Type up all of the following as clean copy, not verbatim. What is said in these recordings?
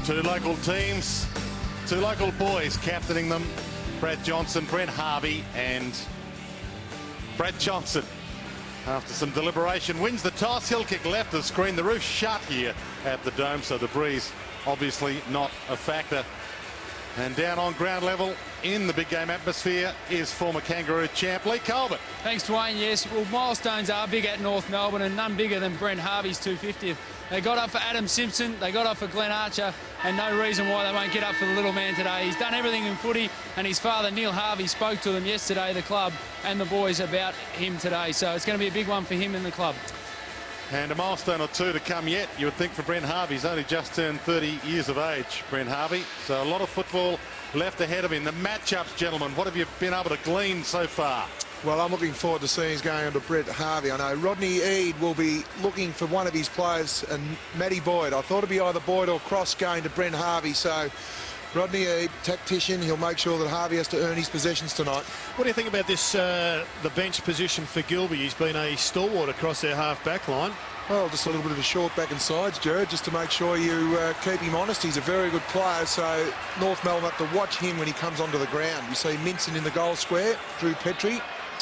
Two local teams, two local boys captaining them. Brad Johnson, Brent Harvey, and Brad Johnson, after some deliberation, wins the toss. He'll kick left of the screen. The roof's shut here at the Dome, so the breeze obviously not a factor. And down on ground level in the big game atmosphere is former Kangaroo champ Lee Colbert. Thanks, Dwayne. Yes, well, milestones are big at North Melbourne, and none bigger than Brent Harvey's 250th. They got up for Adam Simpson, they got up for Glenn Archer, and no reason why they won't get up for the little man today. He's done everything in footy, and his father, Neil Harvey, spoke to them yesterday, the club and the boys, about him today. So it's going to be a big one for him and the club. And a milestone or two to come yet, you would think, for Brent Harvey. He's only just turned 30 years of age, Brent Harvey. So a lot of football left ahead of him. The matchups, gentlemen, what have you been able to glean so far? Well, I'm looking forward to seeing he's going on to Brent Harvey. I know Rodney Eade will be looking for one of his players, and Matty Boyd. I thought it'd be either Boyd or Cross going to Brent Harvey. So Rodney Eade, tactician, he'll make sure that Harvey has to earn his possessions tonight. What do you think about this, the bench position for Gilby? He's been a stalwart across their half-back line. Well, just a little bit of a short back and sides, Jared, just to make sure you keep him honest. He's a very good player, so North Melbourne have to watch him when he comes onto the ground. You see Minson in the goal square, Drew Petrie,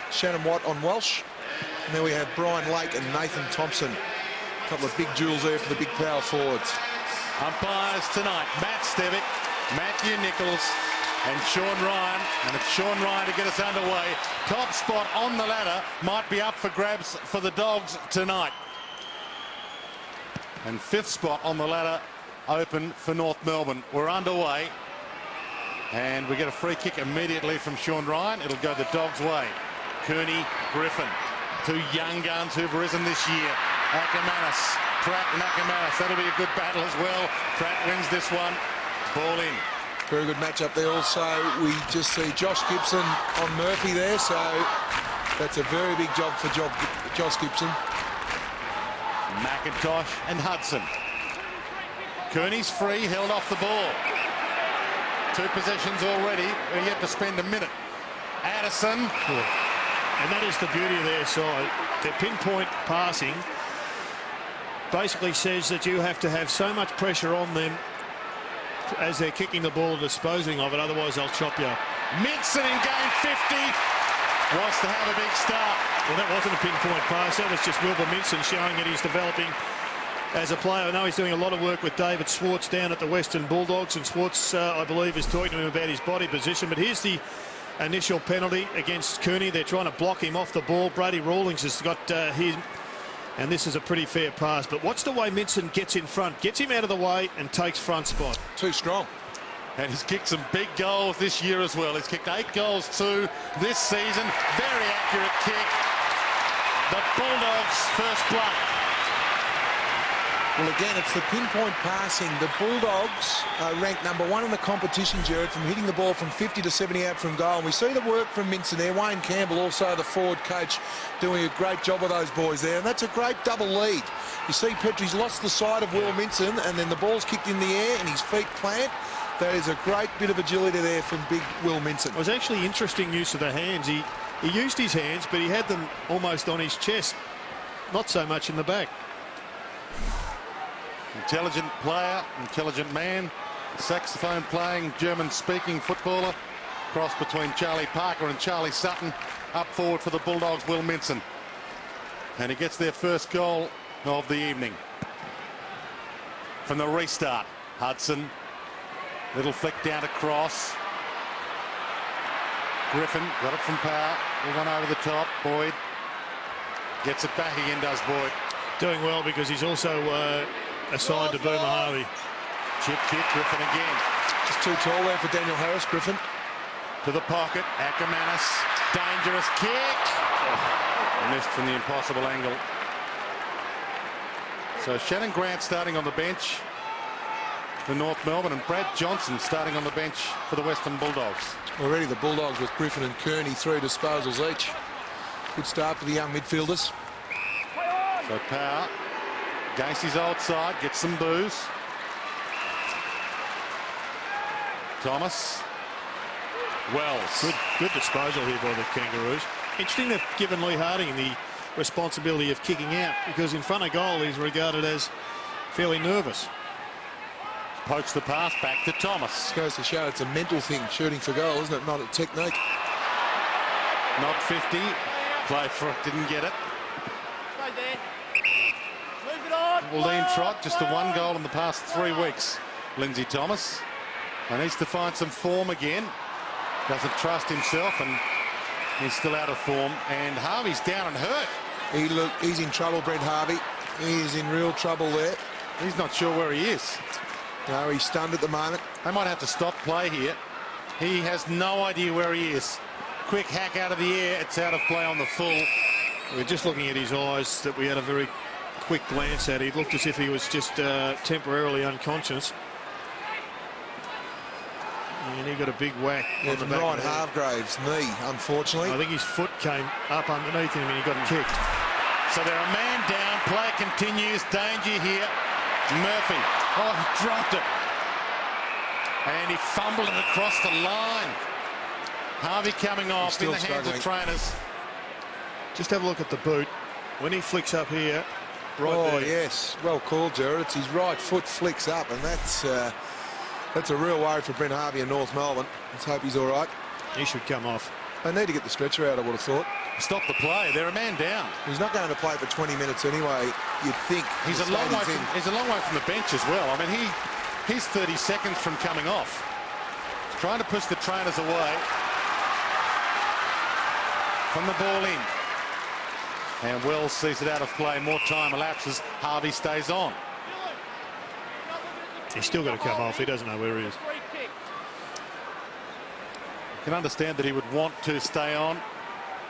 Shannon Watt on Welsh, and then we have Brian Lake and Nathan Thompson. A couple of big jewels there for the big power forwards. Umpires tonight, Matt Stevick, Matthew Nichols, and Sean Ryan. And it's Sean Ryan to get us underway. Top spot on the ladder might be up for grabs for the Dogs tonight. And fifth spot on the ladder open for North Melbourne. We're underway. And we get a free kick immediately from Sean Ryan. It'll go the Dogs' way. Kearney, Griffin, two young guns who've risen this year. Ackermanis, Pratt and Ackermanis. That'll be a good battle as well. Pratt wins this one. Ball in. Very good match up there. Also, we just see Josh Gibson on Murphy there, so that's a very big job for Josh Gibson. McIntosh and Hudson. Kearney's free, held off the ball. Two possessions already. We're yet to spend a minute. Addison. And that is the beauty of their side. Their pinpoint passing basically says that you have to have so much pressure on them as they're kicking the ball, disposing of it, otherwise they'll chop you up. Minson in game 50 wants to have a big start. Well, that wasn't a pinpoint pass. That was just Wilbur Minson showing that he's developing as a player. I know he's doing a lot of work with David Schwartz down at the Western Bulldogs, and Schwartz, I believe, is talking to him about his body position. But here's the initial penalty against Kearney. They're trying to block him off the ball. Brady Rawlings has got his, and this is a pretty fair pass. But watch the way Minson gets in front, gets him out of the way and takes front spot. Too strong. And he's kicked some big goals this year as well. He's kicked 8 goals too this season. Very accurate kick. The Bulldogs' first blood. Well, again, it's the pinpoint passing. The Bulldogs are ranked #1 in the competition, Jared, from hitting the ball from 50 to 70 out from goal. And we see the work from Minson there. Wayne Campbell, also the forward coach, doing a great job of those boys there. And that's a great double lead. You see Petrie's lost the side of Will Minson, and then the ball's kicked in the air and his feet plant. That is a great bit of agility there from big Will Minson. It was actually interesting use of the hands. He used his hands, but he had them almost on his chest, not so much in the back. Intelligent player, intelligent man, saxophone playing, German speaking footballer. Cross between Charlie Parker and Charlie Sutton. Up forward for the Bulldogs, Will Minson. And he gets their first goal of the evening. From the restart, Hudson. Little flick down to Cross. Griffin got it from Power. One over the top. Boyd gets it back again, does Boyd. Doing well because he's also assigned to Boomer Harvey. Chip kick, Griffin again. Just too tall there for Daniel Harris, Griffin. To the pocket, Ackermanis. Dangerous kick. Oh, missed from the impossible angle. So Shannon Grant starting on the bench for North Melbourne, and Brad Johnson starting on the bench for the Western Bulldogs. Already the Bulldogs with Griffin and Kearney 3 disposals each. Good start for the young midfielders. So Power against his old side, gets some boos. Thomas. Wells. Good disposal here by the Kangaroos. Interesting they've given Lee Harding the responsibility of kicking out, because in front of goal he's regarded as fairly nervous. Pokes the pass back to Thomas. Goes to show it's a mental thing, shooting for goal, isn't it? Not a technique. Not 50. Play for it, didn't get it. Lean trot, just the one goal in the past 3 weeks. Lindsay Thomas. And needs to find some form again. Doesn't trust himself and he's still out of form. And Harvey's down and hurt. He's in trouble, Brent Harvey. He is in real trouble there. He's not sure where he is. No, he's stunned at the moment. They might have to stop play here. He has no idea where he is. Quick hack out of the air. It's out of play on the full. We're just looking at his eyes that we had a very quick glance at. He looked as if he was just temporarily unconscious. And he got a big whack on the From back Ryan of the head. Hargrave's knee, unfortunately. I think his foot came up underneath him and he got kicked. So they're a man down. Play continues. Danger here. Murphy. Oh, he dropped it. And he fumbled it across the line. Harvey coming off in the hands of trainers. Just have a look at the boot. When he flicks up here, right there. Yes. Well called, Jared. It's his right foot flicks up, and that's a real worry for Brent Harvey in North Melbourne. Let's hope he's all right. He should come off. They need to get the stretcher out, I would have thought. Stop the play. They're a man down. He's not going to play for 20 minutes anyway, you'd think. He's a long way from the bench as well. I mean, he's 30 seconds from coming off. He's trying to push the trainers away from the ball in. And Wells sees it out of play. More time elapses. Harvey stays on. He's still got to come off. He doesn't know where he is. You can understand that he would want to stay on.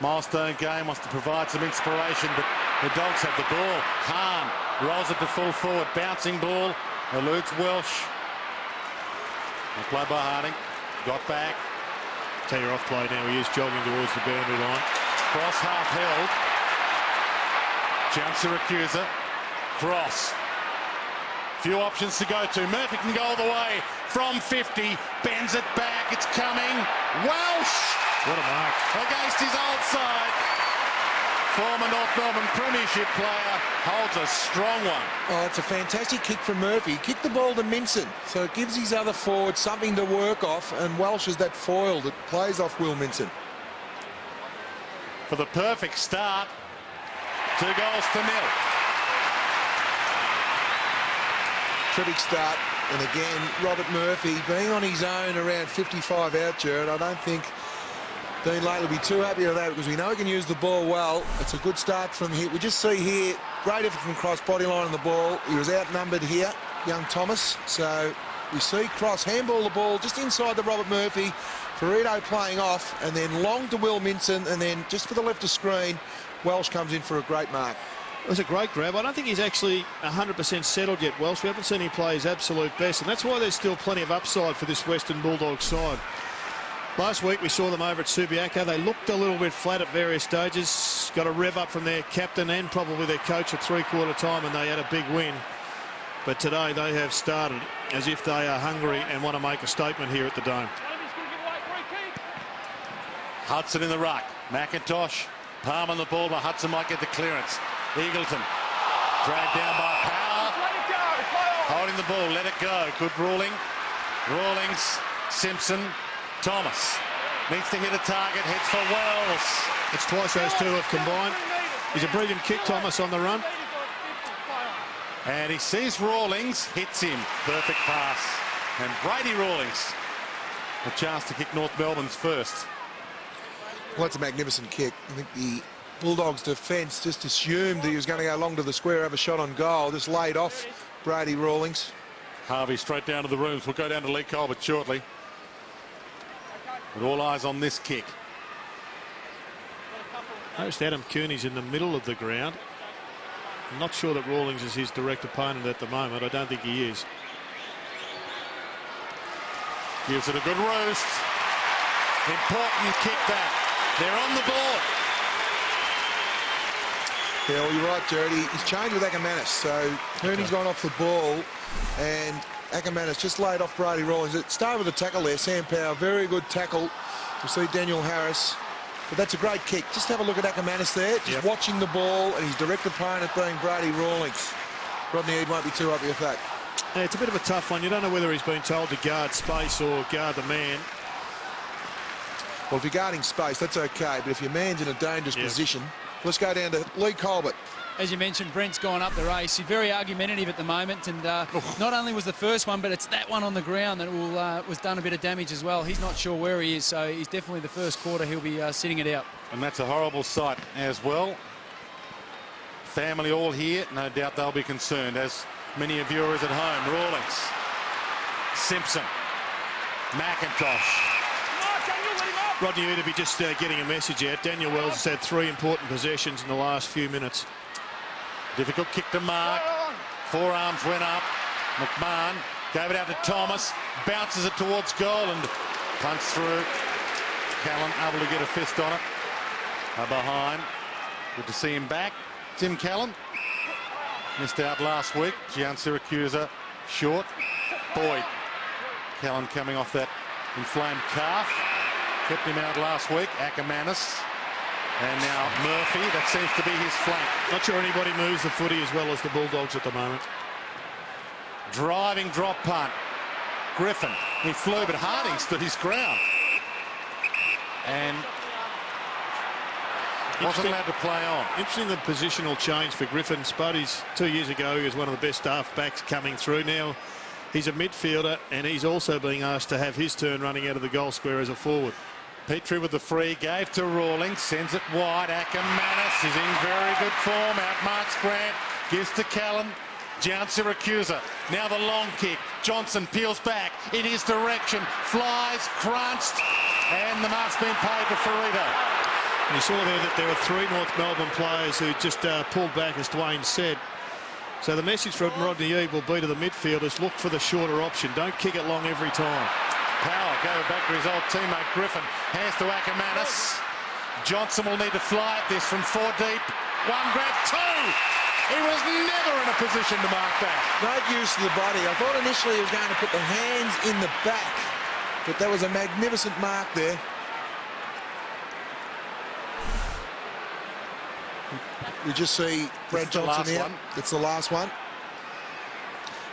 Milestone game, wants to provide some inspiration, but the Dogs have the ball. Hahn rolls it to full forward. Bouncing ball. Eludes Welsh. And play by Harding. Got back. Tear off play now. He is jogging towards the boundary line. Cross half held. Jumps Siracusa. Cross. Few options to go to. Murphy can go all the way from 50. Bends it back. It's coming. Welsh! What a mark. Against his old side. Former North Melbourne Premiership player holds a strong one. Oh, it's a fantastic kick from Murphy. Kicked the ball to Minson, so it gives his other forward something to work off, and Welsh is that foil that plays off Will Minson. For the perfect start. 2 goals to nil. Terrific start, and again, Robert Murphy being on his own around 55 out, Jared. I don't think Dean Lake will be too happy with that because we know he can use the ball well. It's a good start from here. We just see here, great effort from Cross, body line on the ball. He was outnumbered here, young Thomas. So we see Cross handball the ball just inside the Robert Murphy. Ferrito playing off, and then long to Will Minson, and then just for the left of screen, Welsh comes in for a great mark. It was a great grab. I don't think he's actually 100% settled yet, Welsh. We haven't seen him play his absolute best, and that's why there's still plenty of upside for this Western Bulldogs side. Last week we saw them over at Subiaco. They looked a little bit flat at various stages. Got a rev up from their captain and probably their coach at three-quarter time, and they had a big win. But today they have started as if they are hungry and want to make a statement here at the Dome. Hudson in the ruck. McIntosh. Palm on the ball, but Hudson might get the clearance. Eagleton dragged down by Power. Holding the ball, let it go. Good ruling. Rawlings, Simpson, Thomas. Needs to hit a target, hits for Wells. It's twice those two have combined. He's a brilliant kick, Thomas, on the run. And he sees Rawlings, hits him. Perfect pass. And Brady Rawlings, a chance to kick North Melbourne's first. Well, that's a magnificent kick. I think the Bulldogs defence just assumed that he was going to go long to the square, have a shot on goal, just laid off Brady Rawlings. Harvey straight down to the rooms. We'll go down to Lee Colbert shortly. With all eyes on this kick. Noticed Adam Cooney's in the middle of the ground. I'm not sure that Rawlings is his direct opponent at the moment. I don't think he is. Gives it a good roost. Important kick that. They're on the board. Yeah, well, you're right, Jared. He's changed with Ackermanis. So Cooney's gone off the ball, and Ackermanis just laid off Brady Rawlings. It started with a tackle there. Sam Power, very good tackle. You see Daniel Harris. But that's a great kick. Just have a look at Ackermanis there, just watching the ball, and his direct opponent being Brady Rawlings. Rodney Eade won't be too happy with that. Yeah, it's a bit of a tough one. You don't know whether he's been told to guard space or guard the man. Well, if you're guarding space, that's okay. But if your man's in a dangerous position, let's go down to Lee Colbert. As you mentioned, Brent's gone up the race. He's very argumentative at the moment, and not only was the first one, but it's that one on the ground that was done a bit of damage as well. He's not sure where he is, so he's definitely the first quarter he'll be sitting it out. And that's a horrible sight as well. Family all here, no doubt they'll be concerned, as many of viewers at home. Rawlings, Simpson, McIntosh. Rodney Uterby just getting a message out. Daniel Wells has had 3 important possessions in the last few minutes. Difficult kick to mark. Forearms went up. McMahon gave it out to Thomas. Bounces it towards goal and punts through. Callan able to get a fist on it. Behind. Good to see him back. Tim Callan. Missed out last week. Gian Siracusa short. Boyd. Callan coming off that inflamed calf. Kept him out last week. Ackermanis. And now Murphy. That seems to be his flank. Not sure anybody moves the footy as well as the Bulldogs at the moment. Driving drop punt. Griffin. He flew, but Harding stood his ground. And wasn't allowed to play on. Interesting the positional change for Griffin. Spuddies 2 years ago, he was one of the best half backs coming through. Now he's a midfielder, and he's also being asked to have his turn running out of the goal square as a forward. Petrie with the free, gave to Rawlings, sends it wide. Ackermanis is in very good form. Outmarks Grant, gives to Callan. Gian Siracusa, now the long kick. Johnson peels back in his direction, flies, crunched, and the mark's been paid to Ferrito. And you saw there that there were 3 North Melbourne players who just pulled back, as Dwayne said. So the message from Rodney Eade will be to the midfielders, look for the shorter option. Don't kick it long every time. Power going back to his old teammate Griffin. Hands to Ackermanis. Johnson will need to fly at this from 4 deep. 1 grab, 2. He was never in a position to mark that. Great use of the body. I thought initially he was going to put the hands in the back, but that was a magnificent mark there. We just see Brad Johnson here. It's the last one.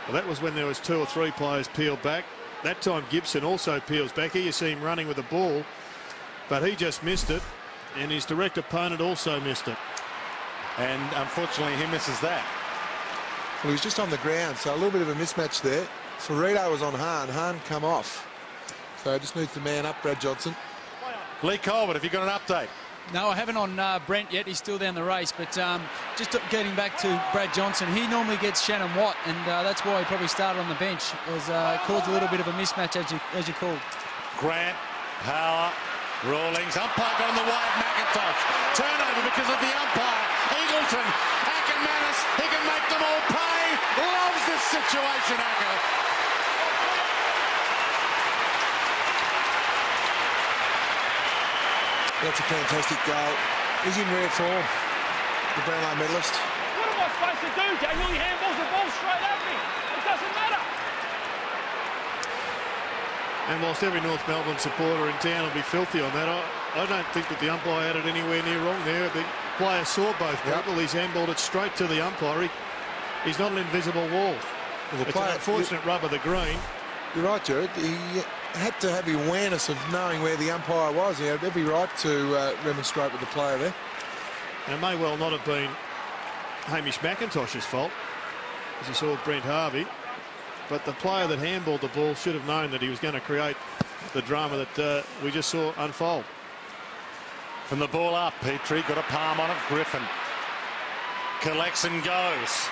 Well, that was when there was 2 or 3 players peeled back. That time Gibson also peels back. Here you see him running with the ball, but he just missed it, and his direct opponent also missed it. And unfortunately he misses that. Well, he was just on the ground, so a little bit of a mismatch there. Ferrito was on Hahn. Hahn come off. So just needs to man up Brad Johnson. Lee Colbert, have you got an update? No, I haven't on Brent yet. He's still down the race. But just getting back to Brad Johnson, he normally gets Shannon Watt, and that's why he probably started on the bench. It was caused a little bit of a mismatch, as you called. Grant, Power, Rawlings. Umpire got in the way of McIntosh. Turnover because of the umpire. Eagleton, Ackermanis. He can make them all pay. Loves this situation, Acker. That's a fantastic goal. He's in rare form, the Brownlow medalist. What am I supposed to do, Daniel? He handballs the ball straight at me. It doesn't matter. And whilst every North Melbourne supporter in town will be filthy on that, I don't think that the umpire had it anywhere near wrong there. The player saw both people. He's handballed it straight to the umpire. He's not an invisible wall. Well, it's an unfortunate rub of the green. You're right, Jared. He had to have the awareness of knowing where the umpire was. He had every right to remonstrate with the player there. And it may well not have been Hamish McIntosh's fault, as you saw Brent Harvey. But the player that handballed the ball should have known that he was going to create the drama that we just saw unfold. From the ball up, Petrie got a palm on it. Griffin collects and goes.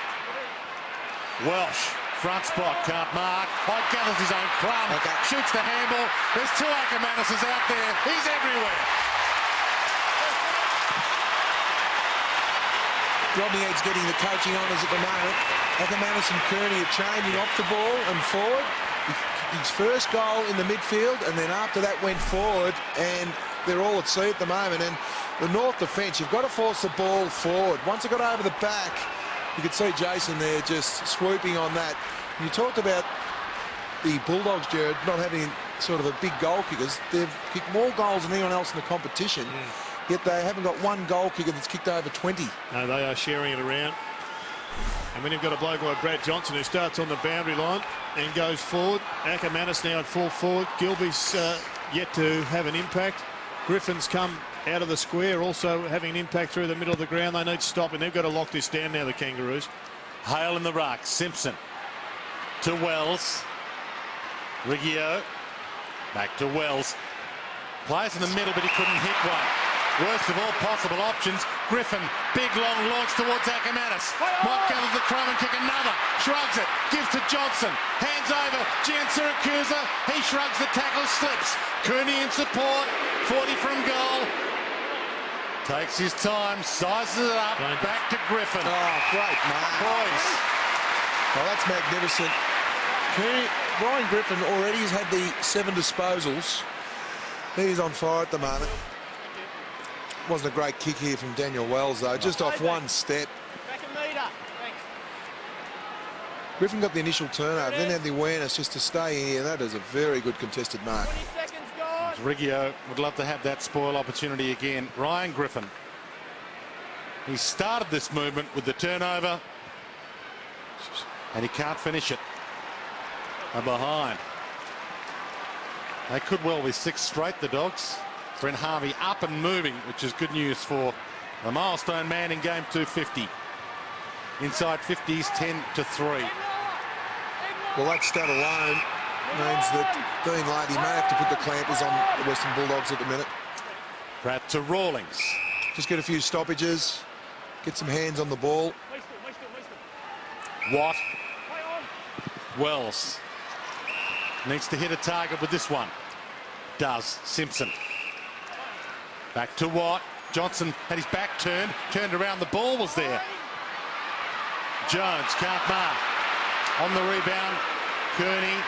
Welsh, front spot, can't mark. White gathers his own crumb, shoots the handball. There's 2 Ackermanises out there. He's everywhere. Rodney Eade's getting the coaching honours at the moment. Ackermanis and Kearney are changing off the ball and forward. His first goal in the midfield, and then after that went forward, and they're all at sea at the moment. And the North defence, you've got to force the ball forward. Once it got over the back, you could see Jason there just swooping on that. You talked about the Bulldogs, Jared, not having sort of a big goal kickers. They've kicked more goals than anyone else in the competition. Yet they haven't got 1 goal kicker that's kicked over 20. No, they are sharing it around. And when you've got a bloke like Brad Johnson who starts on the boundary line and goes forward, Ackermanis now at full forward. Gilby's yet to have an impact. Griffin's come out of the square, also having an impact through the middle of the ground. They need stopping. They've got to lock this down now, the Kangaroos. Hale in the ruck. Simpson to Wells. Riggio back to Wells. Plays in the middle, but he couldn't hit one. Worst of all possible options. Griffin, big long launch towards Ackermanis. Might gather the crumb and kick another. Shrugs it, gives to Johnson. Hands over, Gian Siracusa. He shrugs the tackle, slips. Cooney in support. 40 from goal. Takes his time, sizes it up. Back to Griffin. Oh, great mark. Boys. Oh, that's magnificent. Ryan Griffin already has had the 7 disposals. He's on fire at the moment. Wasn't a great kick here from Daniel Wells, though, just off one step. Back a metre. Thanks. Griffin got the initial turnover, then had the awareness just to stay here. That is a very good contested mark. 20 seconds gone. Riggio would love to have that spoil opportunity again. Ryan Griffin. He started this movement with the turnover, and he can't finish it. They're behind. They could well be 6 straight, the Dogs. Brent Harvey up and moving, which is good news for the milestone man in game 250. Inside 50s, 10-3. Well, that stat alone means that Dean Lady may have to put the clampers on the Western Bulldogs at the minute. Pratt to Rawlings. Just get a few stoppages, get some hands on the ball. Watt. Wells needs to hit a target with this one. Does. Simpson. Back to Watt. Johnson had his back turned around, the ball was there. Jones can't mark. On the rebound, Kearney,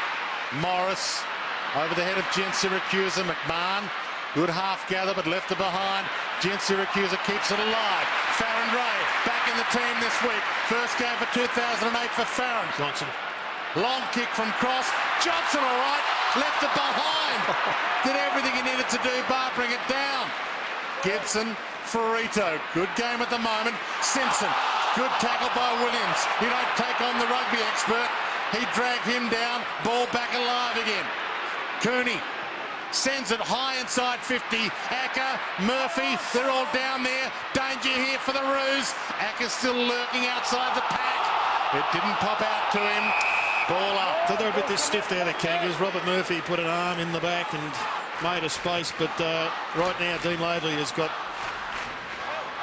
Morris, over the head of Gian Siracusa. McMahon, good half gather but left it behind. Gian Siracusa keeps it alive. Farron Ray back in the team this week. First game for 2008 for Farron. Johnson. Long kick from cross. Johnson all right, left it behind. Did everything he needed to do, bar bring it down. Gibson, Ferrito, good game at the moment. Simpson, good tackle by Williams. You don't take on the rugby expert. He dragged him down, ball back alive again. Cooney sends it high inside 50. Acker, Murphy, they're all down there. Danger here for the Roos. Acker's still lurking outside the pack. It didn't pop out to him. Ball up. So they're a bit this stiff there, the Kangaroos. Robert Murphy put an arm in the back and made a space, but right now Dean Laidley has got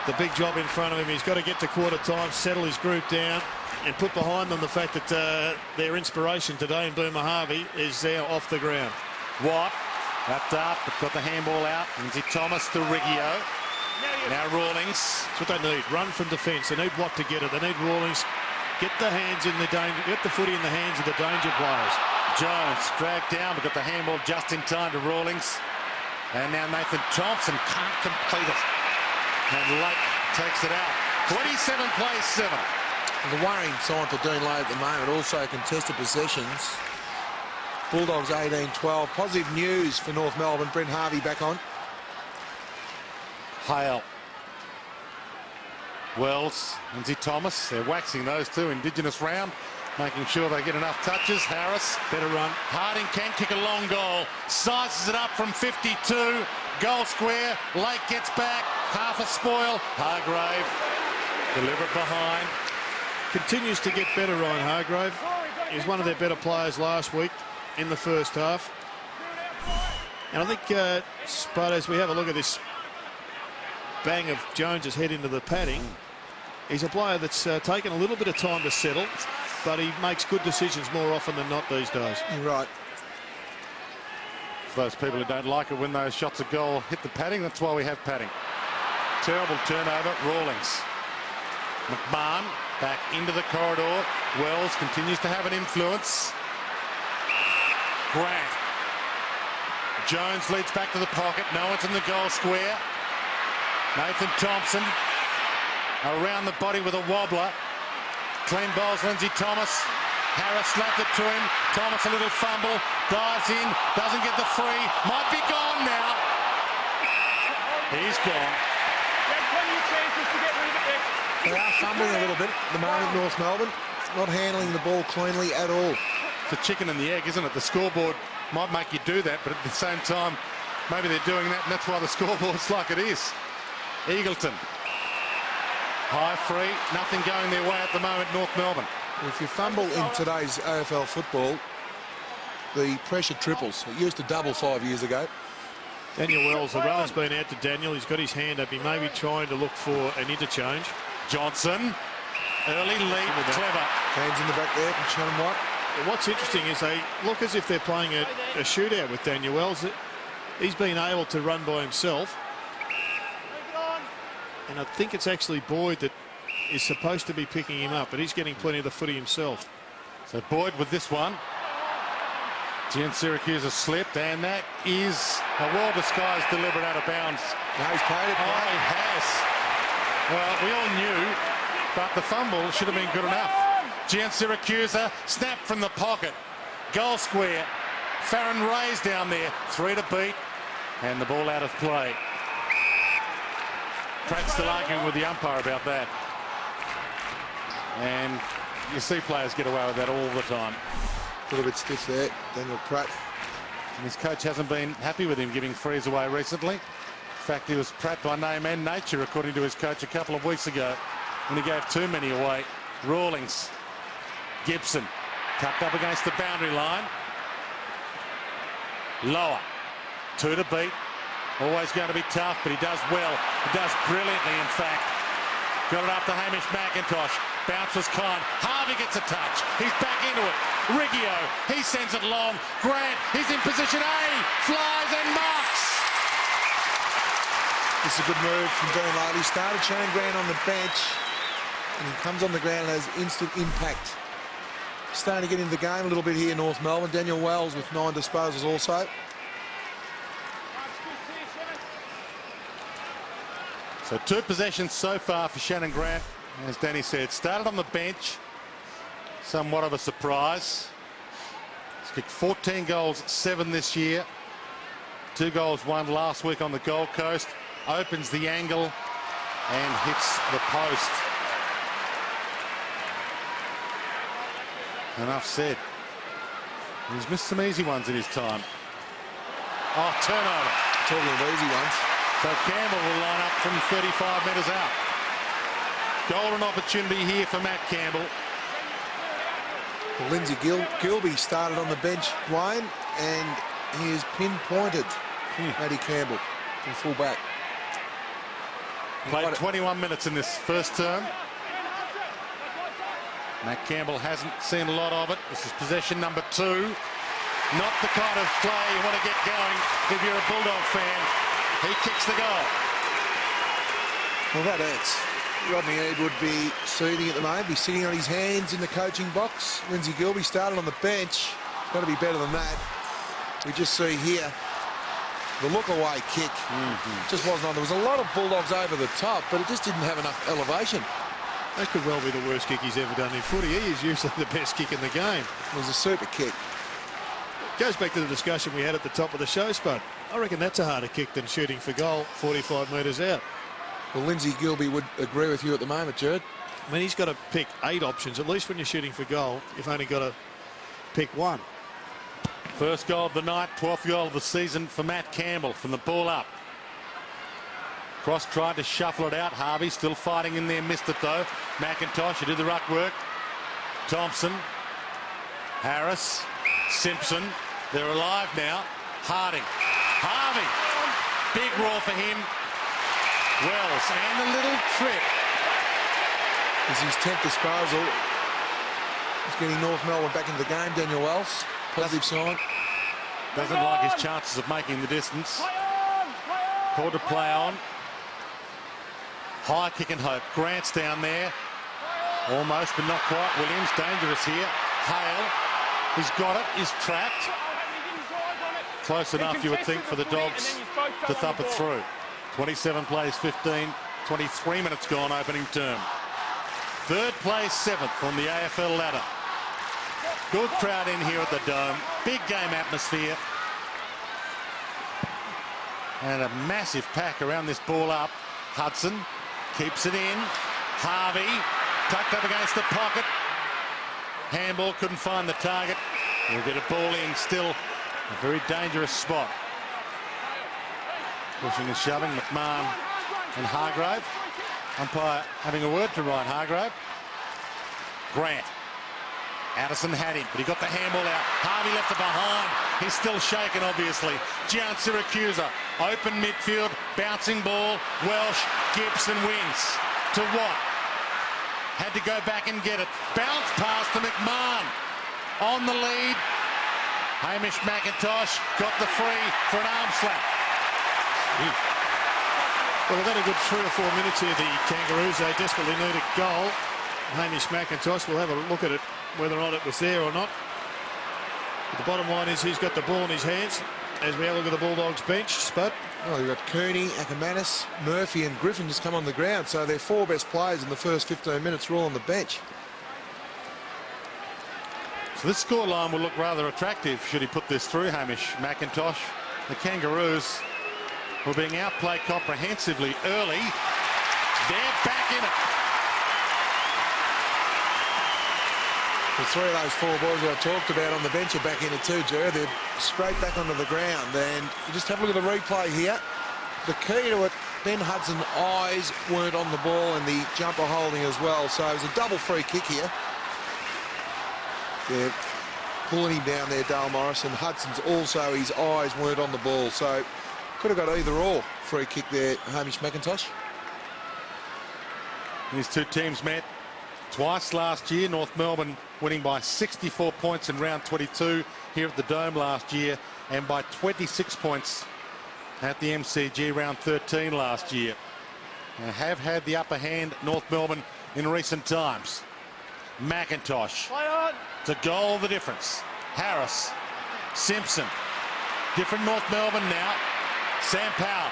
the big job in front of him. He's got to get to quarter time, settle his group down, and put behind them the fact that their inspiration today in Boomer Harvey is now off the ground. Watt wrapped up, but got the handball out. Lindsay Thomas to Riggio. Now Rawlings. That's what they need. Run from defence. They need Watt to get it. They need Rawlings. Get the hands in the danger. Get the footy in the hands of the danger players. Jones dragged down, but got the handball just in time to Rawlings. And now Nathan Thompson can't complete it. And Lake takes it out. 27 plays 7. The worrying sign for Dean Lay at the moment, also contested possessions. Bulldogs 18-12. Positive news for North Melbourne. Brent Harvey back on. Hale. Wells, Lindsay Thomas. They're waxing those two. Indigenous round, making sure they get enough touches. Harris, better run. Harding can kick a long goal. Sizes it up from 52. Goal square. Lake gets back. Half a spoil. Hargrave. Deliver it behind. Continues to get better, Ryan Hargrave. He was one of their better players last week in the first half. And I think, Spud, as we have a look at this bang of Jones's head into the padding, he's a player that's taken a little bit of time to settle, but he makes good decisions more often than not these days. You're right. For those people who don't like it when those shots of goal hit the padding, that's why we have padding. Terrible turnover. Rawlings. McMahon back into the corridor. Wells continues to have an influence. Grant. Jones leads back to the pocket. No one's in the goal square. Nathan Thompson around the body with a wobbler. Clean bowls Lindsay Thomas. Harris slapped it to him. Thomas a little fumble. Dives in. Doesn't get the free. Might be gone now. He's gone. You had plenty of chances to get rid of it there. They are fumbling a little bit at the moment, North Melbourne. Not handling the ball cleanly at all. It's a chicken and the egg, isn't it? The scoreboard might make you do that, but at the same time, maybe they're doing that, and that's why the scoreboard's like it is. Eagleton. High free, nothing going their way at the moment, North Melbourne. If you fumble in today's AFL football, the pressure triples. It used to double 5 years ago. Daniel Wells, the runner's been out to Daniel. He's got his hand up. He may be trying to look for an interchange. Johnson, early lead, clever. Hands in the back there from Shannon White. But what's interesting is they look as if they're playing a shootout with Daniel Wells. He's been able to run by himself. And I think it's actually Boyd that is supposed to be picking him up, but he's getting plenty of the footy himself. So Boyd with this one. Gian Syracuse has slipped, and that is a well-disguised deliberate out of bounds. No, he's played it. Oh, he has. Well, we all knew, but the fumble should have been good enough. Gian Syracuse snap from the pocket. Goal square. Farron Ray's down there. 3 to beat, and the ball out of play. Pratt's still arguing with the umpire about that. And you see players get away with that all the time. A little bit stiff there, Daniel Pratt. And his coach hasn't been happy with him giving frees away recently. In fact, he was Pratt by name and nature, according to his coach a couple of weeks ago, when he gave too many away. Rawlings, Gibson, tucked up against the boundary line. Lower, 2 to beat. Always going to be tough, but he does well. He does brilliantly, in fact. Got it up to Hamish McIntosh. Bounce was kind. Harvey gets a touch. He's back into it. Riggio, he sends it long. Grant, he's in position A. Flies and marks. This is a good move from Dean Lyle. He started Shane Grant on the bench, and he comes on the ground and has instant impact. Starting to get into the game a little bit here, North Melbourne. Daniel Wells with 9 disposals also. So 2 possessions so far for Shannon Grant. As Danny said, started on the bench. Somewhat of a surprise. He's kicked 14 goals, 7 this year. 2 goals, 1 last week on the Gold Coast. Opens the angle and hits the post. Enough said. He's missed some easy ones in his time. Oh, turnover. Talking of easy ones. So Campbell will line up from 35 metres out. Golden opportunity here for Matt Campbell. Well, Lindsay Gilby started on the bench, Wayne, and he has pinpointed Matty Campbell from full back. Played 21 minutes in this first term. Matt Campbell hasn't seen a lot of it. This is possession number 2. Not the kind of play you want to get going if you're a Bulldog fan. He kicks the goal. Well, that hurts. Rodney Eade would be seething at the moment, be sitting on his hands in the coaching box. Lindsay Gilby started on the bench. Got to be better than that. We just see here the look-away kick. Just wasn't on. There was a lot of Bulldogs over the top, but it just didn't have enough elevation. That could well be the worst kick he's ever done in footy. He is usually the best kick in the game. It was a super kick. Goes back to the discussion we had at the top of the show, Spud. I reckon that's a harder kick than shooting for goal 45 metres out. Well, Lindsay Gilby would agree with you at the moment, Jared. I mean, he's got to pick 8 options. At least when you're shooting for goal, you've only got to pick 1. First goal of the night, 12th goal of the season for Matt Campbell from the ball up. Cross tried to shuffle it out. Harvey still fighting in there, missed it though. McIntosh, who did the ruck work. Thompson, Harris, Simpson. They're alive now. Harding, Harvey, big roar for him. Wells, and a little trip. This is his 10th disposal. He's getting North Melbourne back into the game, Daniel Wells. Positive sign. Doesn't like his chances of making the distance. Called to play on. High kick and hope. Grant's down there. Almost, but not quite. Williams dangerous here. Hale, he's got it. He's trapped. Close enough, you would think, for the Dogs to thump it through. 27 plays, 15, 23 minutes gone opening term. 3rd place, 7th on the AFL ladder. Good crowd in here at the Dome. Big game atmosphere. And a massive pack around this ball up. Hudson keeps it in. Harvey tucked up against the pocket. Handball, couldn't find the target. We'll get a ball in, still a very dangerous spot. Pushing and shoving, McMahon and Hargrave. Umpire having a word to Ryan Hargrave. Grant. Addison had him, but he got the handball out. Harvey left it behind. He's still shaken, obviously. Gian Siracusa, open midfield, bouncing ball. Welsh, Gibson wins. To Watt. Had to go back and get it. Bounce pass to McMahon. On the lead. Hamish McIntosh got the free for an arm slap. Well, they've had a good 3 or 4 minutes here, the Kangaroos. They desperately need a goal. Hamish McIntosh will have a look at it, whether or not it was there or not. But the bottom line is he's got the ball in his hands as we have a look at the Bulldogs bench. Spud. Well, you've got Cooney, Ackermanis, Murphy and Griffin just come on the ground. So their 4 best players in the first 15 minutes are all on the bench. So this scoreline will look rather attractive should he put this through, Hamish McIntosh. The Kangaroos were being outplayed comprehensively early. They're back in it. The 3 of those 4 boys that I talked about on the bench are back in it too, Jared. They're straight back onto the ground. And you just have a look at the replay here. The key to it, Ben Hudson's eyes weren't on the ball and the jumper holding as well. So it was a double free kick here. They're pulling him down there, Dale Morrison. Hudson's also, his eyes weren't on the ball. So could have got either or. Free kick there, Hamish McIntosh. These two teams met twice last year. North Melbourne winning by 64 points in round 22 here at the Dome last year, and by 26 points at the MCG round 13 last year. They have had the upper hand, North Melbourne, in recent times. McIntosh. It's a goal the difference. Harris. Simpson. Different North Melbourne now. Sam Powell.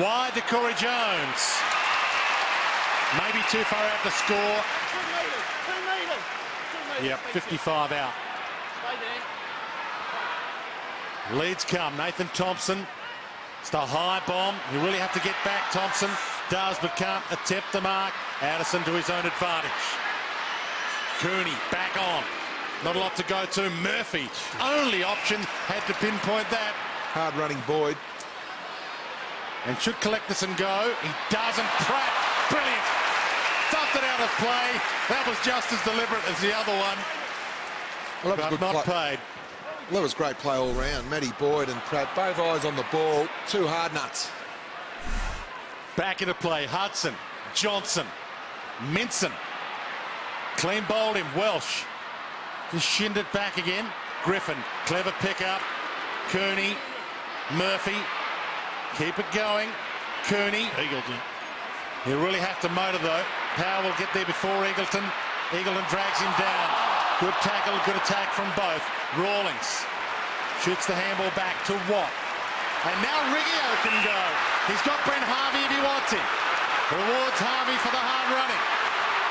Wide to Corey Jones. Maybe too far out to score. 2 metres. Yep, 55 out. Leads come. Nathan Thompson. It's the high bomb. You really have to get back. Thompson does, but can't attempt the mark. Addison to his own advantage. Cooney back on. Not a lot to go to. Murphy, only option, had to pinpoint that. Hard running Boyd. And should collect this and go. He doesn't. Pratt, brilliant. Dumped it out of play. That was just as deliberate as the other one. Well, that was but good not play. paid. Well, that was great play all round. Matty Boyd and Pratt, both eyes on the ball. 2 hard nuts. Back into play. Hudson, Johnson, Minson. Clean bowled him. Welsh. Just shinned it back again. Griffin, clever pickup. Cooney, Murphy. Keep it going. Cooney. Eagleton. He'll really have to motor though. Power will get there before Eagleton. Eagleton drags him down. Good tackle, good attack from both. Rawlings shoots the handball back to Watt. And now Riggio can go. He's got Brent Harvey if he wants him. Rewards Harvey for the hard running.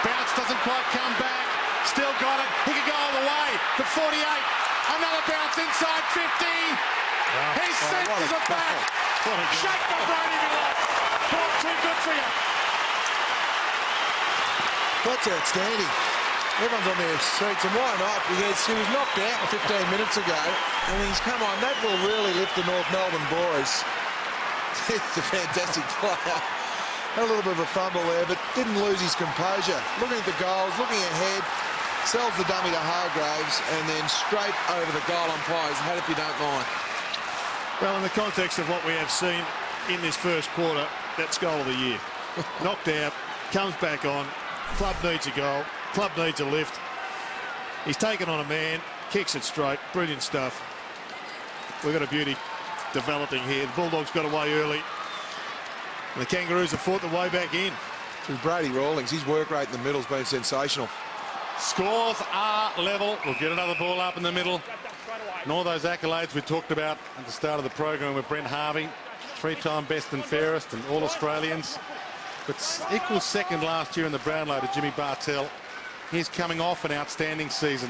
Bounce doesn't quite come back. Still got it. He could go all the way. The 48. Another bounce inside 50. He senses it back. Shake the brain if you like. Ball too good for you. That's outstanding. Everyone's on their seats, and why not? Because he was knocked out 15 minutes ago, and he's come on. That will really lift the North Melbourne boys. He's a fantastic player. Had a little bit of a fumble there, but didn't lose his composure. Looking at the goals, looking ahead, sells the dummy to Hargraves, and then straight over the goal umpires. Had if you don't mind. Well, in the context of what we have seen in this first quarter, that's goal of the year. Knocked out, comes back on. Club needs a goal. Club needs a lift. He's taken on a man, kicks it straight. Brilliant stuff. We've got a beauty developing here. The Bulldogs got away early. And the Kangaroos have fought the way back in. Through Brady Rawlings, his work rate in the middle's been sensational. Scores are level. We'll get another ball up in the middle. And all those accolades we talked about at the start of the program with Brent Harvey, 3-time best and fairest and all Australians. But equal second last year in the Brownlow to Jimmy Bartell. He's coming off an outstanding season.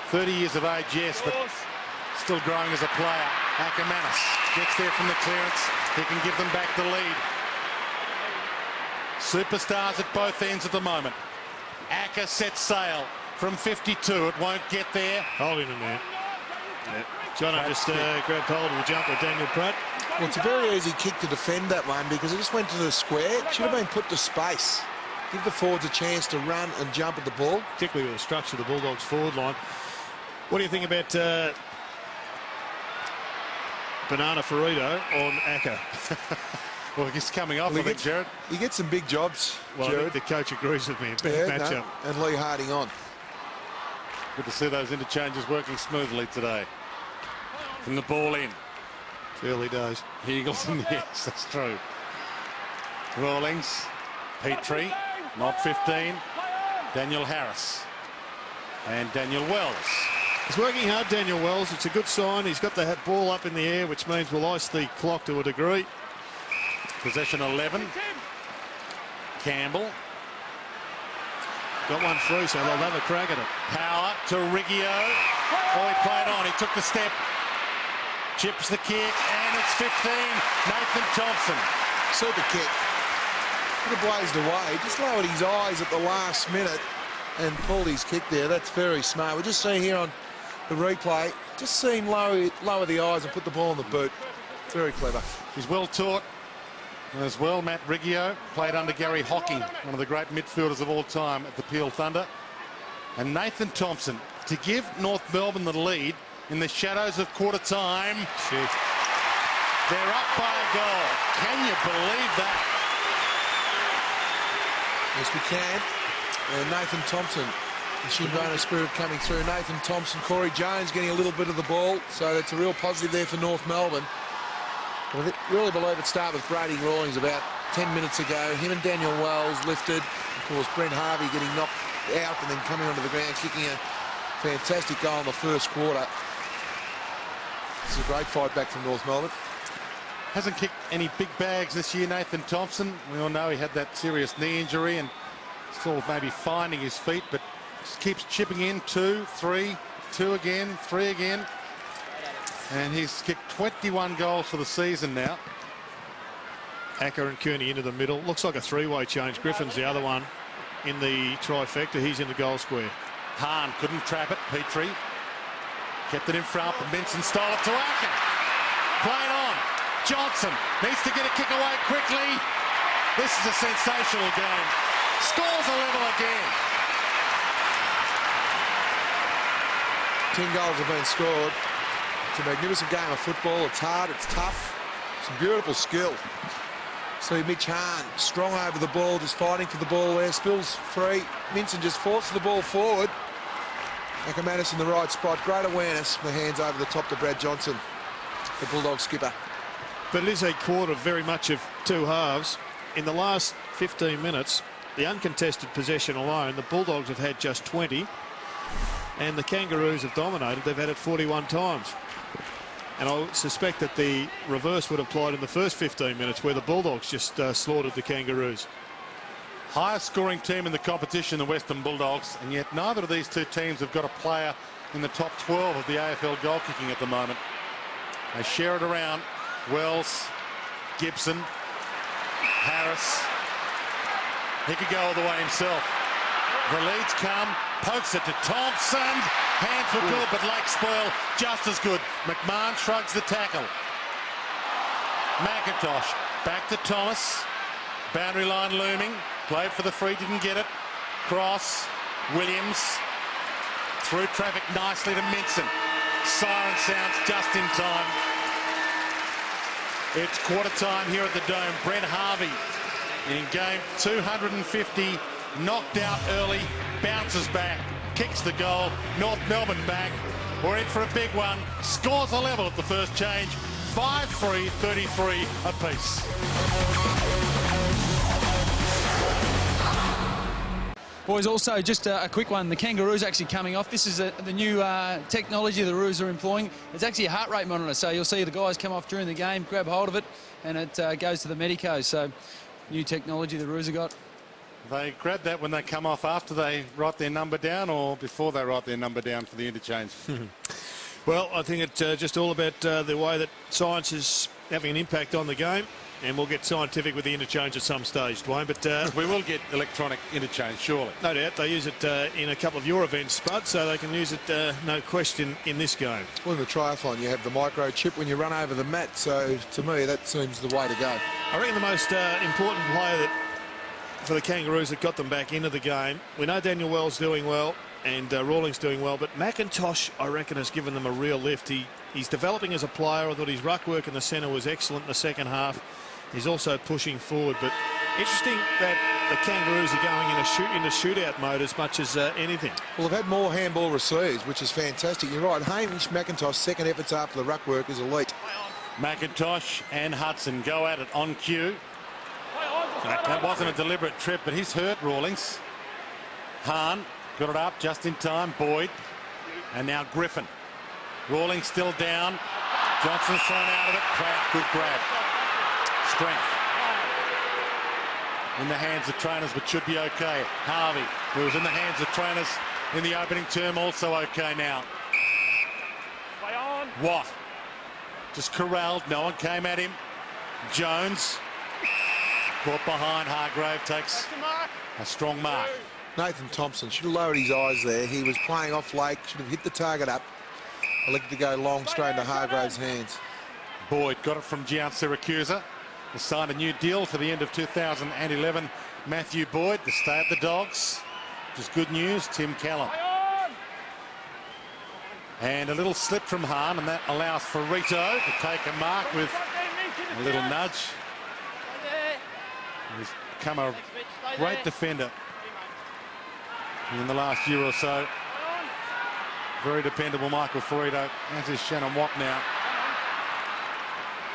30 years of age, yes, but still growing as a player. Ackermanis gets there from the clearance. He can give them back the lead. Superstars at both ends at the moment. Acker sets sail from 52. It won't get there. Holding him there. Yeah. Jono just grabbed hold of the jump with Daniel Pratt. Well, it's a very easy kick to defend that one because it just went to the square. It should have been put to space. Give the forwards a chance to run and jump at the ball. Particularly with the structure of the Bulldogs forward line. What do you think about Banana Ferrito on Acker? Well, he's coming off, I think, Jared. He gets some big jobs, Well, Jared. I think the coach agrees with me. No, and Lee Harding on. Good to see those interchanges working smoothly today. From the ball in. Early days. Eagles in the yes, that's true. Rawlings, Petrie, not 15. Daniel Harris and Daniel Wells. He's working hard, Daniel Wells. It's a good sign. He's got the ball up in the air, which means we'll ice the clock to a degree. Possession 11. Campbell. Got one through, so they'll have a crack at it. Power to Riggio. Oh, he played on. He took the step. Chips the kick, and it's 15. Nathan Thompson. Super kick. Could have blazed away. Just lowered his eyes at the last minute and pulled his kick there. That's very smart. We're just seeing here on the replay, just see him lower the eyes and put the ball in the boot. Very clever. He's well taught as well. Matt Riggio played under Gary Hocking, one of the great midfielders of all time at the Peel Thunder. And Nathan Thompson to give North Melbourne the lead in the shadows of quarter time. Shit. They're up by a goal. Can you believe that? Yes, we can. And Nathan Thompson, the Shinbono spirit coming through. Nathan Thompson, Corey Jones getting a little bit of the ball. So that's a real positive there for North Melbourne. But I really believe it started with Brady Rawlings about 10 minutes ago. Him and Daniel Wells lifted. Of course, Brent Harvey getting knocked out and then coming onto the ground, kicking a fantastic goal in the first quarter. It's a great fight back from North Melbourne. Hasn't kicked any big bags this year, Nathan Thompson. We all know he had that serious knee injury and still maybe finding his feet, but just keeps chipping in. 2, 3, 2 again, 3 again. And he's kicked 21 goals for the season now. Acker and Kearney into the middle. Looks like a three-way change. Griffin's the other one in the trifecta. He's in the goal square. Hahn couldn't trap it. Petrie kept it in front, but Benson stole it to Acker. Played on. Johnson needs to get a kick away quickly. This is a sensational game. Scores a level again. 10 goals have been scored. It's a magnificent game of football. It's hard, it's tough, some beautiful skill. See Mitch Hahn strong over the ball, just fighting for the ball there. Spills free. Minson just forces the ball forward. Ackermanis in the right spot. Great awareness. The hands over the top to Brad Johnson, the Bulldog skipper. But it is a quarter very much of two halves. In the last 15 minutes, the uncontested possession alone, the Bulldogs have had just 20. And the Kangaroos have dominated. They've had it 41 times. And I suspect that the reverse would have applied in the first 15 minutes where the Bulldogs just slaughtered the Kangaroos. Highest scoring team in the competition, the Western Bulldogs, and yet neither of these two teams have got a player in the top 12 of the AFL goal kicking at the moment. They share it around. Wells, Gibson, Harris. He could go all the way himself. The leads come, pokes it to Thompson. Hands were good, but Lake spoil just as good. McMahon shrugs the tackle. McIntosh back to Thomas. Boundary line looming. Played for the free, didn't get it. Cross. Williams. Through traffic nicely to Minson. Siren sounds just in time. It's quarter time here at the Dome. Brent Harvey in game 250. Knocked out early. Bounces back. Kicks the goal. North Melbourne back. We're in for a big one. Scores a level at the first change. 5-3, 33 apiece. Boys, also just a quick one. The Kangaroos actually coming off. This is the new technology the Roos are employing. It's actually a heart rate monitor, so you'll see the guys come off during the game, grab hold of it, and it goes to the medicos. So new technology the Roos have got. They grab that when they come off after they write their number down or before they write their number down for the interchange? Well, I think it's just all about the way that science is having an impact on the game. and we'll get scientific with the interchange at some stage, Dwayne. But we will get electronic interchange, surely. No doubt. They use it in a couple of your events, Spud, so they can use it, no question, in this game. Well, in the triathlon, you have the microchip when you run over the mat, so to me, that seems the way to go. I reckon the most important player for the Kangaroos that got them back into the game, we know Daniel Wells doing well and Rawlings doing well, but McIntosh, I reckon, has given them a real lift. He's developing as a player. I thought his ruck work in the centre was excellent in the second half. He's also pushing forward, but interesting that the Kangaroos are going into shootout mode as much as anything. Well, they've had more handball receives, which is fantastic. You're right, Hamish McIntosh's second efforts after the ruck work is elite. McIntosh and Hudson go at it on cue. That wasn't a deliberate trip, but he's hurt Rawlings. Hahn got it up just in time. Boyd. And now Griffin. Rawlings still down. Johnson's thrown out of it. Pratt, good grab. Strength. In the hands of trainers, but should be okay. Harvey, who was in the hands of trainers in the opening term, also okay now. Watt. Just corralled. No one came at him. Jones. Caught behind. Hargrave takes a strong mark. Nathan Thompson should have lowered his eyes there. He was playing off Lake, should have hit the target up. Elected to go long straight into Hargrave's hands. Boyd got it from Gian Siracusa. He signed a new deal to the end of 2011. Matthew Boyd to stay at the Dogs, which is good news. Tim Callum. And a little slip from Hahn, and that allows for Rito to take a mark with a little nudge. He's become a great defender in the last year or so. Very dependable Michael Ferrito, as is Shannon Watt now.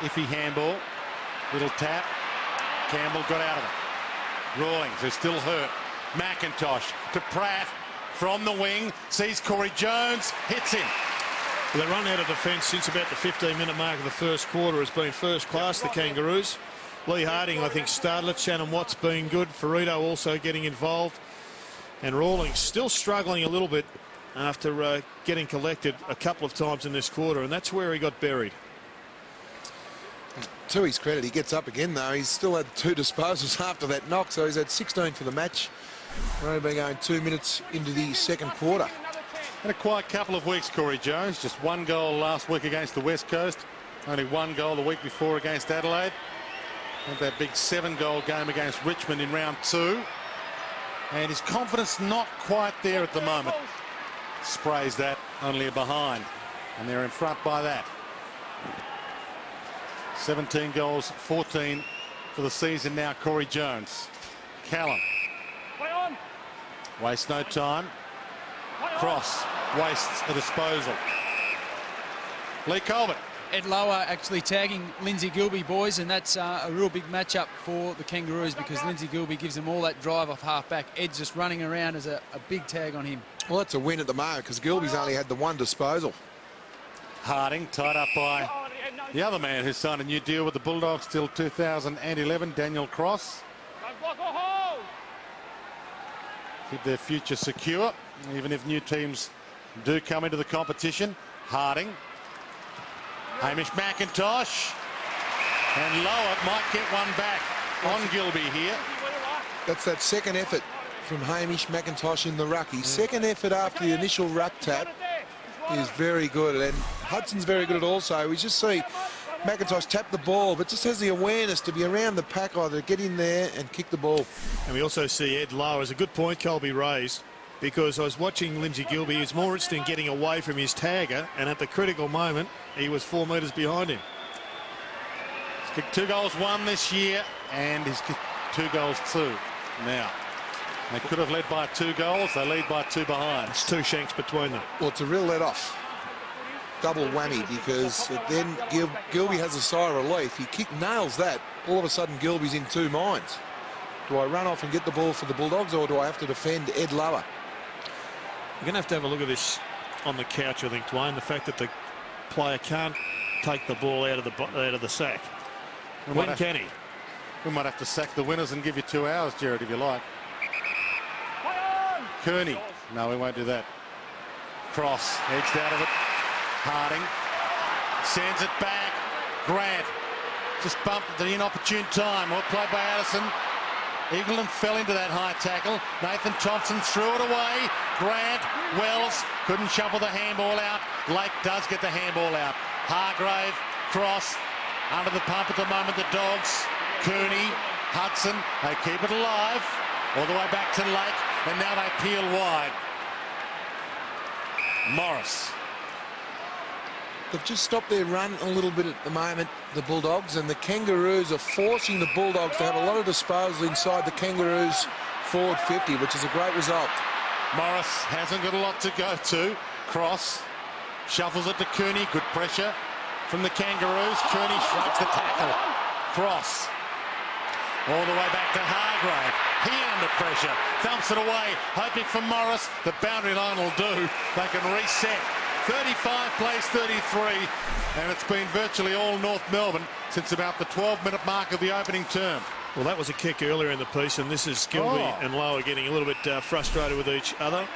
Iffy handball, little tap. Campbell got out of it. Rawlings is still hurt. McIntosh to Pratt from the wing, sees Corey Jones, hits him. Well, they run out of defence since about the 15-minute mark of the first quarter has been first class, the Kangaroos. Lee Harding, I think, started it. Shannon Watt's been good. Ferrito also getting involved. And Rawlings still struggling a little bit after getting collected a couple of times in this quarter, and that's where he got buried. To his credit, he gets up again, though. He's still had 2 disposals after that knock, so he's had 16 for the match. We're only been going 2 minutes into the second quarter. Had a quiet couple of weeks, Corey Jones. Just 1 goal last week against the West Coast. Only 1 goal the week before against Adelaide. And that big 7-goal game against Richmond in round 2. And his confidence not quite there at the moment. Sprays that, only a behind. And they're in front by that. 17 goals, 14 for the season now, Corey Jones. Callum. Wastes no time. Cross. Wastes a disposal. Lee Colbert. Ed Lower actually tagging Lindsay Gilbey, boys, and that's a real big matchup for the Kangaroos because Lindsay Gilbey gives them all that drive off half-back. Ed's just running around as a big tag on him. Well, that's a win at the moment because Gilbey's only had the 1 disposal. Harding tied up by the other man who signed a new deal with the Bulldogs till 2011, Daniel Cross. Keep their future secure, even if new teams do come into the competition. Harding. Hamish McIntosh. And Lower might get one back on Gilbey here. That's that second effort from Hamish McIntosh in the ruck. His second effort after the initial ruck tap is very good, and Hudson's very good at also. We just see McIntosh tap the ball, but just has the awareness to be around the pack, either get in there and kick the ball. And we also see Ed Lower as a good point Colby raised, because I was watching Lindsay Gilbey. He's more interested in getting away from his tagger, and at the critical moment he was 4 metres behind him. He's kicked 2 goals, 1 this year, and he's kicked 2 goals, 2 now. They could have led by 2 goals. They lead by 2 behind. It's 2 shanks between them. Well, it's a real let-off. Double whammy, because then Gilbey has a sigh of relief. He nails that. All of a sudden, Gilbey's in 2 minds. Do I run off and get the ball for the Bulldogs, or do I have to defend Ed Lower? You're going to have a look at this on the couch, I think, Dwayne. The fact that the player can't take the ball out of the sack. When can he? We might have to sack the winners and give you 2 hours, Jared, if you like. Kearney. No, we won't do that. Cross. Edged out of it. Harding. Sends it back. Grant. just bumped at the inopportune time. Well played by Addison. Eagleton fell into that high tackle. Nathan Thompson threw it away. Grant, Wells couldn't shuffle the handball out. Lake does get the handball out. Hargrave, cross, under the pump at the moment, the Dogs. Cooney, Hudson, they keep it alive. All the way back to Lake, and now they peel wide. Morris. They've just stopped their run a little bit at the moment, the Bulldogs, and the Kangaroos are forcing the Bulldogs to have a lot of disposal inside the Kangaroos forward 50, which is a great result. Morris hasn't got a lot to go to. Cross, shuffles it to Cooney. Good pressure from the Kangaroos. Cooney shrugs the tackle. Cross. All the way back to Hargrave. He under pressure. Thumps it away, hoping for Morris. The boundary line will do. They can reset. 35 plays 33, and it's been virtually all North Melbourne since about the 12-minute mark of the opening term. Well, that was a kick earlier in the piece, and this is Gilby and Lower getting a little bit frustrated with each other.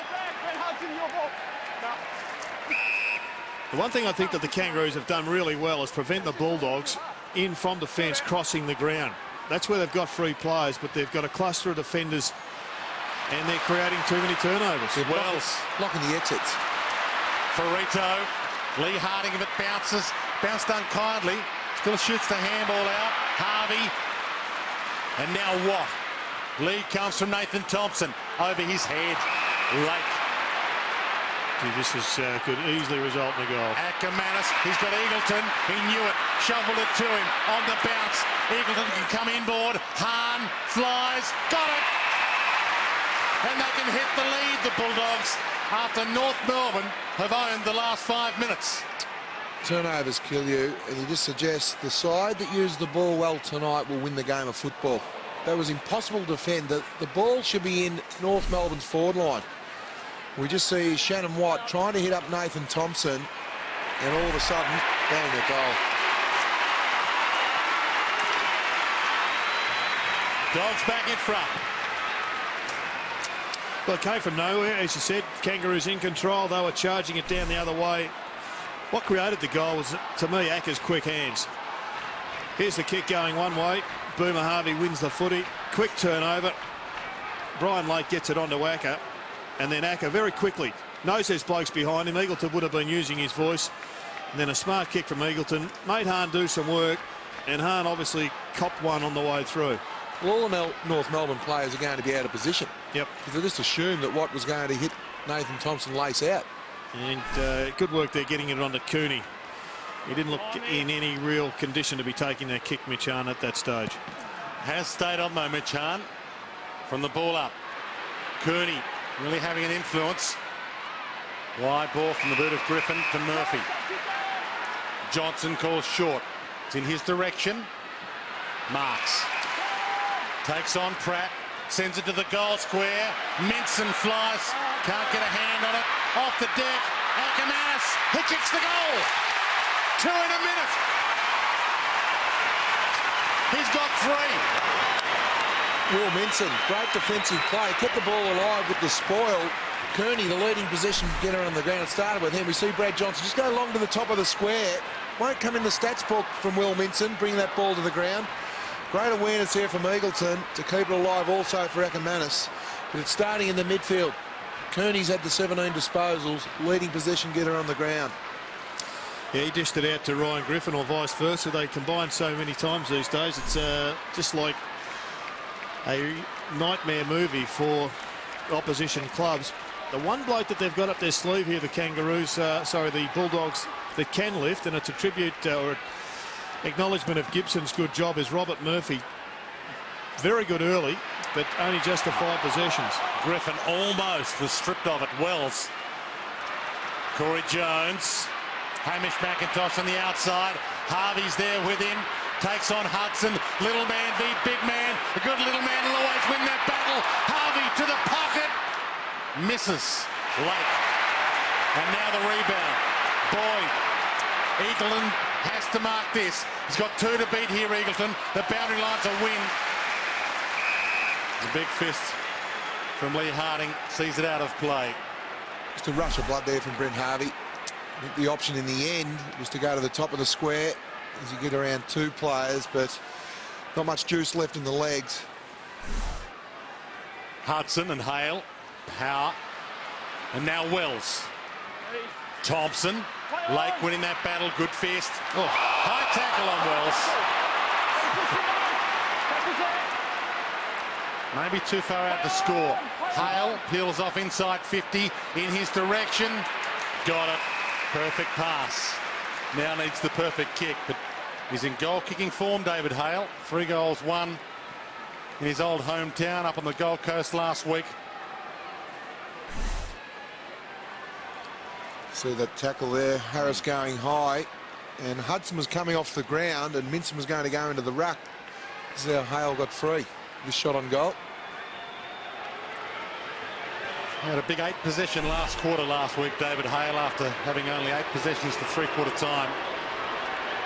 The one thing I think that the Kangaroos have done really well is prevent the Bulldogs in from defence crossing the ground. That's where they've got free players, but they've got a cluster of defenders, and they're creating too many turnovers. Wells Blocking the exits. Ferrito, Lee Harding, if it bounces, bounced unkindly, still shoots the handball out. Harvey, and now what? Lead comes from Nathan Thompson, over his head. Lake. Gee, this is could easily result in a goal. Ackermanis, he's got Eagleton, he knew it, shoveled it to him, on the bounce. Eagleton can come inboard, Hahn flies, got it! And they can hit the lead, the Bulldogs, after North Melbourne have owned the last 5 minutes. Turnovers kill you, and you just suggest the side that used the ball well tonight will win the game of football. That was impossible to defend. The ball should be in North Melbourne's forward line. We just see Shannon Watt trying to hit up Nathan Thompson, and all of a sudden, bang, a goal. Dogs back in front. Well, it came from nowhere, as you said. Kangaroos in control. They were charging it down the other way. What created the goal was, to me, Acker's quick hands. Here's the kick going one way. Boomer Harvey wins the footy. Quick turnover. Brian Lake gets it onto Acker. And then Acker very quickly knows there's blokes behind him. Eagleton would have been using his voice. And then a smart kick from Eagleton. Made Hahn do some work. And Hahn obviously copped one on the way through. Well, all the North Melbourne players are going to be out of position. Yep. Because they just assumed that Watt was going to hit Nathan Thompson lace out. And good work there getting it onto Cooney. He didn't look in any real condition to be taking that kick, Mitch Hahn, at that stage. Has stayed on though, Mitch Hahn, from the ball up. Cooney really having an influence. Wide ball from the boot of Griffin to Murphy. Johnson calls short. It's in his direction. Marks. Takes on Pratt. Sends it to the goal square. Minson flies. Can't get a hand on it. Off the deck. Ackermanis. He kicks the goal. 2 in a minute. He's got 3. Will Minson, great defensive play. Kept the ball alive with the spoil. Kearney, the leading possession getter on the ground, started with him. We see Brad Johnson just go along to the top of the square. Won't come in the stats book from Will Minson. Bring that ball to the ground. Great awareness here from Eagleton to keep it alive also for Ackermanis. But it's starting in the midfield. Kearney's had the 17 disposals, leading possession getter on the ground. Yeah, he dished it out to Ryan Griffin or vice versa. They combine so many times these days. It's just like a nightmare movie for opposition clubs. The one bloke that they've got up their sleeve here, the Kangaroos, the Bulldogs, that can lift, and it's a tribute or acknowledgement of Gibson's good job, is Robert Murphy. Very good early, but only just the 5 possessions. Griffin almost was stripped of it. Wells. Corey Jones. Hamish McIntosh on the outside. Harvey's there with him. Takes on Hudson. Little man v big man. A good little man will always win that battle. Harvey to the pocket. Misses. Lake. And now the rebound. Boyd. Eagleton has to mark this. He's got 2 to beat here, Eagleton. The boundary line's a win. The big fist from Lee Harding sees it out of play. Just a rush of blood there from Brent Harvey. I think the option in the end was to go to the top of the square, as you get around 2 players, but not much juice left in the legs. Hudson and Hale. Power. And now Wells. Thompson. Lake winning that battle. Good fist. Oh, high tackle on Wells. Maybe too far out to score. Hale peels off inside 50 in his direction. Got it. Perfect pass. Now needs the perfect kick, but he's in goal kicking form, David Hale. 3 goals, 1 in his old hometown up on the Gold Coast last week. See that tackle there, Harris going high, and Hudson was coming off the ground and Minson was going to go into the ruck. This is how Hale got free. This shot on goal. Had a big 8 possession last quarter last week, David Hale, after having only 8 possessions to 3/4 time.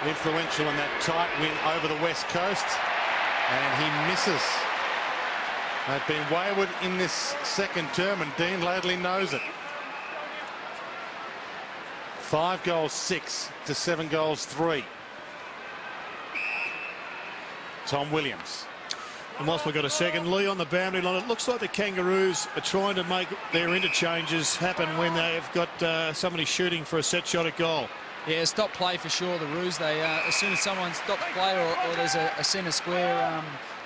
Influential in that tight win over the West Coast, and he misses. They've been wayward in this second term, and Dean Laidley knows it. 5 goals 6 to 7 goals 3. Tom Williams. And whilst we've got a second, Lee on the boundary line, it looks like the Kangaroos are trying to make their interchanges happen when they've got somebody shooting for a set shot at goal. Yeah, stop play for sure, the Roos. They, as soon as someone stops play or there's a centre square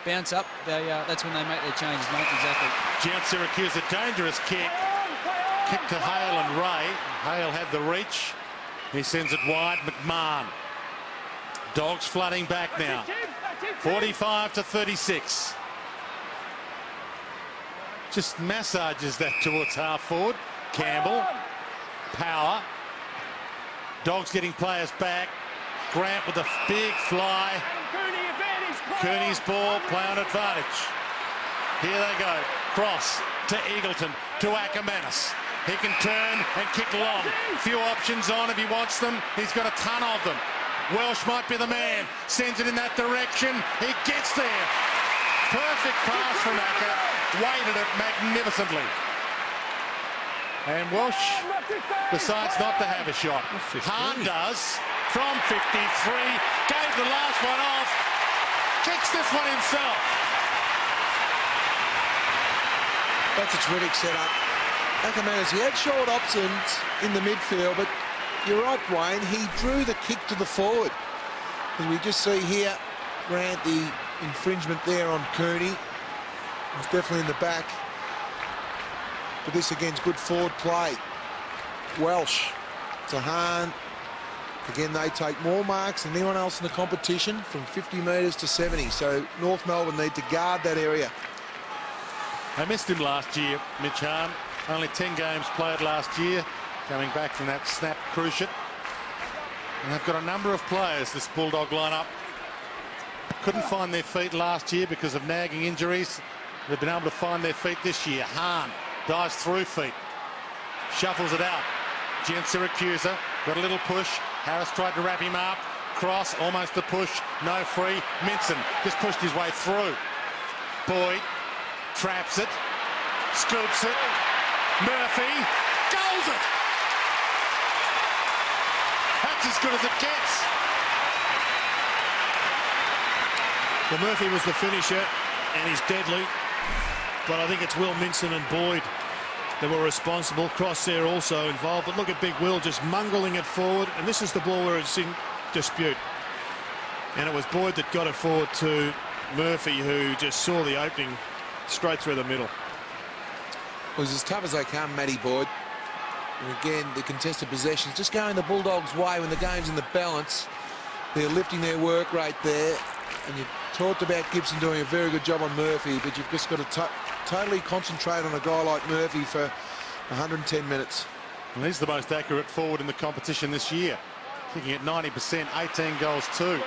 bounce up, that's when they make their changes, mate, exactly. Giant Syracuse, a dangerous kick. Kick to Hale and Ray. Hale had the reach. He sends it wide. McMahon. Dogs flooding back now. 45 to 36. Just massages that towards half forward. Campbell. Power. Dogs getting players back. Grant with a big fly. Cooney's ball. Play on advantage. Here they go. Cross to Eagleton. To Ackermanis. He can turn and kick long. Few options on if he wants them. He's got a ton of them. Welsh might be the man. Sends it in that direction. He gets there. Perfect pass from Acker. Weighted it magnificently. And Welsh decides not to have a shot. Hahn does from 53. Gave the last one off. Kicks this one himself. That's a terrific setup. Ackermanis, he had short options in the midfield, but you're right, Wayne, he drew the kick to the forward. As we just see here, Grant, the infringement there on Cooney. It's definitely in the back. But this again's good forward play. Welsh to Hahn. Again, they take more marks than anyone else in the competition from 50 metres to 70. So North Melbourne need to guard that area. I missed him last year, Mitch Hahn. Only 10 games played last year, coming back from that snap cruciate. And they've got a number of players, this Bulldog lineup. Couldn't find their feet last year because of nagging injuries. They've been able to find their feet this year. Hahn dives through feet. Shuffles it out. Gian Syracuse got a little push. Harris tried to wrap him up. Cross, almost a push. No free. Minson just pushed his way through. Boyd traps it. Scoops it. Murphy goals it. That's as good as it gets. Well, Murphy was the finisher, and he's deadly. But I think it's Will Minson and Boyd that were responsible. Cross there also involved. But look at Big Will just mungling it forward. And this is the ball where it's in dispute. And it was Boyd that got it forward to Murphy, who just saw the opening straight through the middle. It was as tough as they come, Matty Boyd. And again, the contested possessions just going the Bulldogs' way when the game's in the balance. They're lifting their work rate there. And you talked about Gibson doing a very good job on Murphy, but you've just got to totally concentrate on a guy like Murphy for 110 minutes. And he's the most accurate forward in the competition this year. Kicking at 90%, 18 goals too.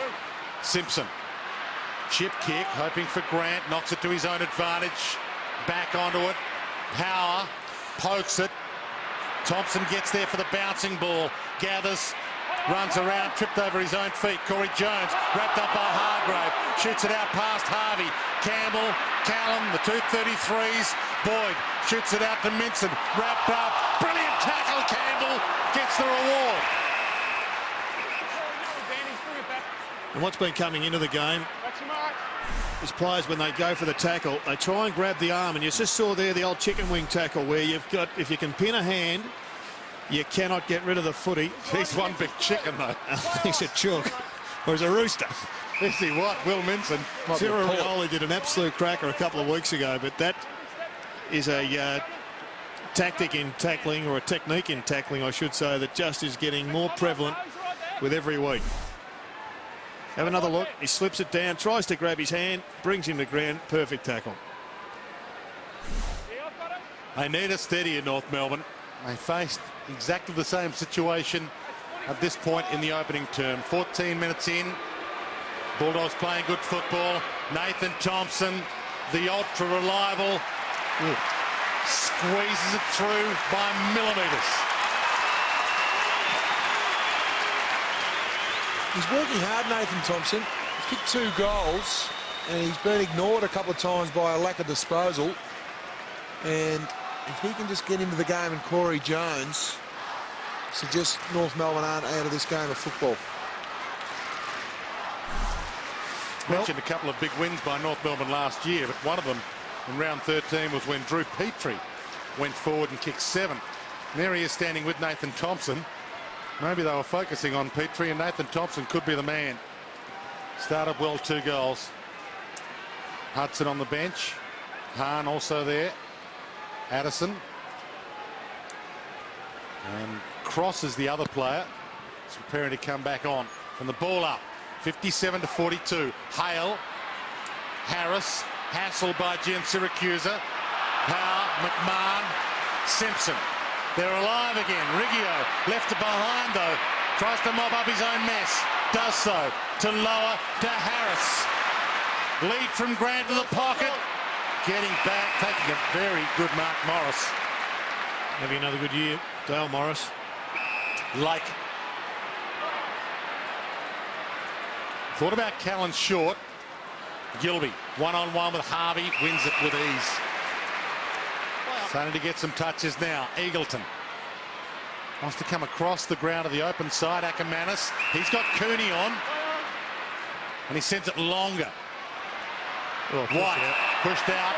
Simpson. Chip kick, hoping for Grant. Knocks it to his own advantage. Back onto it. Power pokes it. Thompson gets there for the bouncing ball. Gathers. Runs around, tripped over his own feet. Corey Jones wrapped up by Hargrave. Shoots it out past Harvey. Campbell, Callum, the 233s. Boyd shoots it out to Minson. Wrapped up. Brilliant tackle. Campbell gets the reward. And what's been coming into the game is players, when they go for the tackle, they try and grab the arm, and you just saw there the old chicken wing tackle where you've got, if you can pin a hand, you cannot get rid of the footy. He's one big chicken, though. He's a chook, or he's a rooster. Is he what? Will Minson. Tiraroli did an absolute cracker a couple of weeks ago, but that is a tactic in tackling, or a technique in tackling, I should say, that just is getting more prevalent with every week. Have another look. He slips it down, tries to grab his hand, brings him to ground. Perfect tackle. They need a steady in North Melbourne. They faced exactly the same situation at this point in the opening term. 14 minutes in. Bulldogs playing good football. Nathan Thompson, the ultra reliable, squeezes it through by millimetres. He's working hard, Nathan Thompson. He's kicked 2 goals, and he's been ignored a couple of times by a lack of disposal. And if he can just get into the game, and Corey Jones suggests North Melbourne aren't out of this game of football. Mentioned a couple of big wins by North Melbourne last year, but one of them in round 13 was when Drew Petrie went forward and kicked 7. And there he is standing with Nathan Thompson. Maybe they were focusing on Petrie, and Nathan Thompson could be the man. Started well, 2 goals. Hudson on the bench. Hahn also there. Addison. And Cross is the other player. He's preparing to come back on. From the ball up. 57-42. Hale. Harris. Hassled by Gian Siracusa. Power. McMahon. Simpson. They're alive again. Riggio left it behind, though. Tries to mop up his own mess. Does so. To lower to Harris. Lead from Grant to the pocket. Getting back, taking a very good mark, Morris. Having another good year, Dale Morris. Lake. Thought about Callan short. Gilby, one-on-one with Harvey, wins it with ease. Starting to get some touches now. Eagleton wants to come across the ground of the open side. Ackermanis. He's got Cooney on. And he sends it longer. White pushed out.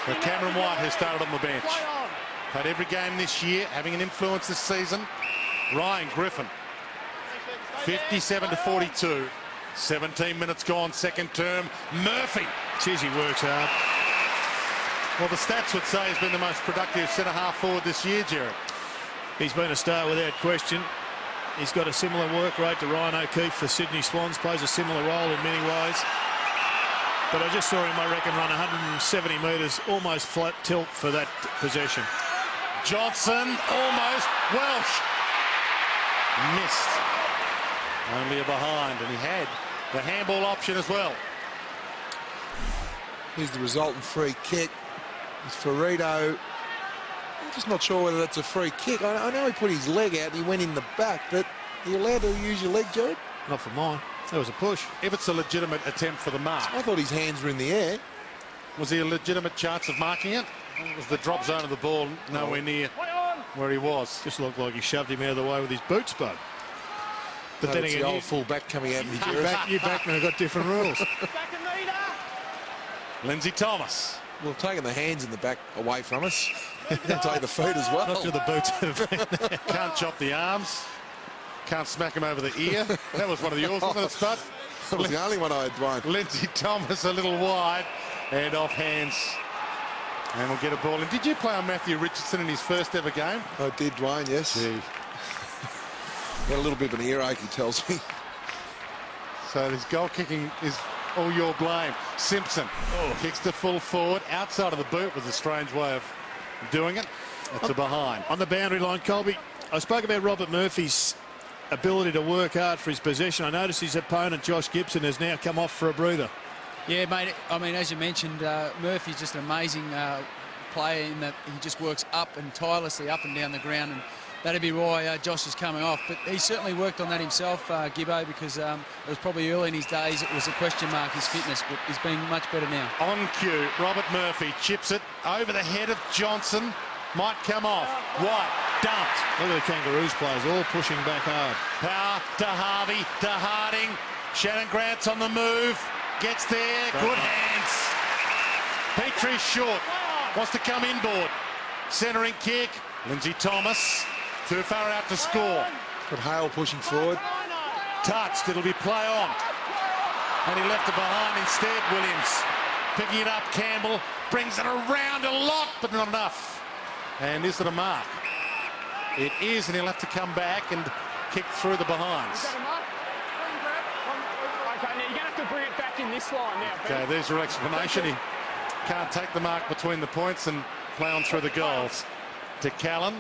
But Cameron White has started on the bench. Played every game this year, having an influence this season. Ryan Griffin. 57-42. 17 minutes gone, second term. Murphy. Geez, he works hard. Well, the stats would say he's been the most productive centre-half forward this year, Jared. He's been a star without question. He's got a similar work rate to Ryan O'Keefe for Sydney Swans, plays a similar role in many ways. But I just saw him, I reckon, run 170 metres, almost flat tilt for that possession. Johnson, almost. Welsh. Missed. Only a behind, and he had the handball option as well. Here's the resultant free kick. It's Ferrito. I'm just not sure whether that's a free kick. I know he put his leg out, he went in the back, but are you allowed to use your leg, Jared? Not for mine. That was a push. If it's a legitimate attempt for the mark. I thought his hands were in the air. Was he a legitimate chance of marking it? It was the drop zone of the ball, nowhere near where he was. Just looked like he shoved him out of the way with his boot spud. But then again, the old full back coming out of me, Jared. you backmen have got different rules. Lindsay Thomas. Well, taking the hands in the back away from us. Take the feet as well. Not to the boots. Can't chop the arms. Can't smack him over the ear. That was one of yours, wasn't it, Spud? That was the only one I had, Dwayne. Lindsay Thomas a little wide and off hands. And we'll get a ball in. Did you play on Matthew Richardson in his first ever game? I did, Dwayne, yes. Gee. Got a little bit of an earache, he tells me. So this goal kicking is all your blame. Simpson kicks to full forward. Outside of the boot was a strange way of doing it. It's a behind. On the boundary line, Colby, I spoke about Robert Murphy's ability to work hard for his possession. I noticed his opponent, Josh Gibson, has now come off for a breather. Yeah, mate, I mean, as you mentioned, Murphy's just an amazing player in that he just works up and tirelessly up and down the ground, and that'd be why Josh is coming off. But he certainly worked on that himself, Gibbo, because it was probably early in his days. It was a question mark, his fitness, but he's been much better now. On cue, Robert Murphy chips it over the head of Johnson. Might come off. White Dumped. Look at the Kangaroos players all pushing back hard. Power to Harvey, to Harding. Shannon Grant's on the move. Gets there. Good hands. Petrie's short. Wants to come inboard. Centering kick. Lindsay Thomas. Too far out to score. But Hale pushing forward. Touched. It'll be play on. And he left it behind instead. Williams picking it up. Campbell brings it around a lot, but not enough. And is it a mark? It is, and he'll have to come back and kick through the behinds. Okay, now you're going to have to bring it back in this line now. Okay, there's your explanation. He can't take the mark between the points and play on through the goals. To Callan,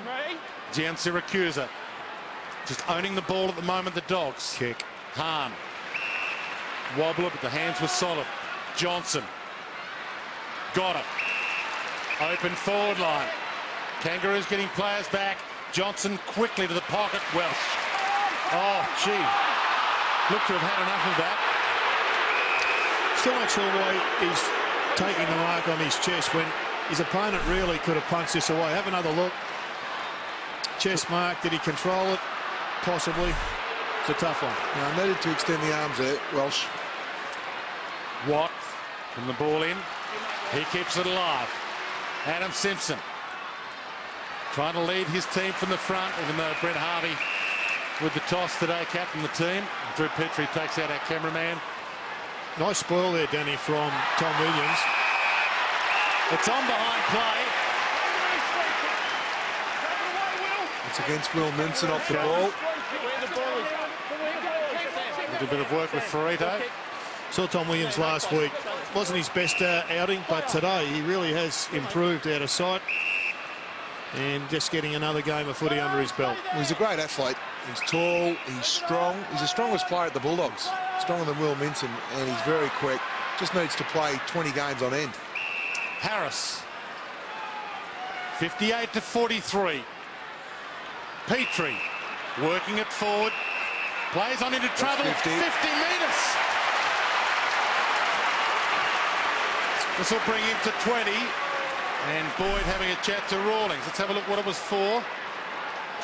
Gian Siracusa. Just owning the ball at the moment, the Dogs. Kick. Hahn. Wobbler, but the hands were solid. Johnson. Got it. Open forward line. Kangaroos getting players back. Johnson quickly to the pocket. Welsh. Oh, gee. Look to have had enough of that. Still not sure why he's taking the mark on his chest when his opponent really could have punched this away. Have another look. Chest mark. Did he control it? Possibly. It's a tough one. Now, needed to extend the arms there, Welsh. Watt from the ball in. He keeps it alive. Adam Simpson trying to lead his team from the front, even though Brent Harvey with the toss today, captain the team. Drew Petrie takes out our cameraman. Nice spoil there, Danny, from Tom Williams. It's on behind play. It's against Will Minson off the ball. A bit of work with Ferrito. Saw Tom Williams last week. Wasn't his best outing, but today he really has improved out of sight. And just getting another game of footy under his belt. He's a great athlete. He's tall, he's strong. He's the strongest player at the Bulldogs. Stronger than Will Minson, and he's very quick. Just needs to play 20 games on end. Harris. 58-43. Petrie working it forward. Plays on into trouble. 50 metres. This will bring him to 20. And Boyd having a chat to Rawlings. Let's have a look what it was for.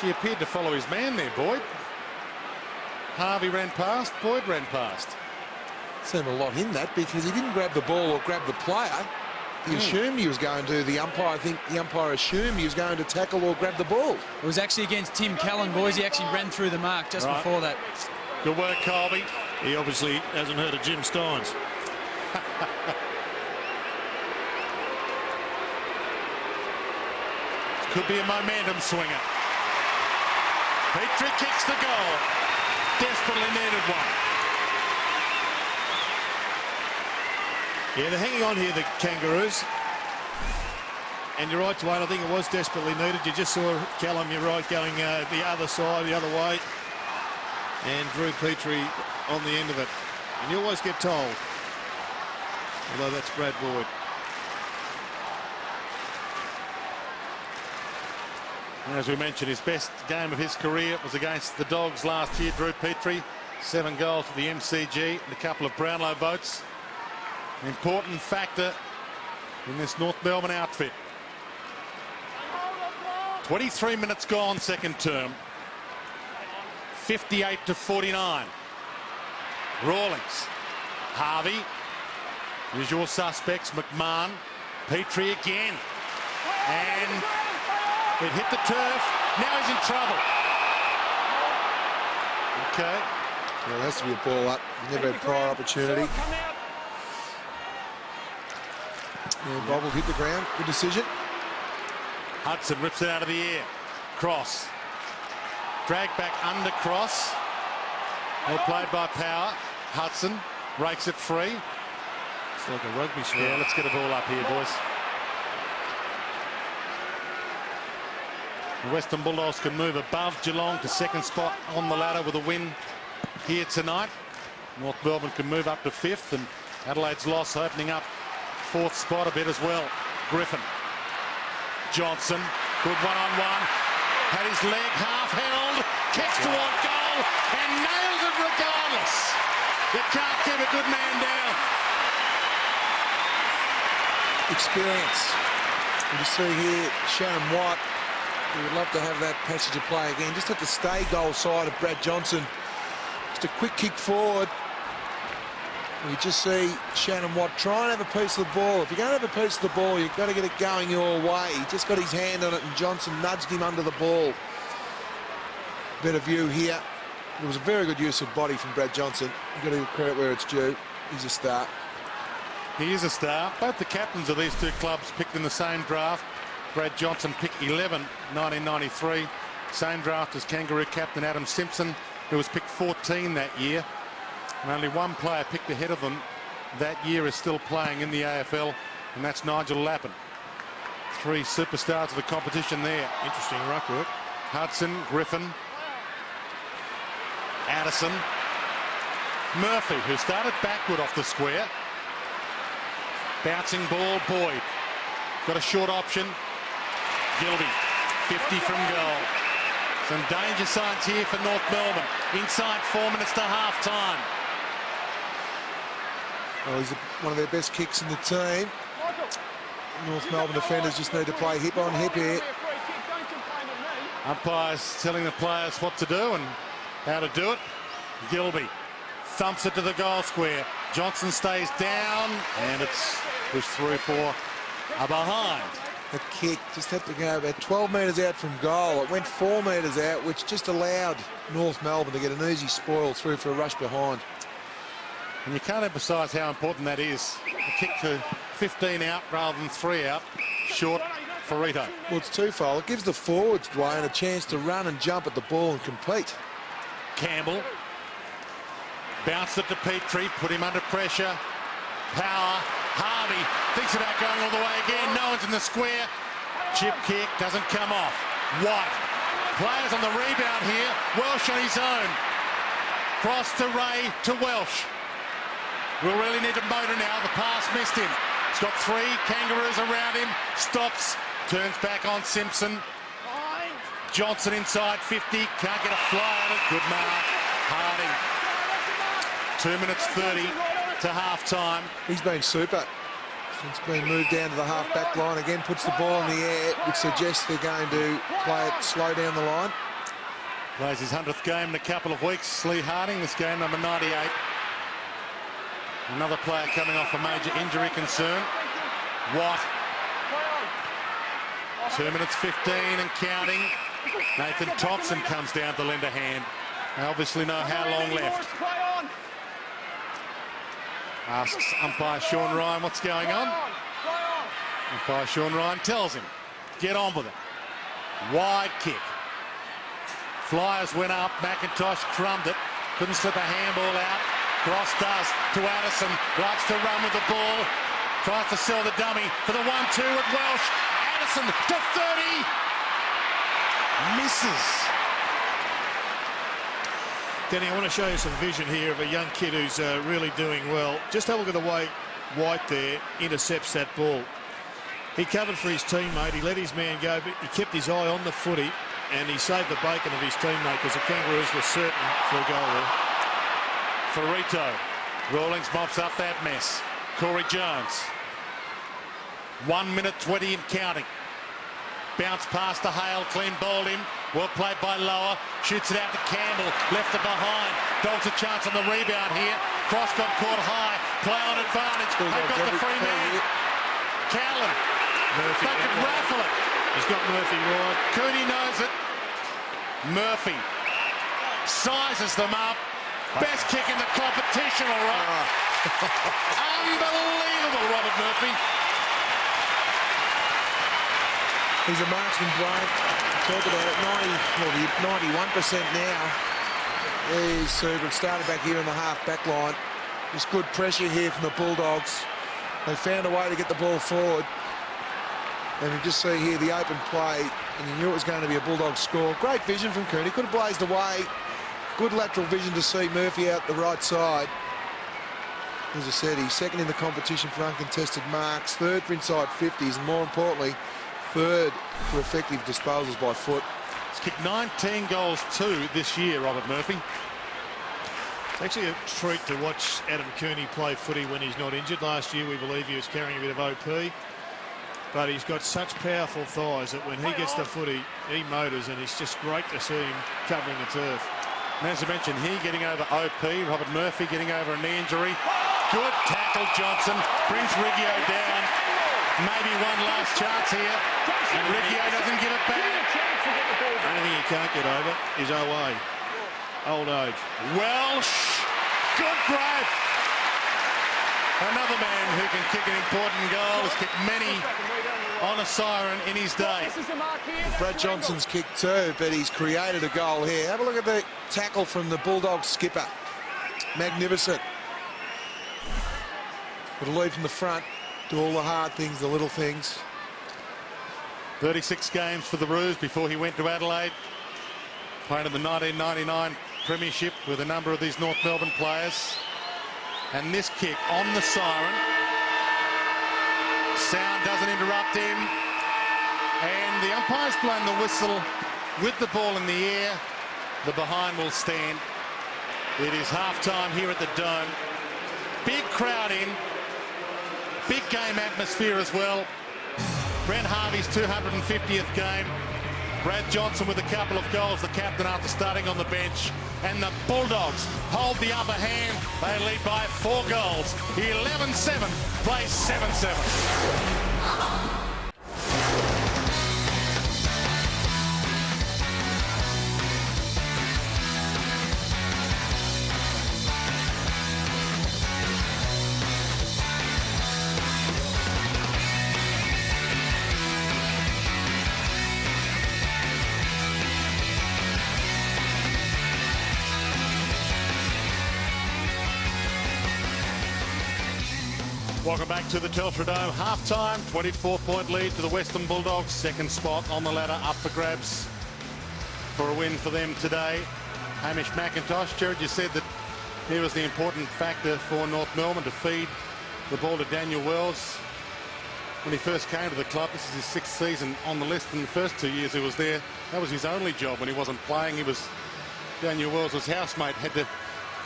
He appeared to follow his man there, Boyd. Harvey ran past, Boyd ran past. Seemed a lot in that because he didn't grab the ball or grab the player. He assumed he was going to. The umpire, I think the umpire assumed he was going to tackle or grab the ball. It was actually against Tim Callan, boys. He actually ran through the mark just before that. Good work, Colby. He obviously hasn't heard of Jim Steins. Could be a momentum swinger. Petrie kicks the goal. Desperately needed one. Yeah, they're hanging on here, the Kangaroos. And you're right, Dwayne, I think it was desperately needed. You just saw Callum, you're right, going the other side, the other way. And Drew Petrie on the end of it. And you always get told. Although that's Brad Boyd. As we mentioned, his best game of his career was against the Dogs last year. Drew Petrie, 7 goals for the MCG and a couple of Brownlow votes. An important factor in this North Melbourne outfit. 23 minutes gone, second term. 58-49. Rawlings. Harvey. Usual suspects. McMahon. Petrie again. And it hit the turf. Now he's in trouble. Okay. Well, it has to be a ball up. He never had prior opportunity. Yeah, Bob will hit the ground. Good decision. Hudson rips it out of the air. Cross. Drag back under cross. Well played by Power. Hudson rakes it free. It's like a rugby swing. Yeah, let's get a ball up here, boys. The Western Bulldogs can move above Geelong to second spot on the ladder with a win here tonight. North Melbourne can move up to 5th, and Adelaide's loss opening up 4th spot a bit as well. Griffin. Johnson, good one-on-one. Had his leg half held, kicks toward goal, and nails it regardless. You can't keep a good man down. Experience. You see here, Sharon White We would love to have that passage of play again. Just at the stay goal side of Brad Johnson. Just a quick kick forward. You just see Shannon Watt try and have a piece of the ball. If you're going to have a piece of the ball, you've got to get it going your way. He just got his hand on it, and Johnson nudged him under the ball. Better view here. It was a very good use of body from Brad Johnson. You've got to give credit where it's due. He's a star. He is a star. Both the captains of these two clubs picked in the same draft. Brad Johnson picked 11, 1993. Same draft as Kangaroo captain Adam Simpson, who was picked 14 that year. And only one player picked ahead of them that year is still playing in the AFL, and that's Nigel Lappin. Three superstars of the competition there. Interesting ruck work. Hudson, Griffin, Addison, Murphy, who started backward off the square. Bouncing ball, Boyd. Got a short option. Gilby, 50 from goal. Some danger signs here for North Melbourne. Inside 4 minutes to half-time. Well, he's one of their best kicks in the team. North Melbourne defenders just need to play hip on hip here. Umpires telling the players what to do and how to do it. Gilby thumps it to the goal square. Johnson stays down, and it's pushed through for a behind. The kick just had to go about 12 metres out from goal. It went 4 metres out, which just allowed North Melbourne to get an easy spoil through for a rush behind. And you can't emphasise how important that is. A kick to 15 out rather than 3 out. Short for Rito. Well, it's twofold. It gives the forwards, Dwayne, a chance to run and jump at the ball and compete. Campbell bounced it to Petrie, put him under pressure. Power. Harvey thinks about going all the way again. No one's in the square. Chip kick doesn't come off. White. Players on the rebound here. Welsh on his own. Cross to Ray to Welsh. We'll really need a motor now. The pass missed him. He's got 3 Kangaroos around him. Stops. Turns back on Simpson. Johnson inside 50. Can't get a fly at it. Good mark. Harding. 2 minutes 30 to half-time. He's been super since being moved down to the half-back line. Again, puts the ball in the air, which suggests they're going to play it slow down the line. Plays his 100th game in a couple of weeks. Lee Harding, this game number 98. Another player coming off a major injury concern. Watt. 2 minutes 15 and counting. Nathan Thompson comes down to lend a hand. They obviously know how long left. Asks umpire Sean Ryan what's going on. Umpire Sean Ryan tells him, get on with it. Wide kick. Flyers went up. McIntosh crumbed it. Couldn't slip a handball out. Cross does to Addison. Likes to run with the ball. Tries to sell the dummy for the 1-2 at Welsh. Addison to 30. Misses. Danny, I want to show you some vision here of a young kid who's really doing well. Just have a look at the way White there intercepts that ball. He covered for his teammate. He let his man go, but he kept his eye on the footy, and he saved the bacon of his teammate because the Kangaroos were certain for a goal there. For Rito. Rawlings mops up that mess. Corey Jones. 1 minute 20 and counting. Bounce past to Hale, clean balled him. Well played by Lower. Shoots it out to Campbell. Left it behind. Dogs a chance on the rebound here. Cross got caught high. Play on advantage. They've got the free man. Callan. Murphy. They could raffle it. He's got Murphy wide. Cooney knows it. Murphy sizes them up. Best kick in the competition, all right. Unbelievable, Robert Murphy. He's a marksman, Dwayne. Talk about it. 91% now. He's super. Started back here in the half-back line. There's good pressure here from the Bulldogs. They found a way to get the ball forward. And you just see here the open play, and you knew it was going to be a Bulldog score. Great vision from Cooney. Could have blazed away. Good lateral vision to see Murphy out the right side. As I said, he's second in the competition for uncontested marks, third for inside 50s, and more importantly, third for effective disposals by foot. He's kicked 19 goals too this year, Robert Murphy. It's actually a treat to watch Adam Cooney play footy when he's not injured. Last year, we believe he was carrying a bit of OP. but he's got such powerful thighs that when he gets the footy, he motors, and it's just great to see him covering the turf. And as I mentioned, he getting over OP, Robert Murphy getting over a knee injury. Good tackle, Johnson, brings Riggio down. Maybe one last chance here, and Riggio doesn't give it back. Anything he can't get over is OA, old age. Welsh, good grab. Another man who can kick an important goal, has kicked many on a siren in his day. Brad Johnson's kicked too, but he's created a goal here. Have a look at the tackle from the Bulldogs skipper. Magnificent. With a lead from the front, do all the hard things, the little things. 36 games for the Roos before he went to Adelaide. Played in the 1999 Premiership with a number of these North Melbourne players. And this kick on the siren. Sound doesn't interrupt him. And the umpire's blown the whistle with the ball in the air. The behind will stand. It is half-time here at the Dome. Big crowd in. Big game atmosphere as well. Brent Harvey's 250th game. Brad Johnson with a couple of goals, the captain after starting on the bench. And the Bulldogs hold the upper hand. They lead by 4 goals. 11-7, plays 7-7. Welcome back to the Telstra Dome. Half-time, 24-point lead to the Western Bulldogs. Second spot on the ladder, up for grabs for a win for them today. Hamish McIntosh, Jared, you said that he was the important factor for North Melbourne to feed the ball to Daniel Wells. When he first came to the club, this is his 6th season on the list. In the first 2 years he was there, that was his only job when he wasn't playing. He was Daniel Wells' housemate, had to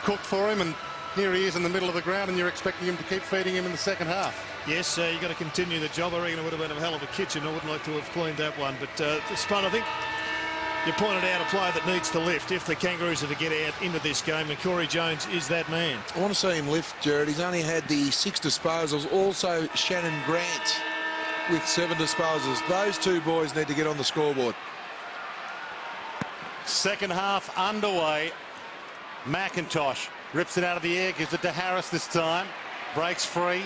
cook for him, and here he is in the middle of the ground, and you're expecting him to keep feeding him in the second half. Yes, you've got to continue the job. I reckon it would have been a hell of a kitchen. I wouldn't like to have cleaned that one. But the spun, I think you pointed out a player that needs to lift if the Kangaroos are to get out into this game, and Corey Jones is that man. I want to see him lift, Jared. He's only had the 6 disposals. Also, Shannon Grant with 7 disposals. Those 2 boys need to get on the scoreboard. Second half underway. McIntosh rips it out of the air, gives it to Harris this time. Breaks free.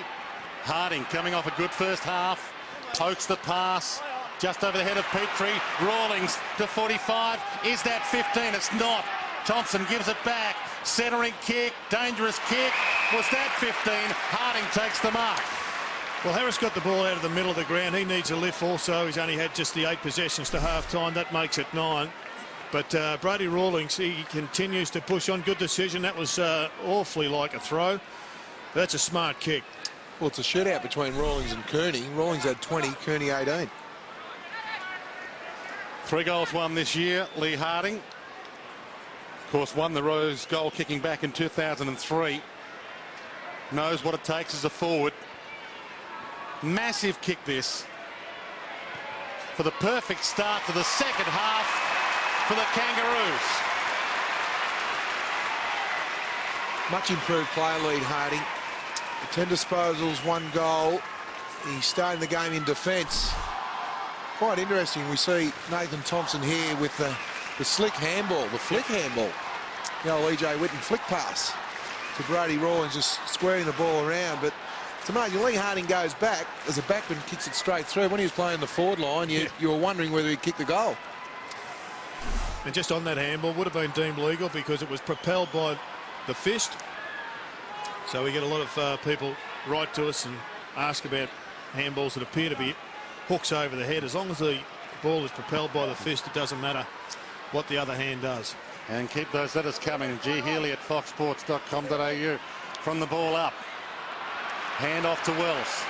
Harding coming off a good first half. Pokes the pass. Just over the head of Petrie. Rawlings to 45. Is that 15? It's not. Thompson gives it back. Centering kick. Dangerous kick. Was that 15? Harding takes the mark. Well, Harris got the ball out of the middle of the ground. He needs a lift also. He's only had just the 8 possessions to half-time. That makes it 9. But Brady Rawlings, he continues to push on. Good decision. That was awfully like a throw. That's a smart kick. Well, it's a shootout between Rawlings and Kearney. Rawlings had 20, Kearney 18. 3 goals won this year. Lee Harding, of course, won the Rose goal kicking back in 2003. Knows what it takes as a forward. Massive kick this for the perfect start to the second half for the Kangaroos. Much improved player lead, Harding. 10 disposals, 1 goal. He's starting the game in defence. Quite interesting. We see Nathan Thompson here with the slick handball, the flick handball. The old E.J. Whitten flick pass to Brady Rawlings, just squaring the ball around. But it's amazing. Lee Harding goes back as a backman, kicks it straight through. When he was playing the forward line, you were wondering whether he'd kick the goal. And just on that handball, would have been deemed legal because it was propelled by the fist. So we get a lot of people write to us and ask about handballs that appear to be hooks over the head. As long as the ball is propelled by the fist, it doesn't matter what the other hand does. And keep those letters coming. G. Healy at foxsports.com.au from the ball up. Hand off to Wells.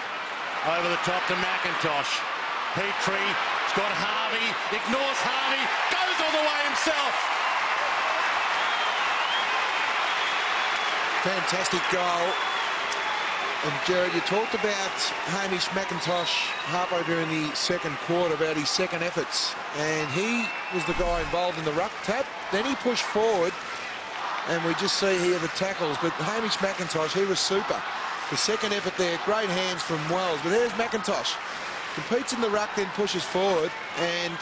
Over the top to McIntosh. Petrie. He's got Harvey. Ignores Harvey. Goes all the way himself. Fantastic goal. And Jared, you talked about Hamish McIntosh halfway during the second quarter about his second efforts, and he was the guy involved in the ruck tap. Then he pushed forward, and we just see here the tackles. But Hamish McIntosh, he was super. The second effort there, great hands from Wells. But there's McIntosh, competes in the ruck, then pushes forward, and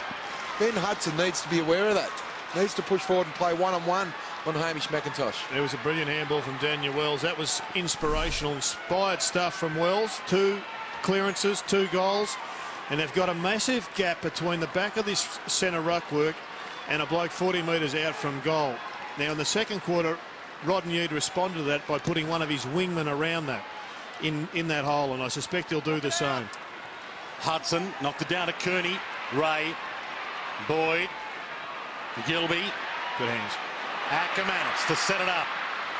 Ben Hudson needs to be aware of that. Needs to push forward and play one-on-one on Hamish McIntosh. It was a brilliant handball from Daniel Wells. That was inspirational, inspired stuff from Wells. 2 clearances, 2 goals, and they've got a massive gap between the back of this centre ruck work and a bloke 40 metres out from goal. Now in the second quarter, Rodney responded to that by putting one of his wingmen around that in that hole, and I suspect he'll do the same. Hudson knocked it down to Cooney. Ray, Boyd, Gilby. Good hands. Ackermanis to set it up.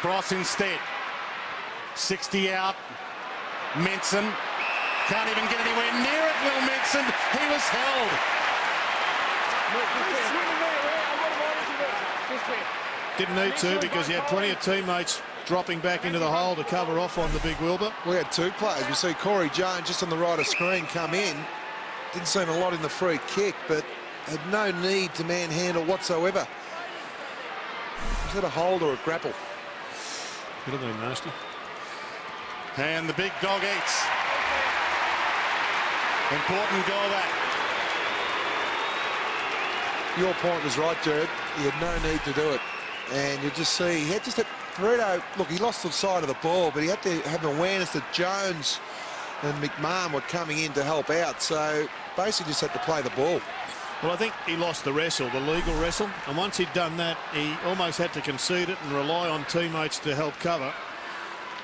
Cross instead. 60 out. Menson can't even get anywhere near it. Will Menson. He was held. Didn't need to, because he had plenty of teammates dropping back into the hole to cover off on the big Wilbur. We had 2 players. We see Corey Jones just on the right of screen come in. Didn't seem a lot in the free kick, but had no need to manhandle whatsoever. Was it a hold or a grapple? Could have been nasty. And the big dog eats. Important goal that. Your point was right, Jared. He had no need to do it. And you just see, he had just that Pareto, look, he lost the side of the ball, but he had to have awareness that Jones and McMahon were coming in to help out. So basically just had to play the ball. Well, I think he lost the wrestle, the legal wrestle, and once he'd done that, he almost had to concede it and rely on teammates to help cover,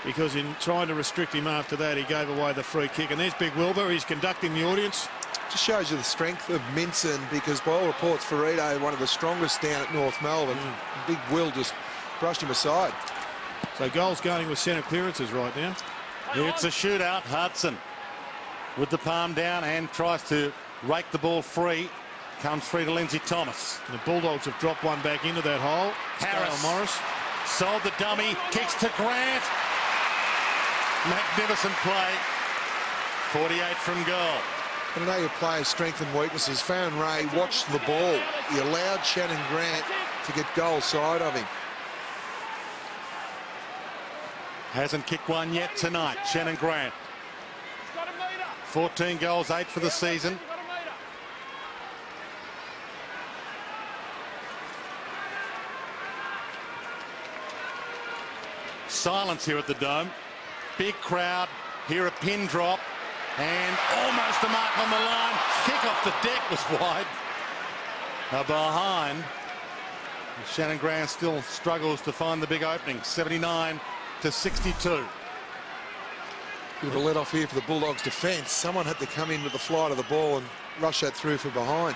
because in trying to restrict him after that, he gave away the free kick. And there's Big Wilbur. He's conducting the audience. Just shows you the strength of Minson, because by all reports, Ferrito, one of the strongest down at North Melbourne. Big Will just brushed him aside. So goals going with centre clearances right now. It's a shootout. Hudson with the palm down and tries to rake the ball free. Comes free to Lindsay Thomas. The Bulldogs have dropped one back into that hole. Harris. Dale Morris. Sold the dummy. Kicks to Grant. Magnificent play. 48 from goal. I know your players' strengths and weaknesses. Farron Ray watched the ball. He allowed Shannon Grant to get goal side of him. Hasn't kicked one yet tonight. Shannon Grant. 14 goals, 8 for the season. Silence here at the Dome. Big crowd. Here a pin drop. And almost a mark on the line. Kick off the deck was wide. Behind. Shannon Grant still struggles to find the big opening. 79 to 62. Bit of a let off here for the Bulldogs defence. Someone had to come in with the flight of the ball and rush that through from behind.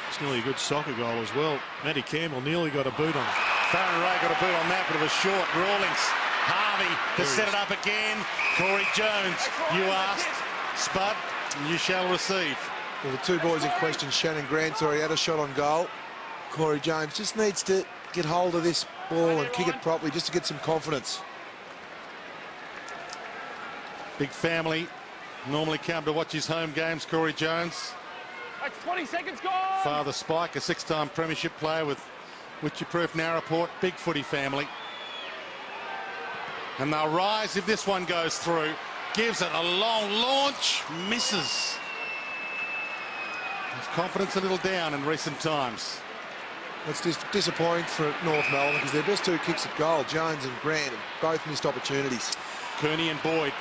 It's nearly a good soccer goal as well. Matty Campbell nearly got a boot on it. Farron Ray got a boot on that, but it was short. Rawlings. Harvey to set it up again. Corey Jones, you asked. Spud, you shall receive. Well, the 2 boys in question, Shannon Grant's already had a shot on goal. Corey Jones just needs to get hold of this ball and kick it properly just to get some confidence. Big family. Normally come to watch his home games, Corey Jones. That's 20 seconds gone. Father Spike, a 6-time premiership player with Witchy-Proof Narraport. Big footy family. And they'll rise if this one goes through. Gives it a long launch. Misses. His confidence a little down in recent times. It's just disappointing for North Melbourne because their best 2 kicks at goal, Jones and Grant, have both missed opportunities. Cooney and Boyd.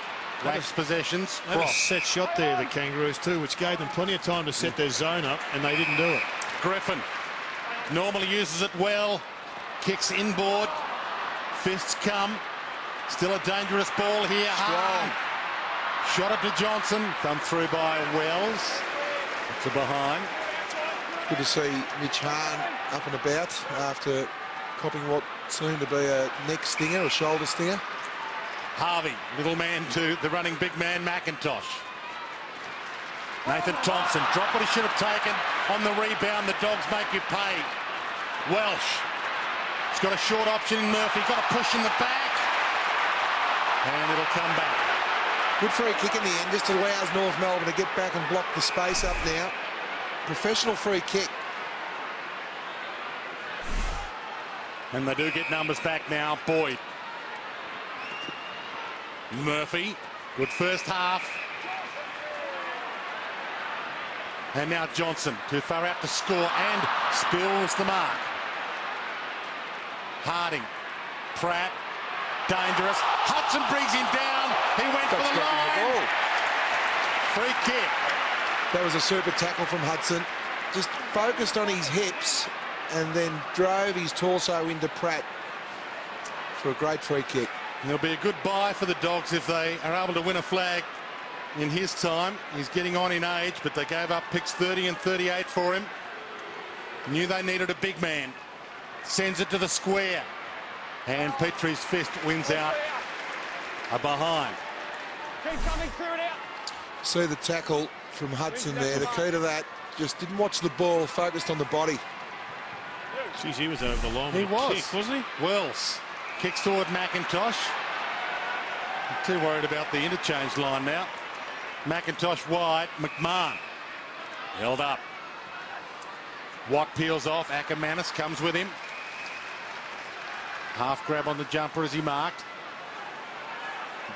Lax possessions. They had a set shot there, the Kangaroos too, which gave them plenty of time to set their zone up, and they didn't do it. Griffin normally uses it well. Kicks inboard. Fists come. Still a dangerous ball here. Shot it to Johnson. Thumb through by Wells. It's a behind. Good to see Mitch Hahn up and about after copping what seemed to be a neck stinger, a shoulder stinger. Harvey, little man to the running big man, McIntosh. Nathan Thompson, drop what he should have taken on the rebound. The Dogs make you pay. Welsh. He's got a short option in Murphy. Got a push in the back. And it'll come back. Good free kick in the end, just allows North Melbourne to get back and block the space up now. Professional free kick. And they do get numbers back now. Boyd. Murphy. Good first half. And now Johnson, too far out to score, and spills the mark. Harding. Pratt. Dangerous. Hudson brings him down. He went for the line. Free kick. That was a super tackle from Hudson. Just focused on his hips and then drove his torso into Pratt for a great free kick. There'll be a good buy for the Dogs if they are able to win a flag in his time. He's getting on in age, but they gave up picks 30 and 38 for him. Knew they needed a big man. Sends it to the square. And Petrie's fist wins out a behind. Keep coming, clear it out. See the tackle from Hudson there. The key to that, just didn't watch the ball, focused on the body. Jeez, he was over the line. He with a was. kick, wasn't he? Wells kicks toward McIntosh. Not too worried about the interchange line now. McIntosh wide. McMahon held up. Watt peels off. Ackermanis comes with him. Half grab on the jumper as he marked.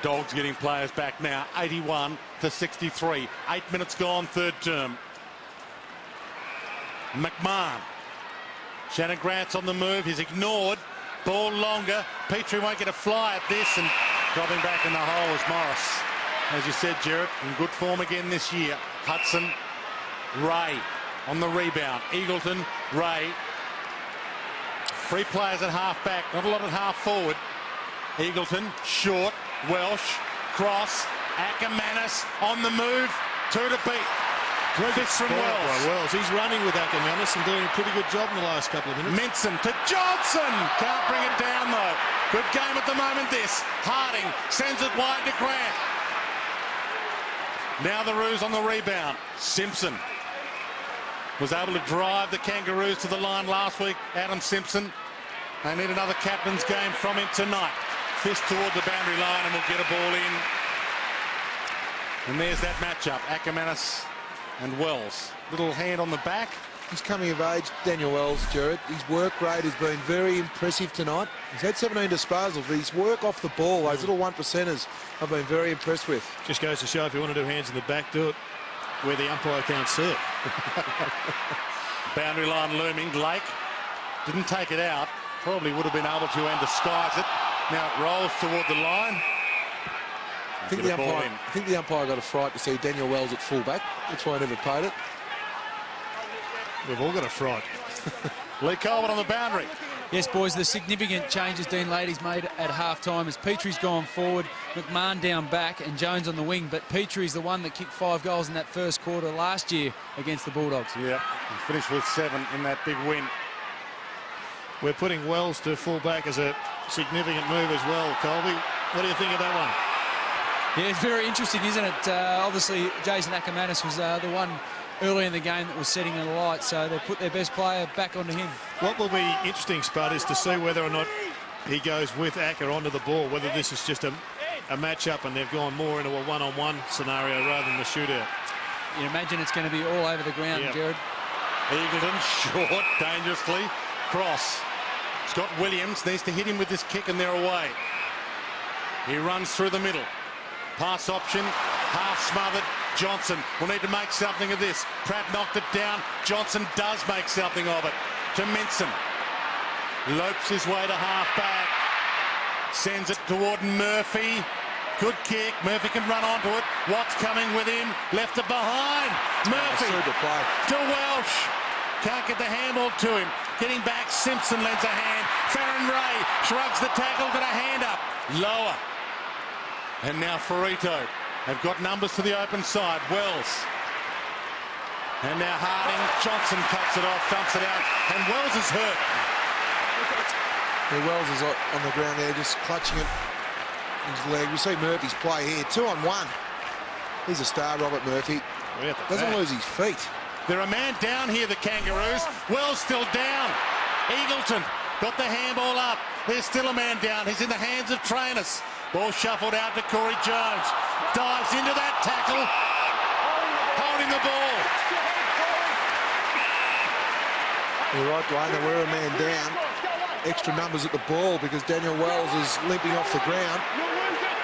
Dogs getting players back now. 81 to 63. 8 minutes gone, third term. McMahon. Shannon Grant's on the move. He's ignored. Ball longer. Petrie won't get a fly at this, and dropping back in the hole is Morris. As you said, Gerard, in good form again this year. Hudson, Ray on the rebound. Eagleton, Ray. Three players at half back, not a lot at half forward. Eagleton, short, Welsh, cross, Ackermanis on the move, two to beat. Fist from Wells. He's running with Ackermanis and doing a pretty good job in the last couple of minutes. Minson to Johnson. Can't bring it down though. Good game at the moment this. Harding sends it wide to Grant. Now the Roos on the rebound. Simpson was able to drive the Kangaroos to the line last week. Adam Simpson. They need another captain's game from him tonight. Fist toward the boundary line and we'll get a ball in. And there's that matchup. Ackermanis and Wells. Little hand on the back. He's coming of age, Daniel Wells, Gerard. His work rate has been very impressive tonight. He's had 17 disposals, but his work off the ball, those little one percenters, I've been very impressed with. Just goes to show if you want to do hands in the back, do it where the umpire can't see it. Boundary line looming. Lake didn't take it out. Probably would have been able to and disguise it. Now it rolls toward the line. I think the umpire got a fright to see Daniel Wells at fullback. That's why I never paid it. We've all got a fright. Lee Colbert on the boundary. Yes, boys, the significant changes Dean Lady's made at half-time as Petrie's gone forward, McMahon down back and Jones on the wing, but Petrie's the one that kicked 5 goals in that first quarter last year against the Bulldogs. Yeah, he finished with 7 in that big win. We're putting Wells to full back as a significant move as well, Colby. What do you think of that one? Yeah, it's very interesting, isn't it? Obviously, Jason Ackermanis was the one early in the game that was setting the light, so they put their best player back onto him. What will be interesting, Spud, is to see whether or not he goes with Acker onto the ball, whether this is just a match-up and they've gone more into a one-on-one scenario rather than the shootout. You imagine it's going to be all over the ground, Yep. Gerard. Eagleton short, dangerously. Cross. Scott Williams needs to hit him with this kick and they're away. He runs through the middle. Pass option, half smothered. Johnson will need to make something of this. Pratt knocked it down. Johnson does make something of it. To Minson. Lopes his way to half back. Sends it toward Murphy. Good kick. Murphy can run onto it. Watt's coming with him. Left it behind. Murphy to Welsh. Can't get the handball to him. Getting back, Simpson lends a hand. Farron Ray shrugs the tackle, got a hand up. Lower. And now Ferrito. They've got numbers to the open side. Wells. And now Harding. Johnson cuts it off, dumps it out. And Wells is hurt. Yeah, Wells is on the ground there, just clutching it. His leg. We see Murphy's play here. 2-on-1. He's a star, Robert Murphy. Doesn't lose his feet. They're a man down here, the Kangaroos. Wells still down. Eagleton got the handball up. There's still a man down. He's in the hands of trainers. Ball shuffled out to Corey Jones. Dives into that tackle. Holding the ball. You're right, Dwayne. They were a man down. Extra numbers at the ball because Daniel Wells is limping off the ground. You'll lose it.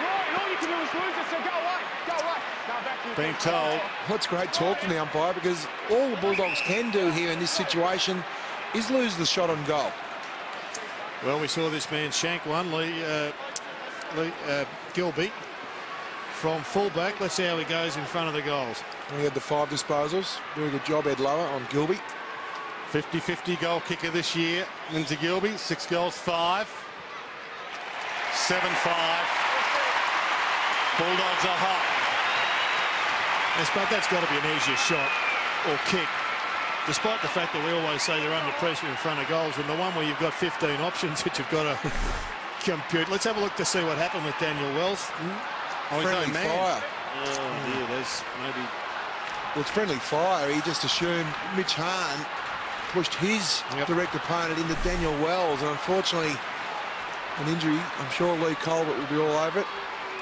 Right, and all you can do is lose it, so go away. Go away. Go back to your Being bench. told. Well, it's great talk from the umpire because all the Bulldogs can do here in this situation is lose the shot on goal. Well, we saw this man shank one, Gilby, from fullback. Let's see how he goes in front of the goals. He had the 5 disposals. Very good job, Ed Lower, on Gilby. 50-50 goal kicker this year. Lindsay Gilby, 6 goals, 5. 7-5. Bulldogs are hot. Yes, but that's got to be an easier shot or kick, despite the fact that we always say they're under pressure in front of goals, and the one where you've got 15 options that you've got to compute. Let's have a look to see what happened with Daniel Wells. Oh, he's Friendly no man. fire. Oh dear, there's maybe... Well, it's friendly fire. He just assumed Mitch Hahn pushed his direct opponent into Daniel Wells, and unfortunately an injury. I'm sure Lee Colbert will be all over it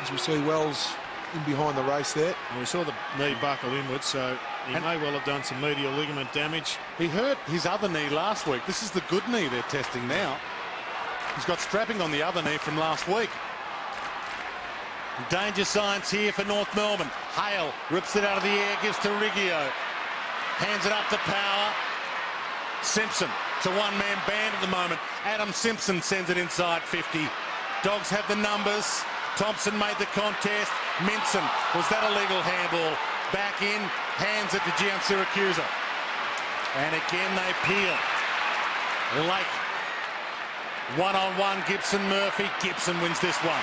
as we see Wells in behind the race there. Well, we saw the knee buckle inwards, so he may well have done some medial ligament damage. He hurt his other knee last week. This is the good knee they're testing now. He's got strapping on the other knee from last week. Danger signs here for North Melbourne. Hale rips it out of the air, gives to Riggio. Hands it up to Power. Simpson. It's a one-man band at the moment. Adam Simpson sends it inside 50. Dogs have the numbers. Thompson made the contest. Minson, was that a legal handball? Back in, hands it to Gian Siracusa. And again they peel. Lake. One-on-one, Gibson Murphy. Gibson wins this one.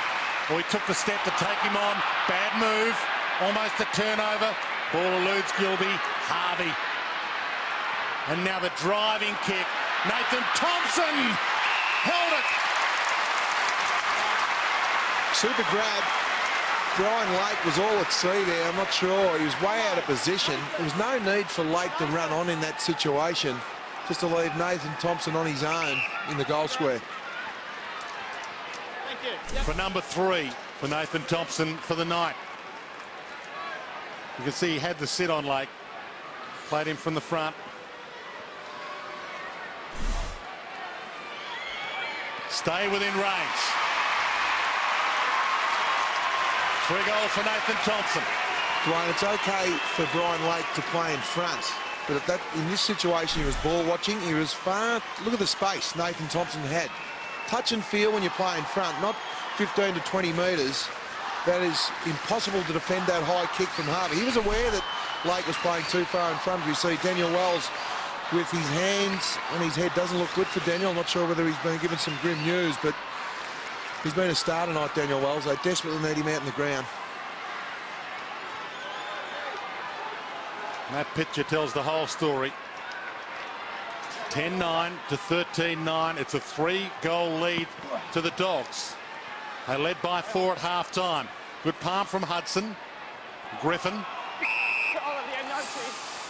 Well, he took the step to take him on. Bad move. Almost a turnover. Ball eludes Gilby. Harvey. And now the driving kick. Nathan Thompson held it. Super grab. Brian Lake was all at sea there. I'm not sure. He was way out of position. There was no need for Lake to run on in that situation, just to leave Nathan Thompson on his own in the goal square. For number 3 for Nathan Thompson for the night. You can see he had the sit on Lake. Played him from the front. Stay within range. 3 goals for Nathan Thompson. Dwayne, it's okay for Brian Lake to play in front, but in this situation, he was ball watching. He was far. Look at the space Nathan Thompson had. Touch and feel when you play in front, not 15 to 20 metres. That is impossible to defend that high kick from Harvey. He was aware that Lake was playing too far in front. You see Daniel Wells with his hands on his head. Doesn't look good for Daniel. I'm not sure whether he's been given some grim news, but he's been a star tonight, Daniel Wells. They desperately need him out in the ground. And that picture tells the whole story. 10-9 to 13-9. It's a 3-goal lead to the Dogs. They led by 4 at half-time. Good palm from Hudson. Griffin.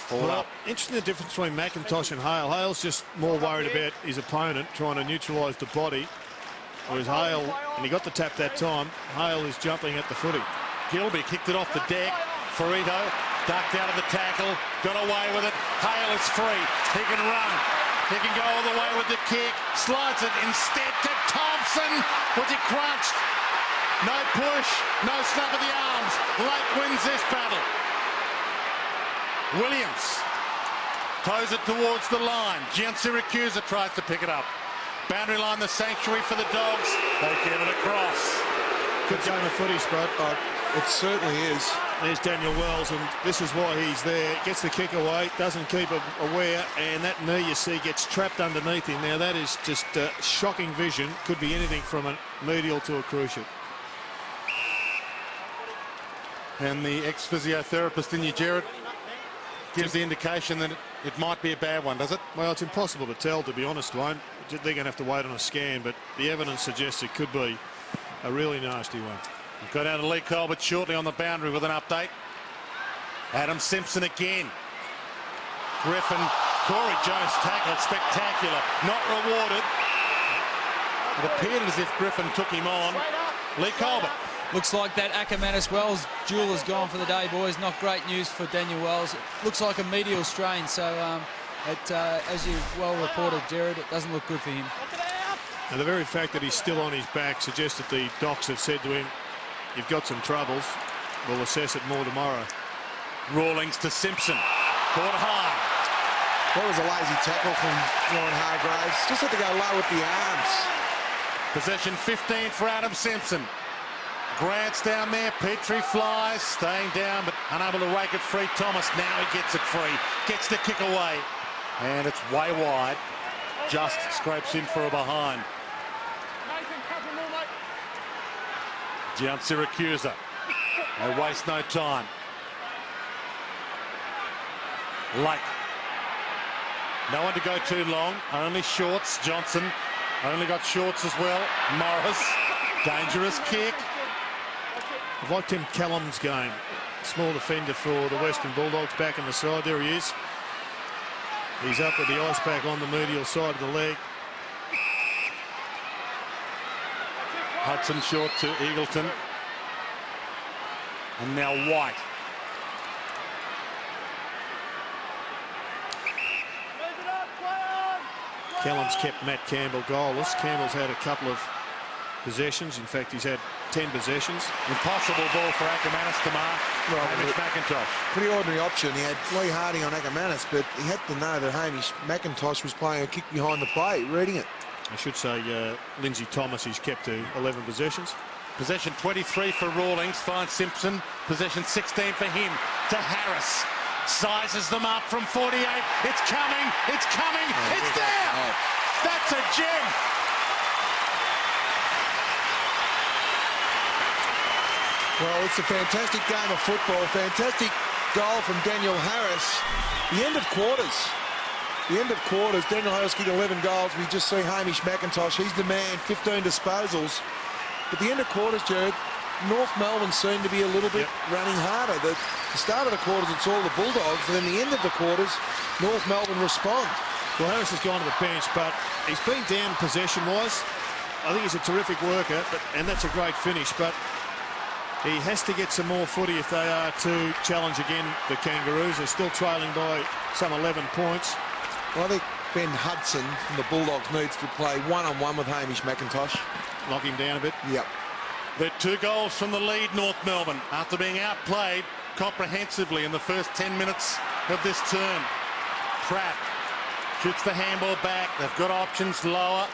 Well, interesting the difference between McIntosh and Hale. Hale's just more worried about his opponent, trying to neutralise the body. Whereas Hale, and he got the tap that time, Hale is jumping at the footy. Gilby kicked it off the deck. Farito ducked out of the tackle, got away with it. Hale is free. He can run. He can go all the way with the kick. Slides it instead to Thompson. Was he crunched? No push, no snap of the arms. Lake wins this battle. Williams toes it towards the line. Gian Siracusa tries to pick it up. Boundary line, the sanctuary for the Dogs. They get it across. Good game of footy, Spud. It certainly is. There's Daniel Wells, and this is why he's there. Gets the kick away, doesn't keep it aware, and that knee, you see, gets trapped underneath him. Now, that is just shocking vision. Could be anything from a medial to a cruciate. And the ex-physiotherapist in you, Jared, gives the indication that it might be a bad one, does it? Well, it's impossible to tell, to be honest, Dwayne. They're going to have to wait on a scan, but the evidence suggests it could be a really nasty one. We'll go down to Lee Colbert shortly on the boundary with an update. Adam Simpson again. Griffin. Corey Jones tackled. Spectacular. Not rewarded. It appeared as if Griffin took him on. Lee Colbert. Looks like that Ackermanis-Wells duel is gone for the day, boys. Not great news for Daniel Wells. It looks like a medial strain, so as you well reported, Jared, it doesn't look good for him. And the very fact that he's still on his back suggests that the docs have said to him, you've got some troubles. We'll assess it more tomorrow. Rawlings to Simpson. Caught high. That was a lazy tackle from Warren Hargraves. Just had to go low with the arms. Possession 15 for Adam Simpson. Grant's down there. Petrie flies, staying down, but unable to rake it free. Thomas, now he gets it free. Gets the kick away. And it's way wide. Just scrapes in for a behind. Gian Siracusa. They waste no time. Lake. No one to go too long. Only shorts. Johnson only got shorts as well. Morris. Dangerous kick. I've liked Tim Callum's game. Small defender for the Western Bulldogs back in the side. There he is. He's up with the ice pack on the medial side of the leg. Hudson short to Eagleton. And now White. Callum's kept Matt Campbell goalless. Campbell's had a couple of possessions. In fact, he's had 10 possessions. Impossible ball for Ackermanis to mark. Hamish McIntosh. Pretty ordinary option. He had Lee Harding on Ackermanis, but he had to know that Hamish McIntosh was playing a kick behind the plate, reading it. I should say Lindsay Thomas, he's kept to 11 possessions. Possession 23 for Rawlings. Finds Simpson. Possession 16 for him. To Harris. Sizes them up from 48. It's coming. It's coming. It's there. That's a gem. Well, it's a fantastic game of football. Fantastic goal from Daniel Harris. The end of quarters. The end of quarters. Daniel Harris kicked 11 goals. We just see Hamish McIntosh. He's the man. 15 disposals. But the end of quarters, Jared, North Melbourne seemed to be a little bit running harder. The start of the quarters, it's all the Bulldogs. And then the end of the quarters, North Melbourne respond. Well, Harris has gone to the bench, but he's been down possession-wise. I think he's a terrific worker, and that's a great finish. But he has to get some more footy if they are to challenge again the Kangaroos. They're still trailing by some 11 points. Well, I think Ben Hudson from the Bulldogs needs to play one-on-one with Hamish McIntosh. Lock him down a bit. Yep. They're 2 goals from the lead, North Melbourne, after being outplayed comprehensively in the first 10 minutes of this term. Pratt shoots the handball back. They've got options lower.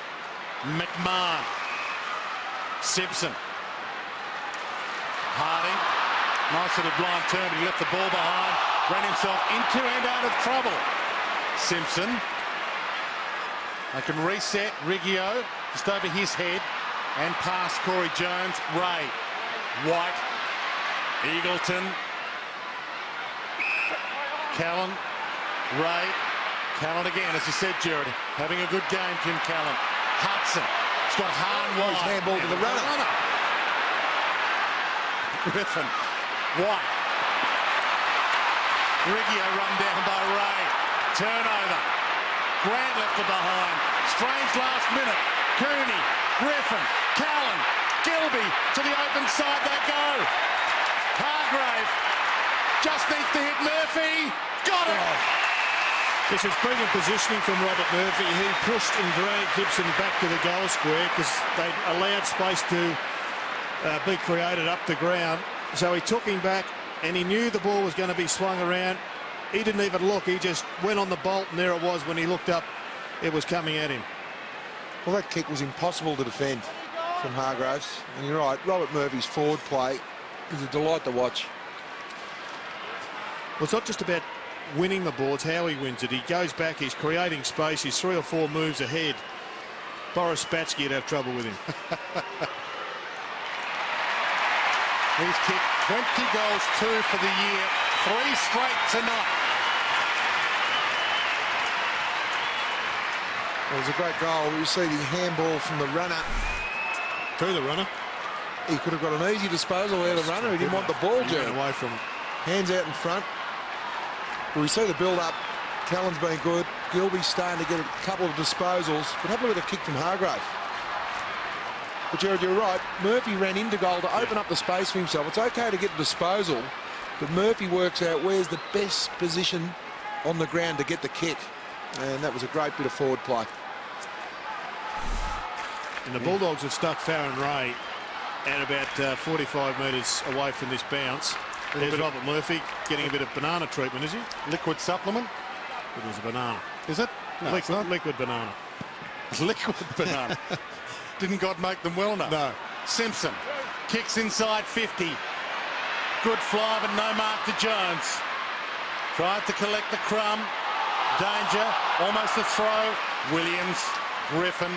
McMahon. Simpson. Harding. Nice little blind turn, but he left the ball behind. Ran himself into and out of trouble. Simpson. They can reset Riggio just over his head and past Corey Jones. Ray. White. Eagleton. Callan. Ray. Callan again, as you said, Jared. Having a good game, Tim Callan. Hudson. He's got Hahn wide. Handball to the runner. Griffin. White. Riggio run down by Ray. Turnover. Grant left it behind. Strange last minute. Cooney. Griffin. Callan. Gilby to the open side they go. Hargrave just needs to hit Murphy. Got it! This is brilliant positioning from Robert Murphy. He pushed and dragged Gibson back to the goal square because they allowed space to be created up the ground. So he took him back and he knew the ball was going to be swung around. He didn't even look. He just went on the bolt, and there it was. When he looked up, it was coming at him. Well, that kick was impossible to defend from Hargraves. And you're right, Robert Murphy's forward play is a delight to watch. Well, it's not just about winning the ball, it's how he wins it. He goes back, he's creating space, he's 3 or 4 moves ahead. Boris Spassky would have trouble with him. He's kicked 20 goals, 2 for the year, 3 straight tonight. It was a great goal. You see the handball from the runner. Through the runner. He could have got an easy disposal there, the runner. He didn't want the ball, He Jared. went away from him. Hands out in front. But we see the build-up. Callan's been good. Gilby's starting to get a couple of disposals. But have a look at the kick from Hargrave. But Jared, you're right. Murphy ran into goal to open up the space for himself. It's okay to get the disposal, but Murphy works out where's the best position on the ground to get the kick. And that was a great bit of forward play. And the Bulldogs have stuck Farron Ray at about 45 metres away from this bounce. There's Robert Murphy getting a bit of banana treatment, is he? Liquid supplement? It was a banana. Is it? No, it's not. Liquid banana. It's liquid banana. Didn't God make them well enough? No. Simpson kicks inside 50. Good fly, but no mark to Jones. Tried to collect the crumb. Danger, almost a throw. Williams, Griffin,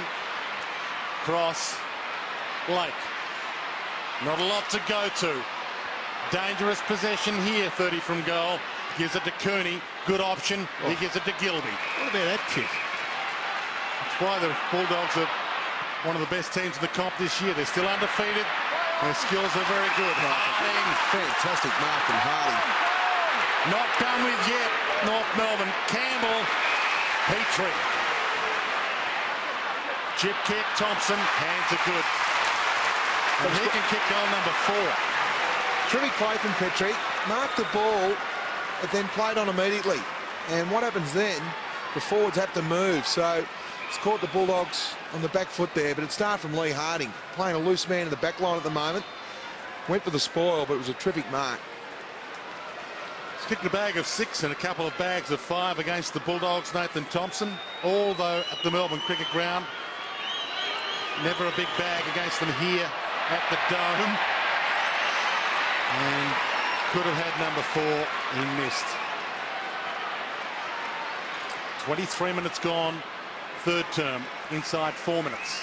cross, Lake. Not a lot to go to. Dangerous possession here, 30 from goal. Gives it to Cooney. Good option. He gives it to Gilby. What about that kick? That's why the Bulldogs are one of the best teams in the comp this year. They're still undefeated. Their skills are very good. Harding. Fantastic mark from Harding. Not done with yet, North Melbourne. Campbell, Petrie. Chip kick, Thompson. Hands are good. And he can kick goal number 4. Terrific play from Petrie. Marked the ball, but then played on immediately. And what happens then? The forwards have to move. So it's caught the Bulldogs on the back foot there, but it started from Lee Harding, playing a loose man in the back line at the moment. Went for the spoil, but it was a terrific mark. He's kicked a bag of 6 and a couple of bags of 5 against the Bulldogs, Nathan Thompson. Although at the Melbourne Cricket Ground, never a big bag against them here at the Dome. And could have had number 4. He missed. 23 minutes gone. Third term, inside 4 minutes.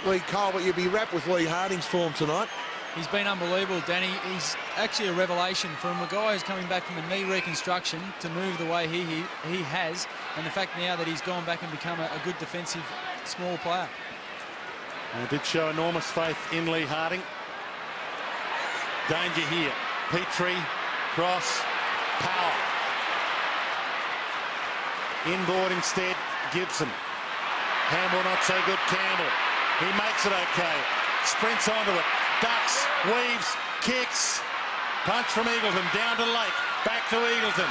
Lee Cole, but you'd be wrapped with Lee Harding's form tonight. He's been unbelievable, Danny. He's actually a revelation from a guy who's coming back from a knee reconstruction to move the way he has, and the fact now that he's gone back and become a good defensive small player. And did show enormous faith in Lee Harding. Danger here. Petrie, cross, Power. Inboard instead, Gibson. Campbell not so good, Campbell. He makes it okay. Sprints onto it. Ducks, weaves, kicks. Punch from Eagleton, down to Lake. Back to Eagleton.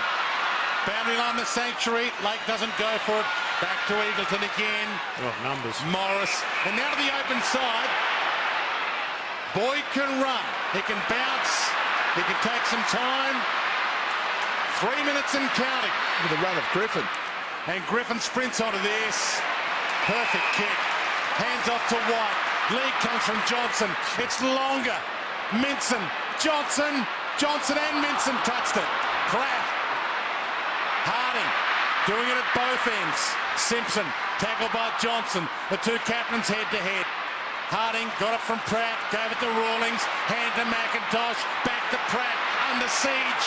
Boundary line the Sanctuary. Lake doesn't go for it. Back to Eagleton again. Oh, numbers. Morris. And now to the open side. Boyd can run. He can bounce. He can take some time. 3 minutes and counting. With a run of Griffin. And Griffin sprints onto this. Perfect kick. Hands off to White. Lead comes from Johnson. It's longer. Minson. Johnson. Johnson and Minson touched it. Pratt. Harding. Doing it at both ends. Simpson. Tackled by Johnson. The two captains head to head. Harding got it from Pratt. Gave it to Rawlings. Hand to McIntosh. Back to Pratt. Under siege.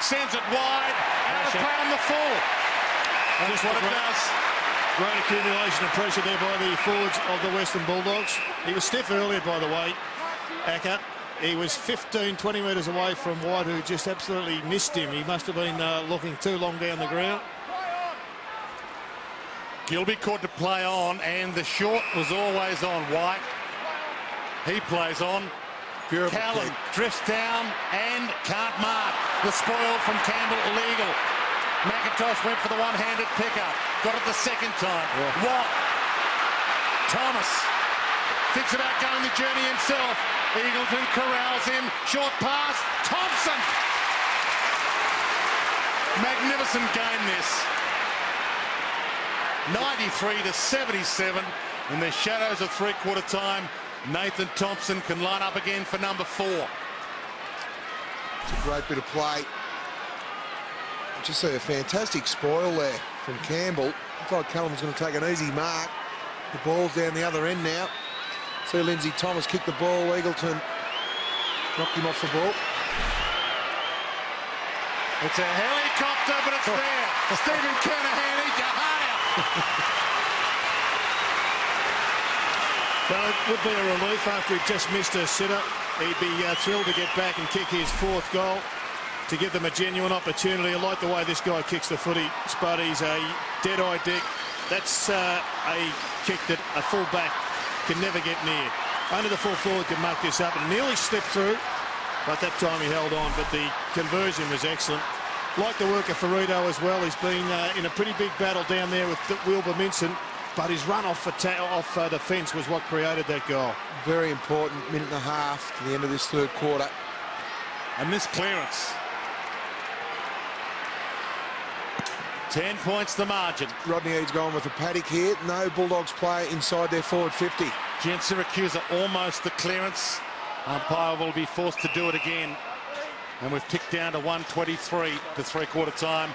Sends it wide. Out of play on the full. That's what it does. Great accumulation of pressure there by the forwards of the Western Bulldogs. He was stiff earlier, by the way, Acker. He was 15, 20 metres away from White, who just absolutely missed him. He must have been looking too long down the ground. Gilby caught to play on, and the short was always on White. He plays on. Callan drifts down and can't mark. The spoil from Campbell illegal. McIntosh went for the one-handed pickup. Got it the second time. Yeah. Watt. Thomas thinks about going the journey himself. Eagleton corrals him. Short pass. Thompson. Magnificent game this. 93 to 77. In the shadows of three-quarter time, Nathan Thompson can line up again for number 4. It's a great bit of play. Just see a fantastic spoil there from Campbell. I thought Callum was going to take an easy mark. The ball's down the other end now. See Lindsay Thomas kick the ball. Eagleton knocked him off the ball. It's a helicopter, but it's there. Stephen Kernahan, eat your heart out. Well, it would be a relief after he'd just missed a sitter. He'd be thrilled to get back and kick his 4th goal to give them a genuine opportunity. I like the way this guy kicks the footy, Spud. He's a dead-eye dick. That's a kick that a full-back can never get near. Only the full forward could muck this up and nearly slipped through, but that time he held on. But the conversion was excellent. Like the work of Ferrito as well. He's been in a pretty big battle down there with Wilbur Minson, but his run off the fence was what created that goal. Very important minute and a half to the end of this third quarter. And this clearance. 10 points the margin. Rodney Eade's gone with a paddock here. No Bulldogs player inside their forward 50. Gian Syracuse almost the clearance. Umpire will be forced to do it again. And we've ticked down to 1:23 to three-quarter time.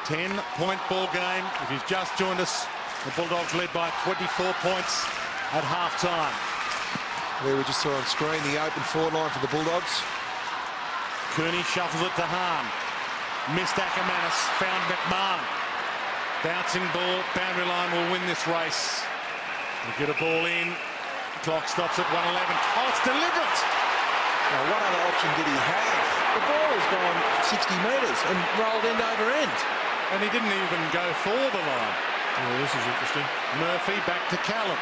10-point ball game. If you've just joined us, the Bulldogs led by 24 points at half-time. There we just saw on screen the open forward line for the Bulldogs. Cooney shuffles it to Hahn. Missed Ackermanis, found McMahon. Bouncing ball, boundary line will win this race. We get a ball in. Clock stops at 1:11. Oh, it's deliberate. Now, what other option did he have? The ball has gone 60 metres and rolled end over end. And he didn't even go for the line. Oh, this is interesting. Murphy back to Callum.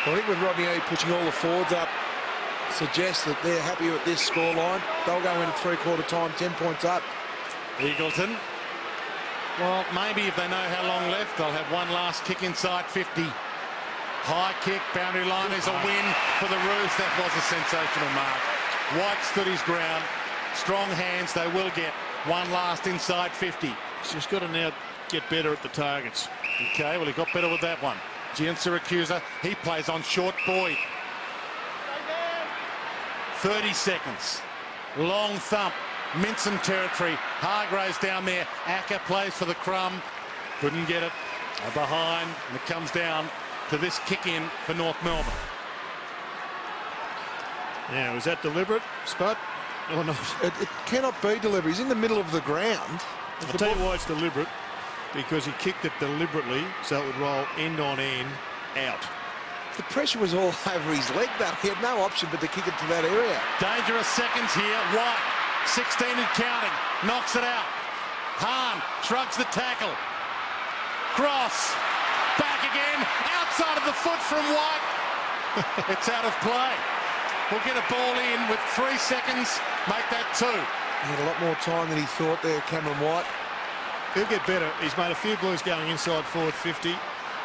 I think with Rodney Eade pushing all the forwards up, suggests that they're happy with this scoreline. They'll go into three-quarter time, 10 points up. Eagleton. Well, maybe if they know how long left, they'll have one last kick inside 50. High kick, boundary line is a win for the Roos. That was a sensational mark. White stood his ground. Strong hands, they will get one last inside 50. He's just got to now get better at the targets. Okay, well, he got better with that one. Gian Syracuse, he plays on short Boyd. 30 seconds. Long thump. Minson territory. Hargraves down there. Acker plays for the crumb. Couldn't get it. Behind. And it comes down to this kick in for North Melbourne. Now, was that deliberate, Spud, or not? It cannot be deliberate. He's in the middle of the ground. I'll tell you why it's deliberate. Because he kicked it deliberately so it would roll end on end out. The pressure was all over his leg, though. He had no option but to kick it to that area. Dangerous seconds here. White, 16 and counting. Knocks it out. Hahn shrugs the tackle. Cross. Back again. Outside of the foot from White. It's out of play. We'll get a ball in with 3 seconds. Make that 2. He had a lot more time than he thought there, Cameron White. He'll get better. He's made a few blues going inside forward 50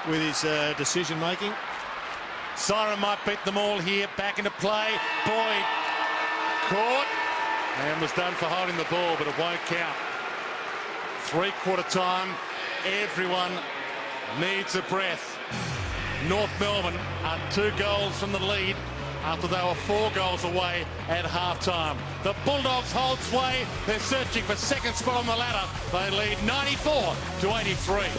with his decision making. Siren might beat them all here. Back into play. Boyd caught and was done for holding the ball, but it won't count. Three-quarter time. Everyone needs a breath. North Melbourne are 2 goals from the lead after they were 4 goals away at half-time. The Bulldogs hold sway. They're searching for second spot on the ladder. They lead 94-83.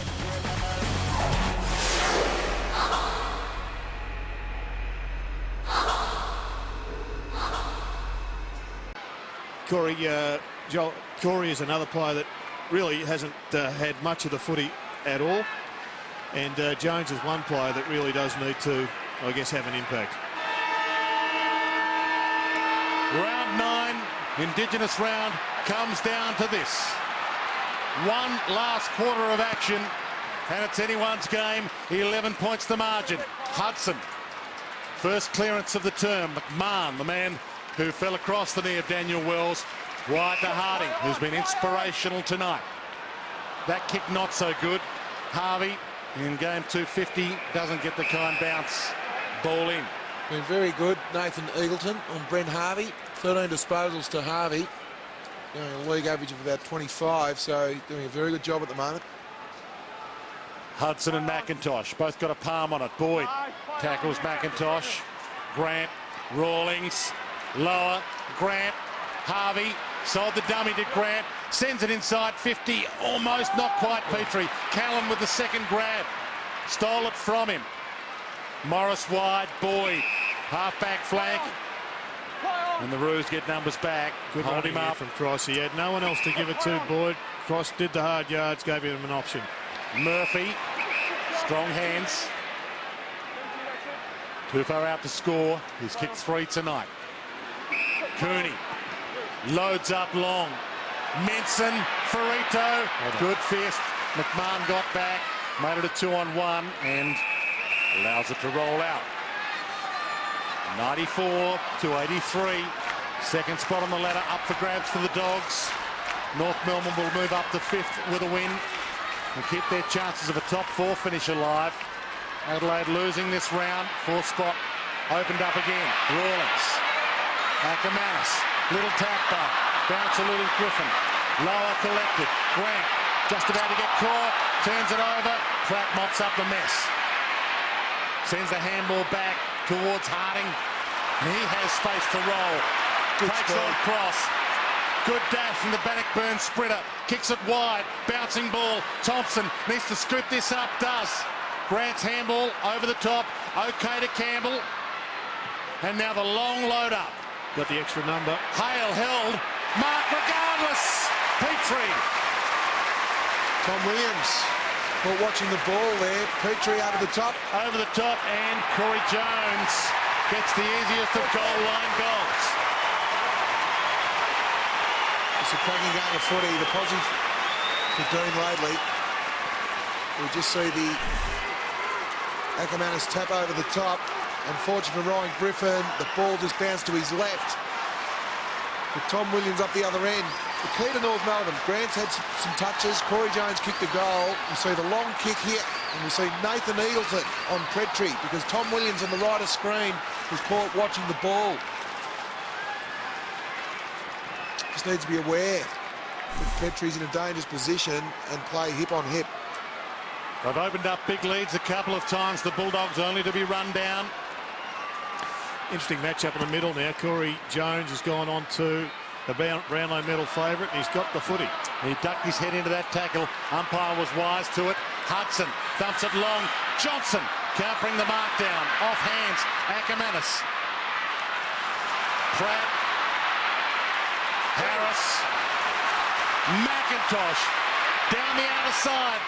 Corey is another player that really hasn't had much of the footy at all. And Jones is one player that really does need to, I guess, have an impact. Round 9, Indigenous round, comes down to this. One last quarter of action, and it's anyone's game. 11 points the margin. Hudson, first clearance of the term. McMahon, the man who fell across the knee of Daniel Wells. Wide to Harding, who's been inspirational tonight. That kick not so good. Harvey, in game 250, doesn't get the kind bounce. Ball in. Been very good, Nathan Eagleton on Brent Harvey. 13 disposals to Harvey. Going a league average of about 25, so doing a very good job at the moment. Hudson and McIntosh both got a palm on it. Boyd tackles McIntosh. Grant, Rawlings, lower. Grant, Harvey, sold the dummy to Grant. Sends it inside 50, almost, not quite Petrie. Callan with the second grab. Stole it from him. Morris wide, Boyd, half-back flank. And the Roos get numbers back. Good Hold him up. from Cross. He had no one else to give it to, Boyd. Cross did the hard yards, gave him an option. Murphy, strong hands. Too far out to score. He's kicked 3 tonight. Cooney loads up long. Minson, Ferrito, good fist. McMahon got back, made it a 2-on-1 and allows it to roll out. 94 to 83. Second spot on the ladder up for grabs for the Dogs. North Melbourne will move up to 5th with a win and keep their chances of a top 4 finish alive. Adelaide losing this round. 4th spot opened up again. Rawlings. Ackermanis. Little tap back. Bounce to Lily Griffin. Lower collected. Grant just about to get caught. Turns it over. Pratt mops up the mess. Sends the handball back towards Harding. He has space to roll. Takes on cross. Good dash from the Bannockburn sprinter. Kicks it wide. Bouncing ball. Thompson needs to scoop this up. Does. Grant's handball over the top. Okay to Campbell. And now the long load up. Got the extra number. Hale held. Mark regardless. Petrie. Tom Williams. Well, watching the ball there. Petrie over the top. Over the top, and Corey Jones gets the easiest of goal line goals. It's a cracking game of footy. The positive for Dean lately. We just see the Ackermanis tap over the top. Unfortunate for Ryan Griffin. The ball just bounced to his left. With Tom Williams up the other end. The key to North Melbourne. Grant's had some touches. Corey Jones kicked a goal. We see the long kick here. And we see Nathan Eagleton on Petrie because Tom Williams on the right of screen was caught watching the ball. Just needs to be aware that Petrie's in a dangerous position and play hip on hip. They've opened up big leads a couple of times. The Bulldogs only to be run down. Interesting matchup in the middle now. Corey Jones has gone on to the Brownlow medal favourite, and he's got the footy. He ducked his head into that tackle. Umpire was wise to it. Hudson thumps it long. Johnson can't bring the mark down. Off hands. Ackermanis. Pratt. Harris. McIntosh. Down the outer side.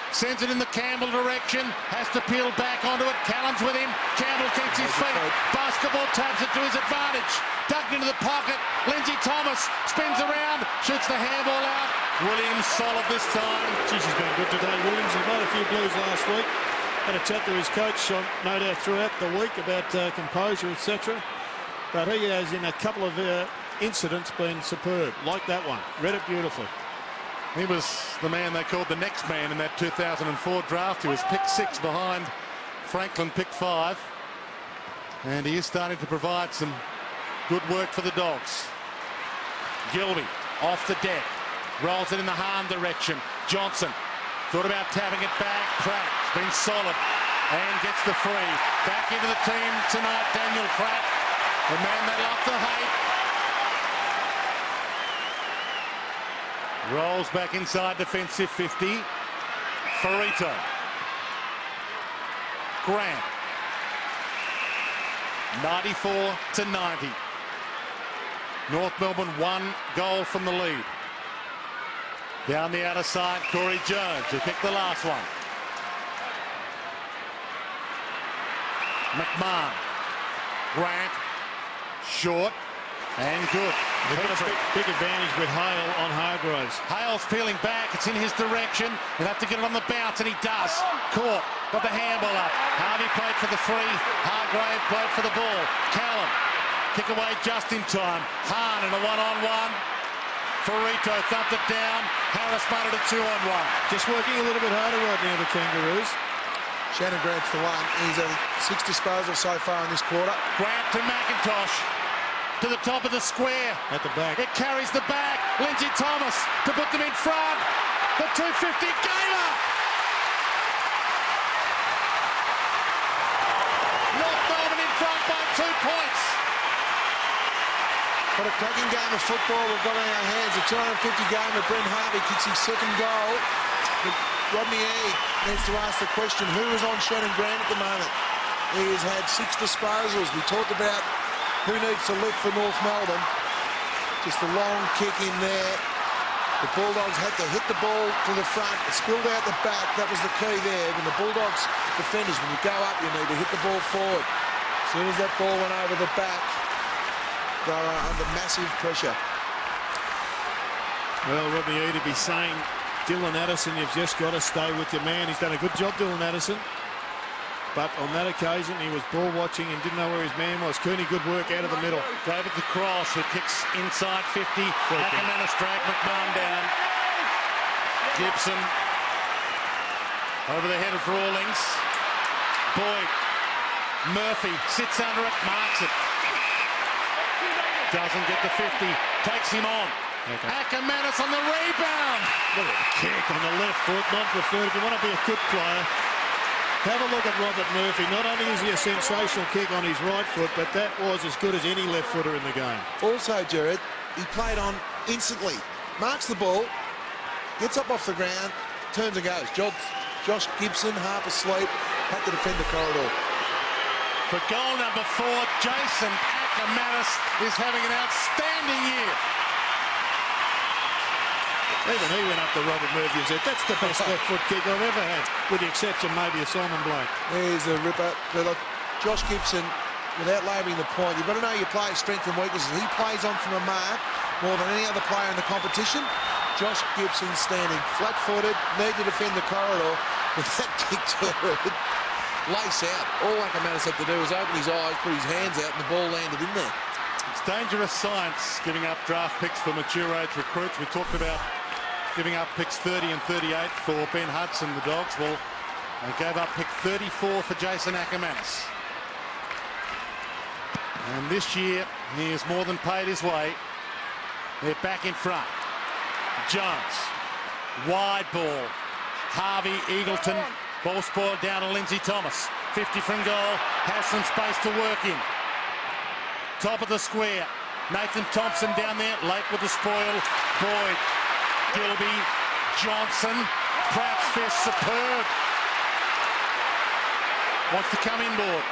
Sends it in the Campbell direction. Has to peel back onto it. Callan's with him. Campbell keeps his feet. Basketball taps it to his advantage. Ducked into the pocket. Lindsay Thomas spins around. Shoots the handball out. Williams solid this time. Geez, he's been good today. Williams has made a few blues last week. Had a chat to his coach, no doubt, throughout the week about composure, etc. But he has, in a couple of incidents, been superb. Like that one. Read it beautifully. He was the man they called the next man in that 2004 draft. He was picked 6 behind Franklin, picked 5. And he is starting to provide some good work for the Dogs. Gilby off the deck. Rolls it in the Hahn direction. Johnson thought about tapping it back. Pratt been solid and gets the free. Back into the team tonight, Daniel Pratt, the man they love to hate. Rolls back inside defensive 50. Farito. Grant. 94 to 90. North Melbourne 1 goal from the lead. Down the outer side, Corey Jones, who picked the last one. McMahon. Grant. Short. And good. They've got a big advantage with Hale on Hargroves. Hale's peeling back. It's in his direction. He'll have to get it on the bounce, and he does. Caught. Got the handball up. Harvey played for the free. Hargrave played for the ball. Callum. Kick away just in time. Hahn in a one-on-one. Farito thumped it down. Harris made it a 2-on-1. Just working a little bit harder right now, the Kangaroos. Shannon Grant's the one. He's had 6 disposals so far in this quarter. Grant to McIntosh. To the top of the square. At the back. It carries the back. Lindsay Thomas to put them in front. The 250 gainer. North Melbourne in front by 2 points. What a cracking game of football we've got in our hands. A 250 game of Brent Harvey kicks his 2nd goal. But Rodney Eade needs to ask the question, who is on Shannon Grant at the moment? He has had 6 disposals. We talked about who needs to lift for North Melbourne. Just a long kick in there. The Bulldogs had to hit the ball to the front. It spilled out the back. That was the key there. When the Bulldogs defenders, when you go up, you need to hit the ball forward. As soon as that ball went over the back, they were under massive pressure. Well, Rodney Eade to be saying, Dylan Addison, you've just got to stay with your man. He's done a good job, Dylan Addison. But on that occasion, he was ball watching and didn't know where his man was. Cooney, good work out of the middle. David the Cross, who kicks inside 50. Ackermanis drag McMahon down. Gibson over the head of Rawlings. Boyd. Murphy sits under it, marks it. Doesn't get the 50. Takes him on. Okay. Ackermanis on the rebound. Look at the kick on the left foot, not preferred. If you want to be a good player, have a look at Robert Murphy. Not only is he a sensational kick on his right foot, but that was as good as any left footer in the game. Also, Jared, he played on instantly. Marks the ball, gets up off the ground, turns and goes. Josh Gibson, half asleep, had to defend the corridor. For goal number 4, Jason Ackermanis is having an outstanding year. Even he went up to Robert Murphy and said, that's the best left foot kick I've ever had, with the exception maybe of Simon Blake. There's a ripper. But look, Josh Gibson, without labelling the point, you've got to know your player's strengths and weaknesses. He plays on from a mark more than any other player in the competition. Josh Gibson standing flat-footed, need to defend the corridor with that kick to it. Lace out. All Ackermanis had to do was open his eyes, put his hands out, and the ball landed in there. It's dangerous science giving up draft picks for mature age recruits. We talked about giving up picks 30 and 38 for Ben Hudson, the Dogs. Well, they gave up pick 34 for Jason Ackermanis. And this year, he has more than paid his way. They're back in front. Jones, wide ball. Harvey, Eagleton, ball spoiled down to Lindsay Thomas. 50 from goal, has some space to work in. Top of the square, Nathan Thompson down there, late with the spoil. Boyd, Gilby, Johnson, Pratt's fist, superb. Wants to come inboard.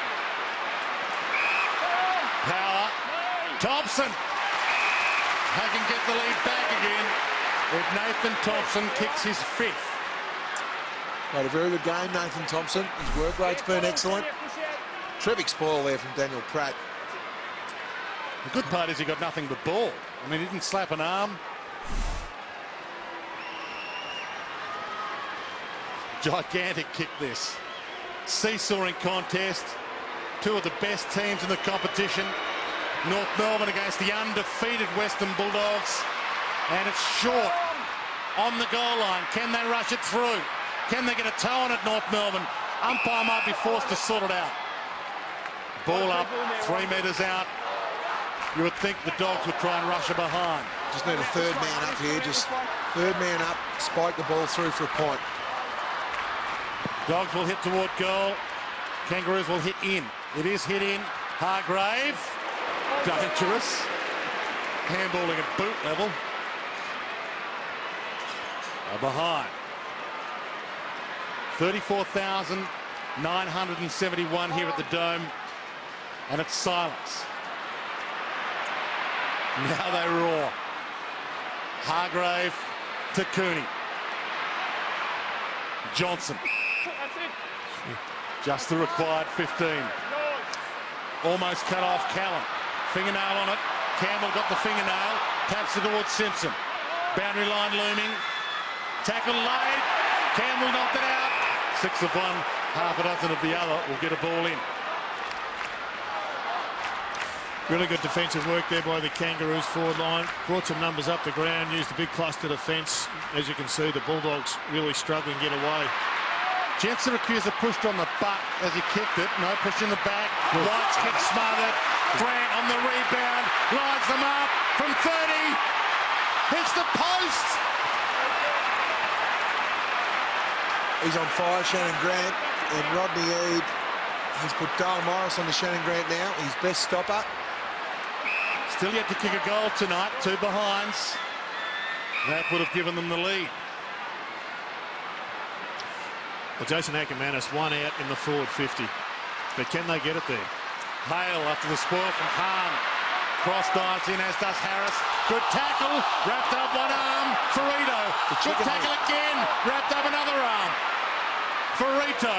Power, Thompson. They can get the lead back again if Nathan Thompson kicks his 5th. Played a very good game, Nathan Thompson. His work rate's been excellent. Terrific spoil there from Daniel Pratt. The good part is he got nothing but ball. I mean, he didn't slap an arm. Gigantic kick this. Seesawing contest. 2 of the best teams in the competition. North Melbourne against the undefeated Western Bulldogs. And it's short on the goal line. Can they rush it through? Can they get a toe on it, North Melbourne? Umpire might be forced to sort it out. Ball up, 3 metres out. You would think the Dogs would try and rush it behind. Just need a third man up here. Just third man up, spike the ball through for a point. Dogs will hit toward goal. Kangaroos will hit in. It is hit in. Hargrave. Dangerous. Handballing at boot level. Behind. 34,971 here at the Dome. And it's silence. Now they roar. Hargrave to Cooney. Johnson. Just the required 15. Almost cut off Callan. Fingernail on it. Campbell got the fingernail. Taps it towards Simpson. Boundary line looming. Tackle laid. Campbell knocked it out. 6 of one, half a dozen of the other will get a ball in. Really good defensive work there by the Kangaroos forward line. Brought some numbers up the ground, used a big cluster defence. As you can see, the Bulldogs really struggling to get away. Jet Syracuse pushed on the butt as he kicked it. No push in the back. White's kick smothered. Grant on the rebound. Lines them up from 30. Hits the post. He's on fire, Shannon Grant. And Rodney Eade has put Dale Morris on the Shannon Grant now. His best stopper. Still yet to kick a goal tonight. 2 behinds. That would have given them the lead. Well, Jason Ackermanis 1 out in the forward 50. But can they get it there? Hale after the spoil from Hahn. Cross dives in, as does Harris. Good tackle. Wrapped up one arm. Farito. Good tackle again. Wrapped up another arm. Farito.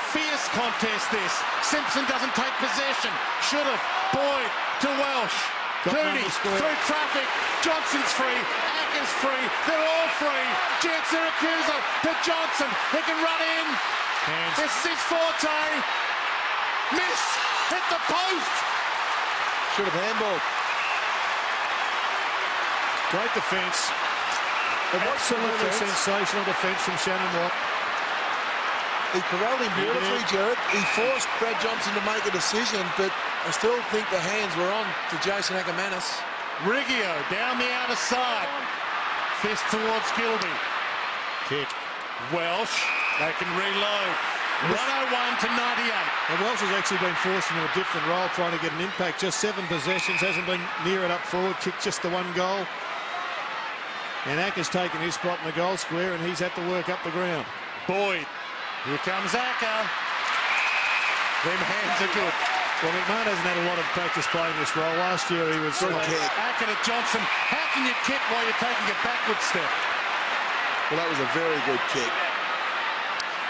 Fierce contest this. Simpson doesn't take possession. Should have. Boyd to Welsh. Cooney through traffic. Johnson's free. Acker's free. They're all free. Jet Syracuse to Johnson. He can run in. This is his forte. Miss! Hit the post! Should have handballed. Great defence. Absolutely sensational defence from Shannon Watt. He corralled him beautifully, Jared. He forced Brad Johnson to make a decision, but I still think the hands were on to Jason Ackermanis. Riggio down the outer side. Fist towards Gilby. Kick. Welsh, they can reload. 101 to 98. And Welsh has actually been forced into a different role, trying to get an impact. Just 7 possessions, hasn't been near it up forward. Kicked just the 1 goal. And Acker's taken his spot in the goal square, and he's had to work up the ground. Boyd. Here comes Acker. Them hands are good. Well, McMahon hasn't had a lot of practice playing this role. Last year he was... Acker to Johnson. How can you kick while you're taking a backward step? Well, that was a very good kick.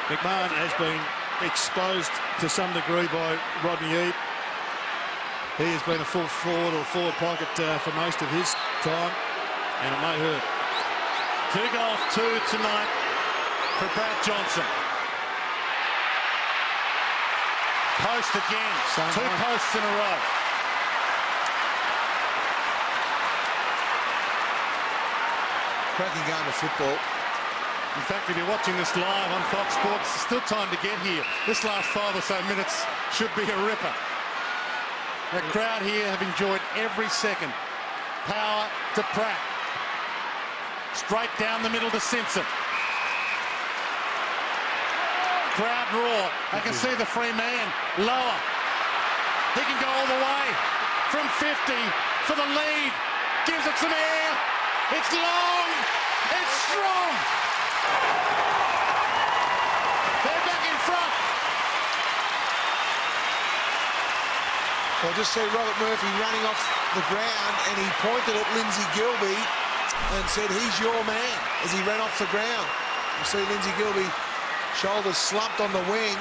McMahon has been exposed to some degree by Rodney Eade. He has been a full forward or forward pocket for most of his time, and it may hurt. 2 goals, 2 tonight for Brad Johnson. Post again. Same 2 one. posts in a row. Cracking game of football. In fact, if you're watching this live on Fox Sports, there's still time to get here. This last 5 or so minutes should be a ripper. The crowd here have enjoyed every second. Power to Pratt. Straight down the middle to Simpson. Crowd roar. I can see the free man. Lower. He can go all the way. From 50 for the lead. Gives it some air. It's long. It's strong. They're back in front. I just see Robert Murphy running off the ground, and he pointed at Lindsay Gilby and said, "He's your man," as he ran off the ground. You see Lindsay Gilby, shoulders slumped on the wing.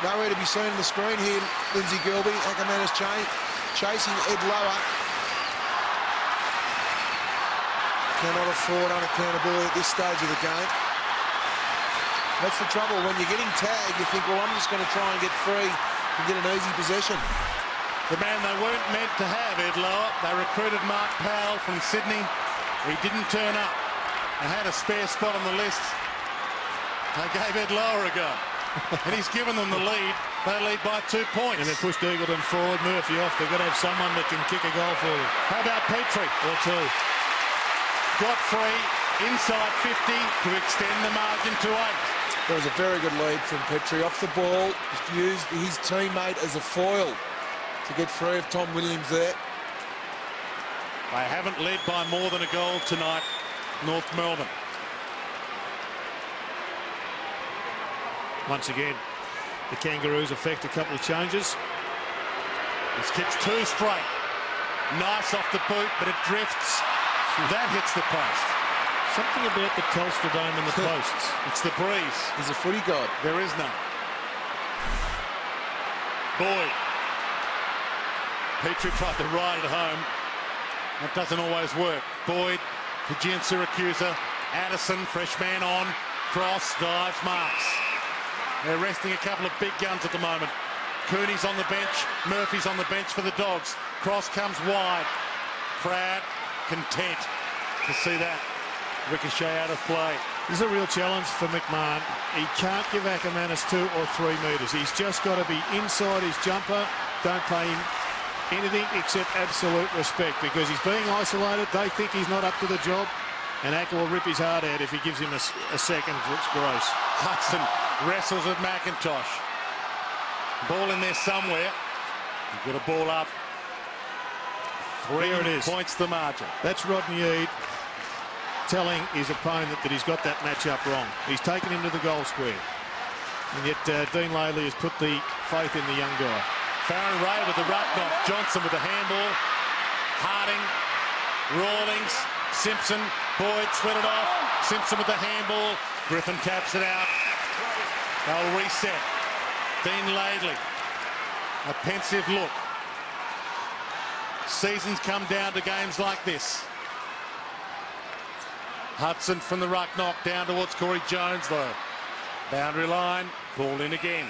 Nowhere to be seen on the screen here, Lindsay Gilby. Ackermanis chasing Ed Lower. Cannot afford unaccountability at this stage of the game. That's the trouble. When you're getting tagged, you think, well, I'm just going to try and get free and get an easy possession. The man they weren't meant to have, Ed Lower. They recruited Mark Powell from Sydney. He didn't turn up. They had a spare spot on the list. They gave Ed Lower a go. And he's given them the lead. They lead by 2 points. And they pushed Eagleton forward, Murphy off. They've got to have someone that can kick a goal for them. How about Petrie? Or 2. Got free inside 50 to extend the margin to 8. There was a very good lead from Petrie off the ball. Just used his teammate as a foil to get free of Tom Williams there. They haven't led by more than a goal tonight, North Melbourne. Once again, the Kangaroos effect a couple of changes. This kick's 2 straight. Nice off the boot, but it drifts. That hits the post. Something about the Telstra Dome and the posts. It's the breeze. He's a footy god. There is none. Boyd. Petrie tried to ride it home. That doesn't always work. Boyd, Fijian Syracusa, Addison, fresh man on, cross, dives, marks. They're resting a couple of big guns at the moment. Cooney's on the bench, Murphy's on the bench for the Dogs. Cross comes wide. Pratt, content to see that ricochet out of play. This is a real challenge for McMahon. He can't give Ackermanis 2 or 3 metres. He's just got to be inside his jumper. Don't pay him anything except absolute respect, because he's being isolated. They think he's not up to the job, and Acker will rip his heart out if he gives him a second. Looks gross. Hudson wrestles with McIntosh. Ball in there somewhere. You've got a ball up. 3 There it is. points the margin. That's Rodney Eade telling his opponent that he's got that match-up wrong. He's taken him to the goal square. And yet Dean Laley has put the faith in the young guy. Farron Ray with the ruck knock. Johnson with the handball. Harding, Rawlings, Simpson, Boyd sweat it off. Simpson with the handball. Griffin taps it out. They'll reset. Dean Laidley. A pensive look. Seasons come down to games like this. Hudson from the ruck knock down towards Corey Jones though. Boundary line, called in again.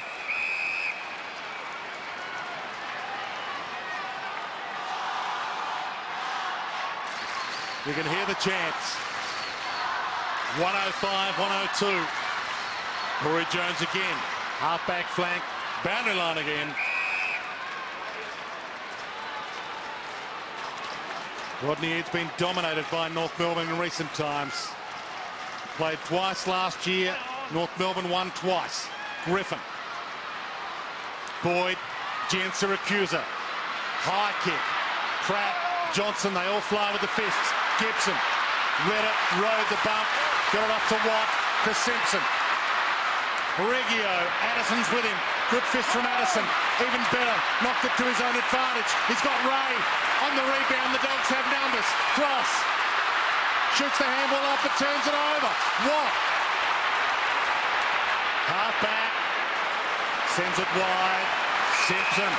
You can hear the chants. 105, 102. Corey Jones again. Half-back flank. Boundary line again. Rodney Eade's been dominated by North Melbourne in recent times. Played twice last year. North Melbourne won twice. Griffin. Boyd. Jen Siracusa. High kick. Pratt. Johnson. They all fly with the fists. Gibson. Read it. Rode the bump. Got it off to Watt. To Simpson. Reggio. Addison's with him. Good fist from Addison. Even better. Knocked it to his own advantage. He's got Ray on the rebound. The Dogs have numbers. Cross. Shoots the handball up but turns it over. Watt. Half back. Sends it wide. Simpson.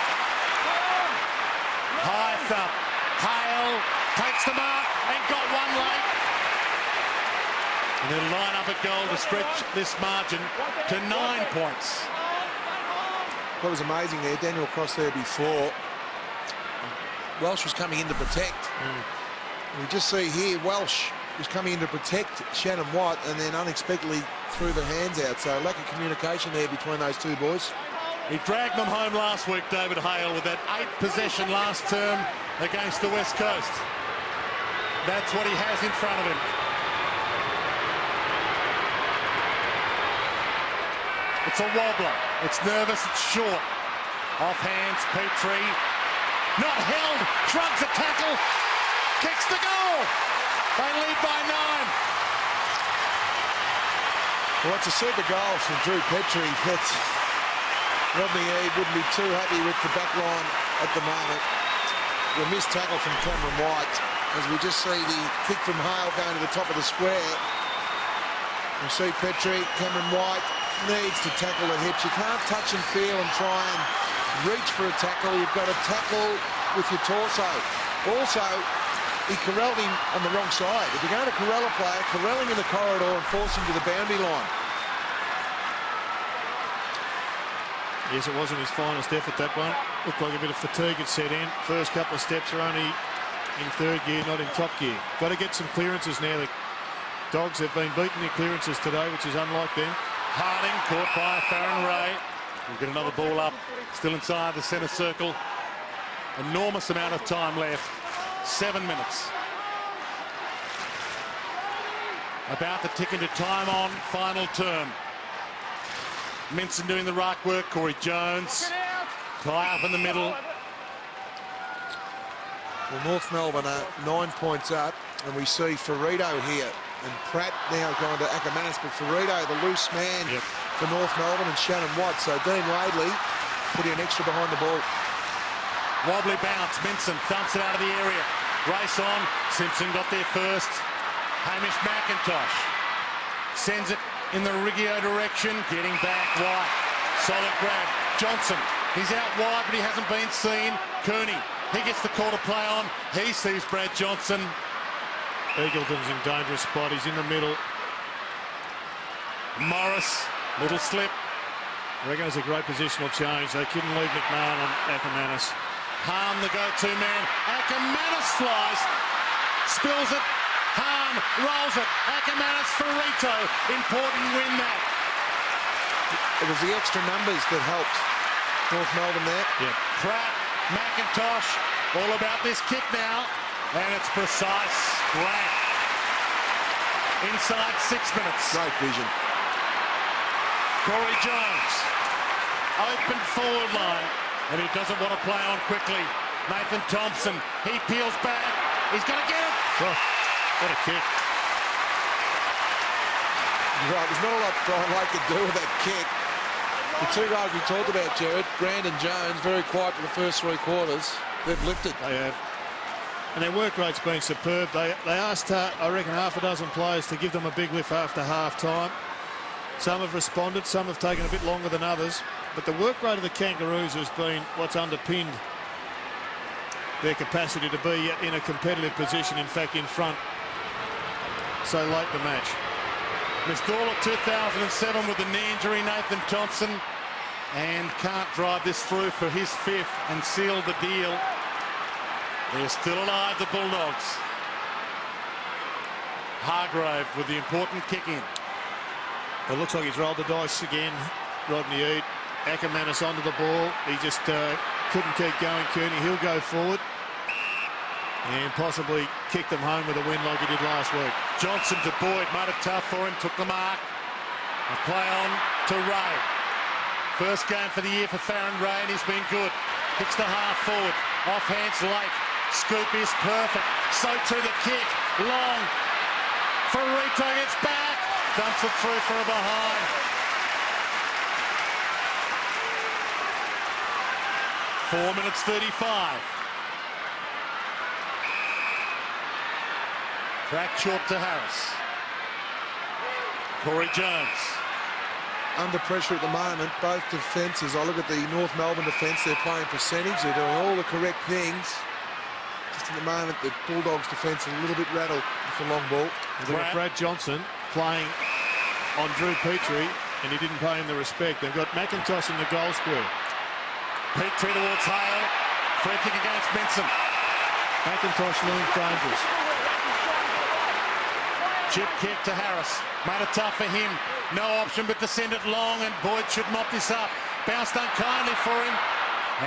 High thump. Hale takes the mark and got one late. And they'll line up a goal to stretch this margin to 9 points. That was amazing there. Daniel crossed there before. Welsh was coming in to protect. We just see here Welsh was coming in to protect Shannon Watt and then unexpectedly threw the hands out. So lack of communication there between those two boys. He dragged them home last week, David Hale, with that 8 possession last term against the West Coast. That's what he has in front of him. It's a wobbler. It's nervous. It's short. Off hands. Petrie. Not held. Shrugs a tackle. Kicks the goal. They lead by 9. Well, it's a super goal from Drew Petrie. That's Rodney Eade wouldn't be too happy with the back line at the moment. The missed tackle from Cameron White. As we just see the kick from Hale going to the top of the square. We see Petrie, Cameron White needs to tackle the hips. You can't touch and feel and try and reach for a tackle. You've got to tackle with your torso. Also, he corralled him on the wrong side. If you're going to corral a player, corral him in the corridor and force him to the boundary line. Yes, it wasn't his finest effort, that one. Looked like a bit of fatigue had set in. First couple of steps are only in third gear, not in top gear. Got to get some clearances now. The Dogs have been beating their clearances today, which is unlike them. Harding caught by Farron Ray. We'll get another ball up. Still inside the centre circle. Enormous amount of time left. 7 minutes. About to tick into time on final term. Minson doing the right work. Corey Jones. Tie up in the middle. Well, North Melbourne are 9 points up, and we see Ferrito here. And Pratt now going to Ackermanis, but Ferrito, the loose man for North Melbourne, and Shannon Watt. So Dean Laidley putting an extra behind the ball. Wobbly bounce. Minson thumps it out of the area. Race on. Simpson got there first. Hamish McIntosh sends it in the Riggio direction. Getting back. White. Solid grab. Johnson. He's out wide, but he hasn't been seen. Cooney. He gets the call to play on. He sees Brad Johnson. Eagleton's in dangerous spot. He's in the middle. Morris. Little slip. I reckon it's a great positional change. They couldn't leave McMahon on Ackermanis. Hahn, the go-to man. Ackermanis flies. Spills it. Hahn rolls it. Ackermanis, Ferrito. Important win that. It was the extra numbers that helped North Melbourne there. Yeah. Pratt, McIntosh, all about this kick now. And it's precise. Black. Inside 6 minutes. Great vision. Corey Jones. Open forward line. And he doesn't want to play on quickly. Nathan Thompson. He peels back. He's going to get it. Oh, what a kick. You're right. There's not a lot Brian Lake could do with that kick. The two guys we talked about, Jared, Grant and Jones, very quiet for the first 3 quarters. They've lifted. They have. And their work rate's been superb. They asked, I reckon, half a dozen players to give them a big lift after half-time. Some have responded, some have taken a bit longer than others. But the work rate of the Kangaroos has been what's underpinned their capacity to be in a competitive position, in fact, in front so late in the match. Missed all of 2007 with a knee injury, Nathan Thompson, and can't drive this through for his 5th and seal the deal. They're still alive, the Bulldogs. Hargrave with the important kick in. It looks like he's rolled the dice again, Rodney Eade. Ackermanis onto the ball. He just couldn't keep going, Kearney. He'll go forward and possibly kick them home with a win like he did last week. Johnson to Boyd, made it tough for him, took the mark. A play on to Ray. First game for the year for Farron Ray, and he's been good. Kicks the half forward, off hands Lake. Scoop is perfect. So too the kick, long. Ferrito gets back, dumps it through for a behind. Four minutes 35. Track short to Harris. Corey Jones. Under pressure at the moment, both defences. I look at the North Melbourne defence, they're playing percentage, they're doing all the correct things. Just at the moment, the Bulldogs defence is a little bit rattled with the long ball. They've got Brad Johnson playing on Drew Petrie, and he didn't pay him the respect. They've got McIntosh in the goal square. Petrie towards Hale. Free kick against Benson. McIntosh looms dangerous. Chip kick to Harris. Made it tough for him. No option but to send it long, and Boyd should mop this up. Bounced unkindly for him.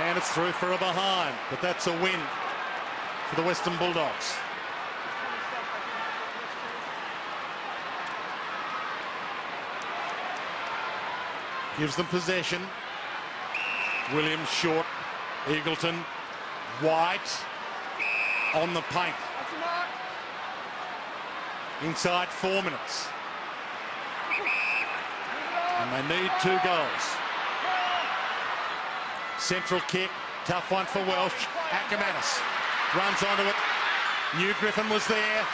And it's through for a behind. But that's a win for the Western Bulldogs. Gives them possession. Williams short. Eagleton. White on the paint. Inside 4 minutes. And they need 2 goals. Central kick. Tough one for Welsh. Ackermanis runs onto it. New Griffin was there.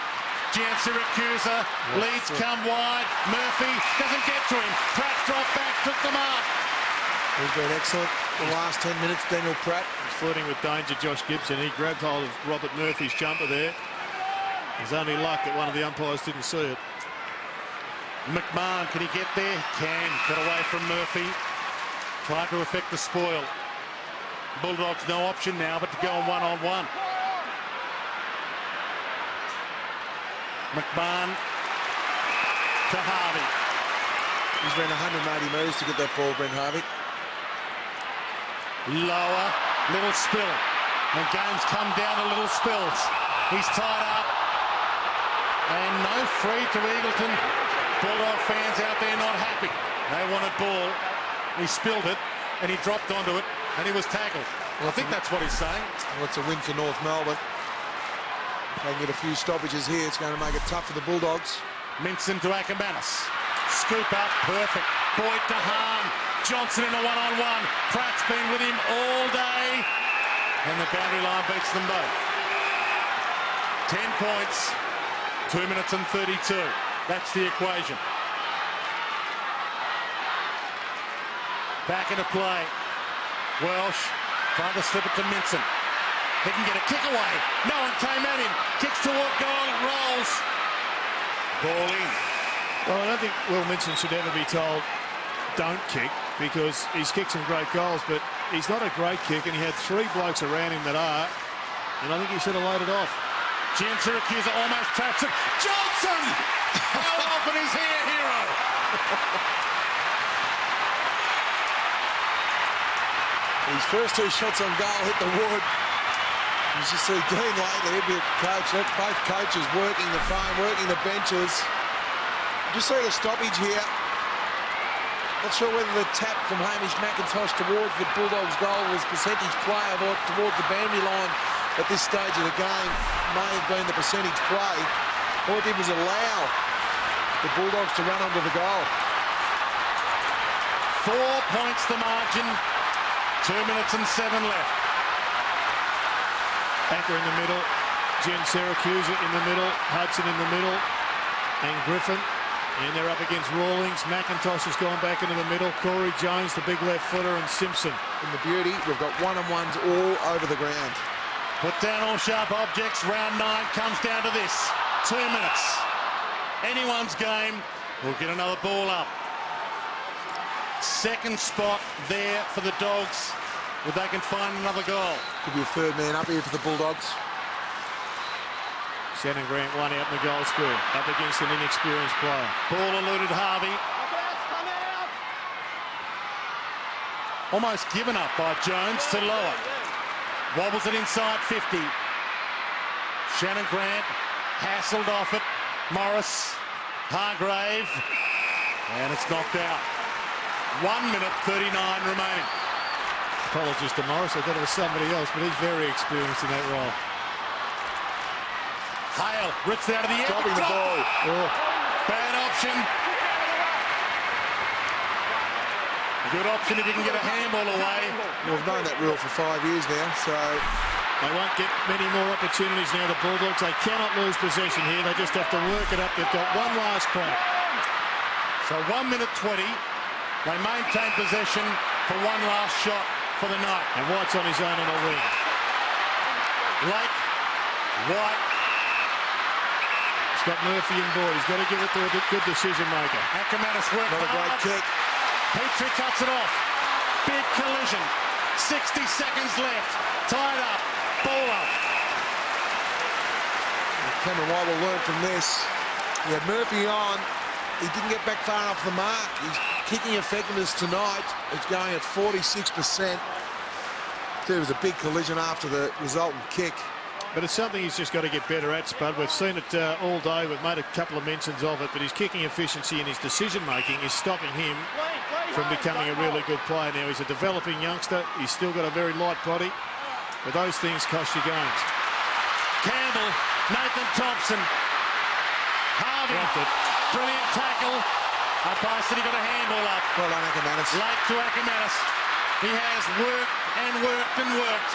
Gian Siracusa. Leads come wide. Murphy doesn't get to him. Pratt dropped back, took the mark. He's been excellent the last 10 minutes, Daniel Pratt. He's flirting with danger, Josh Gibson. He grabbed hold of Robert Murphy's jumper there. There's only luck that one of the umpires didn't see it. McMahon, can he get there? Can. Got away from Murphy. Tried to affect the spoil. Bulldogs no option now but to go on one-on-one. McMahon to Harvey. He's ran 180 metres to get that ball, Brent Harvey. Lower, little spill. And games come down to little spills. He's tied up. And no free to Eagleton. Bulldog fans out there not happy. They wanted ball. He spilled it and he dropped onto it and he was tackled. Well, I think that's what he's saying. Well, it's a win for North Melbourne. If they can get a few stoppages here, it's going to make it tough for the Bulldogs. Minson to Ackermanis. Scoop up, perfect. Boyd to Hahn. Johnson in a one-on-one. Pratt's been with him all day. And the boundary line beats them both. 10 points, 2 minutes and 32. That's the equation. Back into play. Welsh trying to slip it to Minson. He can get a kick away. No one came at him. Kicks toward goal. It rolls. Ball in. Well, I don't think Will Minson should ever be told don't kick, because he's kicked some great goals, but he's not a great kick, and he had 3 blokes around him that are, and I think he should have laid it off. Gian Siracusa almost traps it. Johnson! How often is he a hero? His first 2 shots on goal hit the wood. You should see Dean lately, he'd be a coach. Both coaches working the phone, working the benches. Just see the stoppage here. Not sure whether the tap from Hamish McIntosh towards the Bulldogs goal was percentage play or towards the boundary line at this stage of the game. May have been the percentage play. All it did was allow the Bulldogs to run onto the goal. 4 points the margin. 2 minutes and 7 left. Acker in the middle. Jen Siracusa in the middle. Hudson in the middle. And Griffin. And they're up against Rawlings. McIntosh has gone back into the middle. Corey Jones, the big left footer, and Simpson. In the beauty, we've got one-on-ones all over the ground. Put down all sharp objects. Round 9 comes down to this. 2 minutes. Anyone's game. We'll get another ball up. Second spot there for the Dogs. If they can find another goal. Could be a third man up here for the Bulldogs. Shannon Grant one out in the goal square, up against an inexperienced player. Ball eluded Harvey. Almost given up by Jones to lower. Wobbles it inside 50. Shannon Grant hassled off it. Morris, Hargrave, and it's knocked out. 1 minute 39 remaining. Apologies to Morris, I thought it was somebody else, but he's very experienced in that role. Hale rips it out of the air. Dropping the ball. Oh. Bad option. Good option if you can get a handball away. We've known that rule for 5 years now, so They won't get many more opportunities now, the Bulldogs. They cannot lose possession here. They just have to work it up. They've got one last crack. So 1 minute 20. They maintain possession for one last shot for the night. And White's on his own on a wing. Lake, White. He's got Murphy and Boyd. He's got to give it to a good decision maker. Ackermanis worked not a great hard. kick. Petrie cuts it off. Big collision. 60 seconds left. Tied up. Ball up. Cameron White will learn from this. He had Murphy on. He didn't get back far enough the mark. His kicking effectiveness tonight is going at 46%. There was a big collision after the resultant kick. But it's something he's just got to get better at, Spud. We've seen it all day. We've made a couple of mentions of it, but his kicking efficiency and his decision-making is stopping him from becoming a really good player. Now, he's a developing youngster. He's still got a very light body, but those things cost you games. Campbell, Nathan Thompson, Harvey, brilliant tackle. Umpire said he got a handball up. Well done, Ackermanis. Late to Ackermanis. He has worked and worked and worked.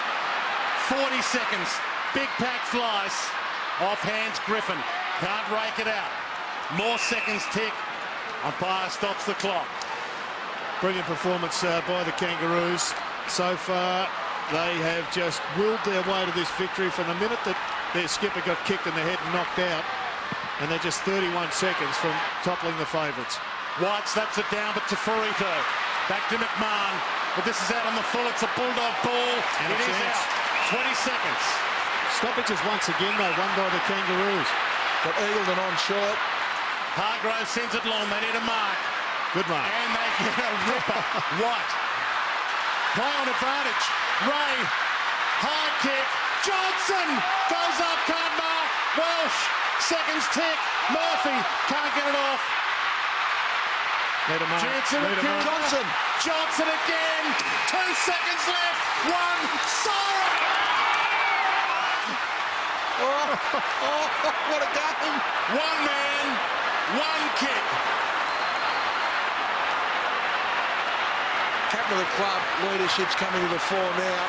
40 seconds. Big pack flies. Off hands Griffin. Can't rake it out. More seconds tick. Umpire stops the clock. Brilliant performance by the Kangaroos. So far, they have just willed their way to this victory from the minute that their skipper got kicked in the head and knocked out. And they're just 31 seconds from toppling the favourites. White slaps it down, but to Furito. Back to McMahon. But this is out on the full. It's a Bulldog ball. And it a is chance. out. 20 seconds. Stoppages once again, though, won by the Kangaroos. Got Eagleton on short. Hargrove sends it long. They need a mark. Good mark. And they get a ripper. White. Play on advantage. Ray. High kick. Johnson goes up. Can't mark. Welsh. Seconds tick. Murphy can't get it off. Need a mark. Jansen Need a again. mark. Johnson again. 2 seconds left. One. Siren. What a game. One man. One kick. Captain of the club, leadership's coming to the fore now.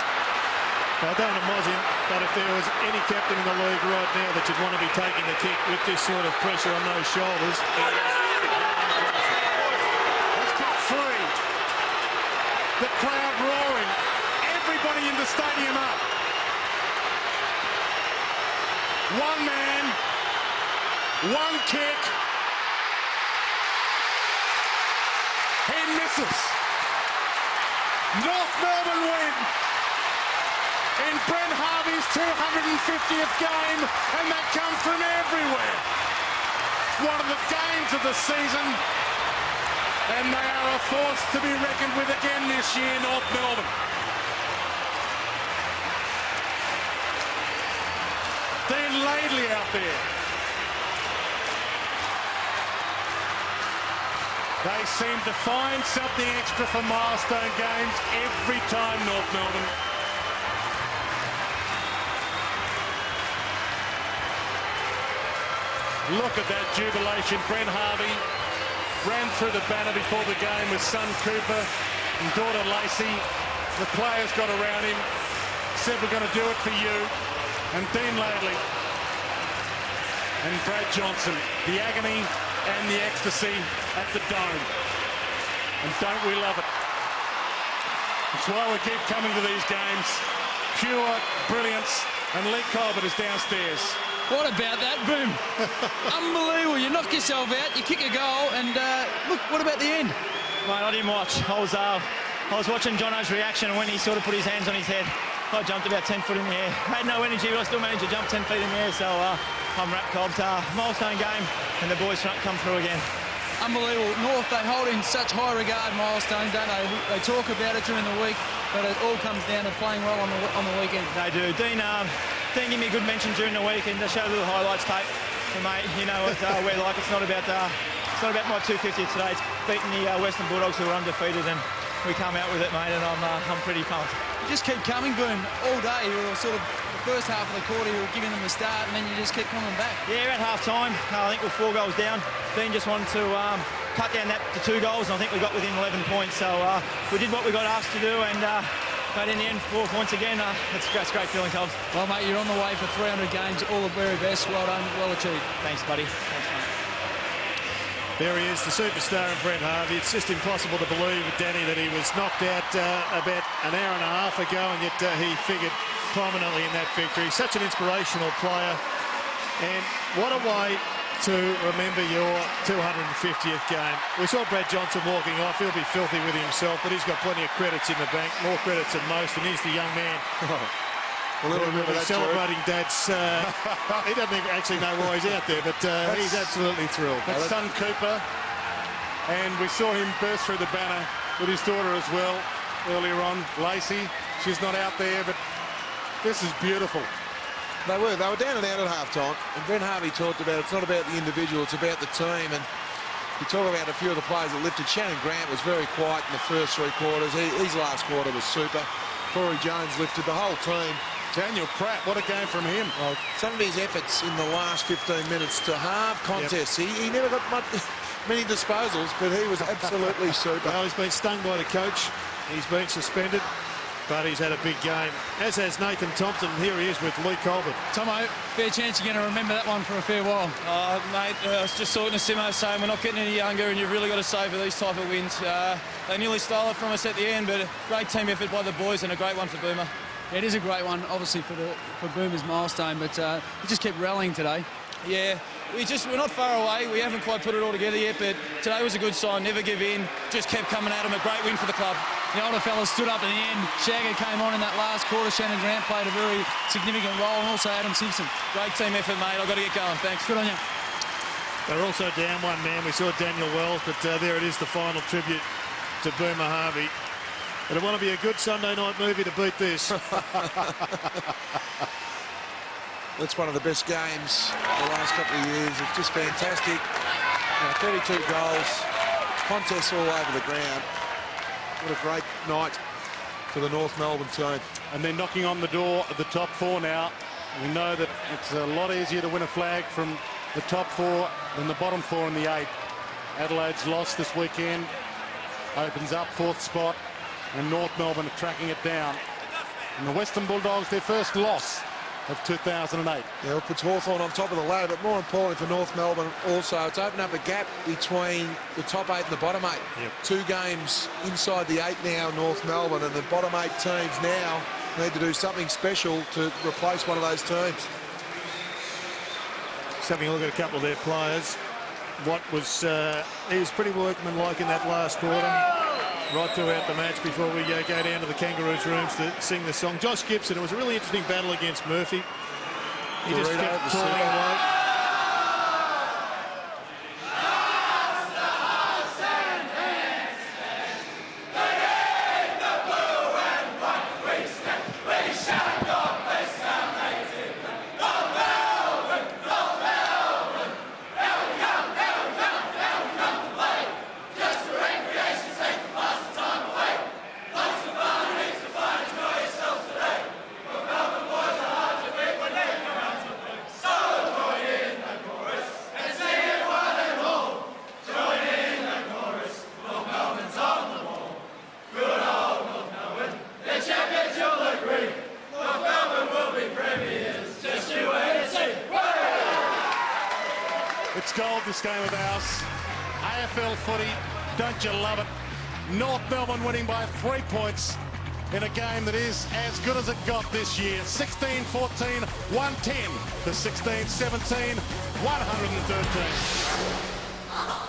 I don't want to moz him, but if there was any captain in the league right now that you'd want to be taking the kick with this sort of pressure on those shoulders, That's kick 3. The crowd roaring. Everybody in the stadium up. One man. One kick. He misses. North Melbourne win in Brent Harvey's 250th game, and that comes from everywhere. One of the games of the season, and they are a force to be reckoned with again this year, North Melbourne. Dean Laidley out there. They seem to find something extra for milestone games every time, North Melbourne. Look at that jubilation. Brent Harvey ran through the banner before the game with son Cooper and daughter Lacey. The players got around him, said we're going to do it for you. And Dean Laidley and Brad Johnson, the agony and the ecstasy at the Dome. And don't we love it? That's why we keep coming to these games. Pure brilliance. And Lee Colbert is downstairs. What about that? Boom. Unbelievable. You knock yourself out, you kick a goal, and look, what about the end? Mate, I didn't watch. I was watching Jono's reaction when he sort of put his hands on his head. I jumped about 10 foot in the air. I had no energy, but I still managed to jump 10 feet in the air. So I'm wrapped, Cobbs. Milestone game, and the boys come through again. Unbelievable. North, they hold in such high regard milestones, don't they? They talk about it during the week, but it all comes down to playing well on the weekend. They do. Dean gave me a good mention during the week and showed a little highlights tape. And mate, you know what we're like. It's not about my 250 today. It's beating the Western Bulldogs who are undefeated, and we come out with it, mate. And I'm pretty pumped. You just keep coming, Boom, all day. You were sort of the first half of the quarter, you were giving them a start, and then you just kept coming back. Yeah, at half time, I think we're 4 goals down. Dean just wanted to cut down that to 2 goals, and I think we got within 11 points. So we did what we got asked to do, and but in the end, 4 points again. That's a great feeling, Cobbs. Well, mate, you're on the way for 300 games. All the very best. Well done. Well achieved. Thanks, buddy. Thanks, mate. There he is, the superstar of Brent Harvey. It's just impossible to believe, Danny, that he was knocked out about an hour and a half ago, and yet he figured prominently in that victory. Such an inspirational player. And what a way to remember your 250th game. We saw Brad Johnson walking off. He'll be filthy with himself, but he's got plenty of credits in the bank, more credits than most, and he's the young man. Celebrating Dad's. He doesn't even actually know why he's out there, but he's absolutely thrilled. That's son Cooper, and we saw him burst through the banner with his daughter as well earlier on. Lacey, she's not out there, but this is beautiful. They were down and out at half-time, and Brent Harvey talked about it's not about the individual, it's about the team. And you talk about a few of the players that lifted. Shannon Grant was very quiet in the first 3 quarters. His last quarter was super. Corey Jones lifted the whole team. Daniel Pratt, what a game from him. Well, some of his efforts in the last 15 minutes to halve contests. He never got many disposals, but he was absolutely super. Well, he's been stung by the coach. He's been suspended, but he's had a big game, as has Nathan Thompson. Here he is with Lee Colbert. Tomo, fair chance you're going to remember that one for a fair while. Mate, I was just talking to Simo saying we're not getting any younger, and you've really got to save for these type of wins. They nearly stole it from us at the end, but a great team effort by the boys and a great one for Boomer. Yeah, it is a great one, obviously, for Boomer's milestone, but he just kept rallying today. Yeah, we're not far away. We haven't quite put it all together yet, but today was a good sign. Never give in. Just kept coming at them. A great win for the club. The older fellas stood up in the end. Shagger came on in that last quarter. Shannon Grant played a very significant role, and also Adam Simpson. Great team effort, mate. I've got to get going. Thanks. Good on you. They're also down 1 man. We saw Daniel Wells, but there it is, the final tribute to Boomer Harvey. It'll want to be a good Sunday night movie to beat this. That's one of the best games the last couple of years. It's just fantastic. 32 goals, contests all over the ground. What a great night for the North Melbourne team. And they're knocking on the door of the top 4 now. We know that it's a lot easier to win a flag from the top 4 than the bottom 4 in the 8. Adelaide's loss this weekend opens up 4th spot, and North Melbourne are tracking it down. And the Western Bulldogs, their first loss of 2008. Yeah, it puts Hawthorn on top of the ladder, but more importantly for North Melbourne also, it's opened up a gap between the top 8 and the bottom 8. Yep. 2 games inside the 8 now, North Melbourne, and the bottom 8 teams now need to do something special to replace one of those teams. Just having a look at a couple of their players. What was he was pretty workmanlike in that last quarter, right throughout the match before we go down to the Kangaroos rooms to sing the song. Josh Gibson, it was a really interesting battle against Murphy. He just kept toiling away. It's gold, this game of ours. AFL footy, don't you love it? North Melbourne winning by 3 points in a game that is as good as it got this year. 16-14, 110 to 16-17, 113.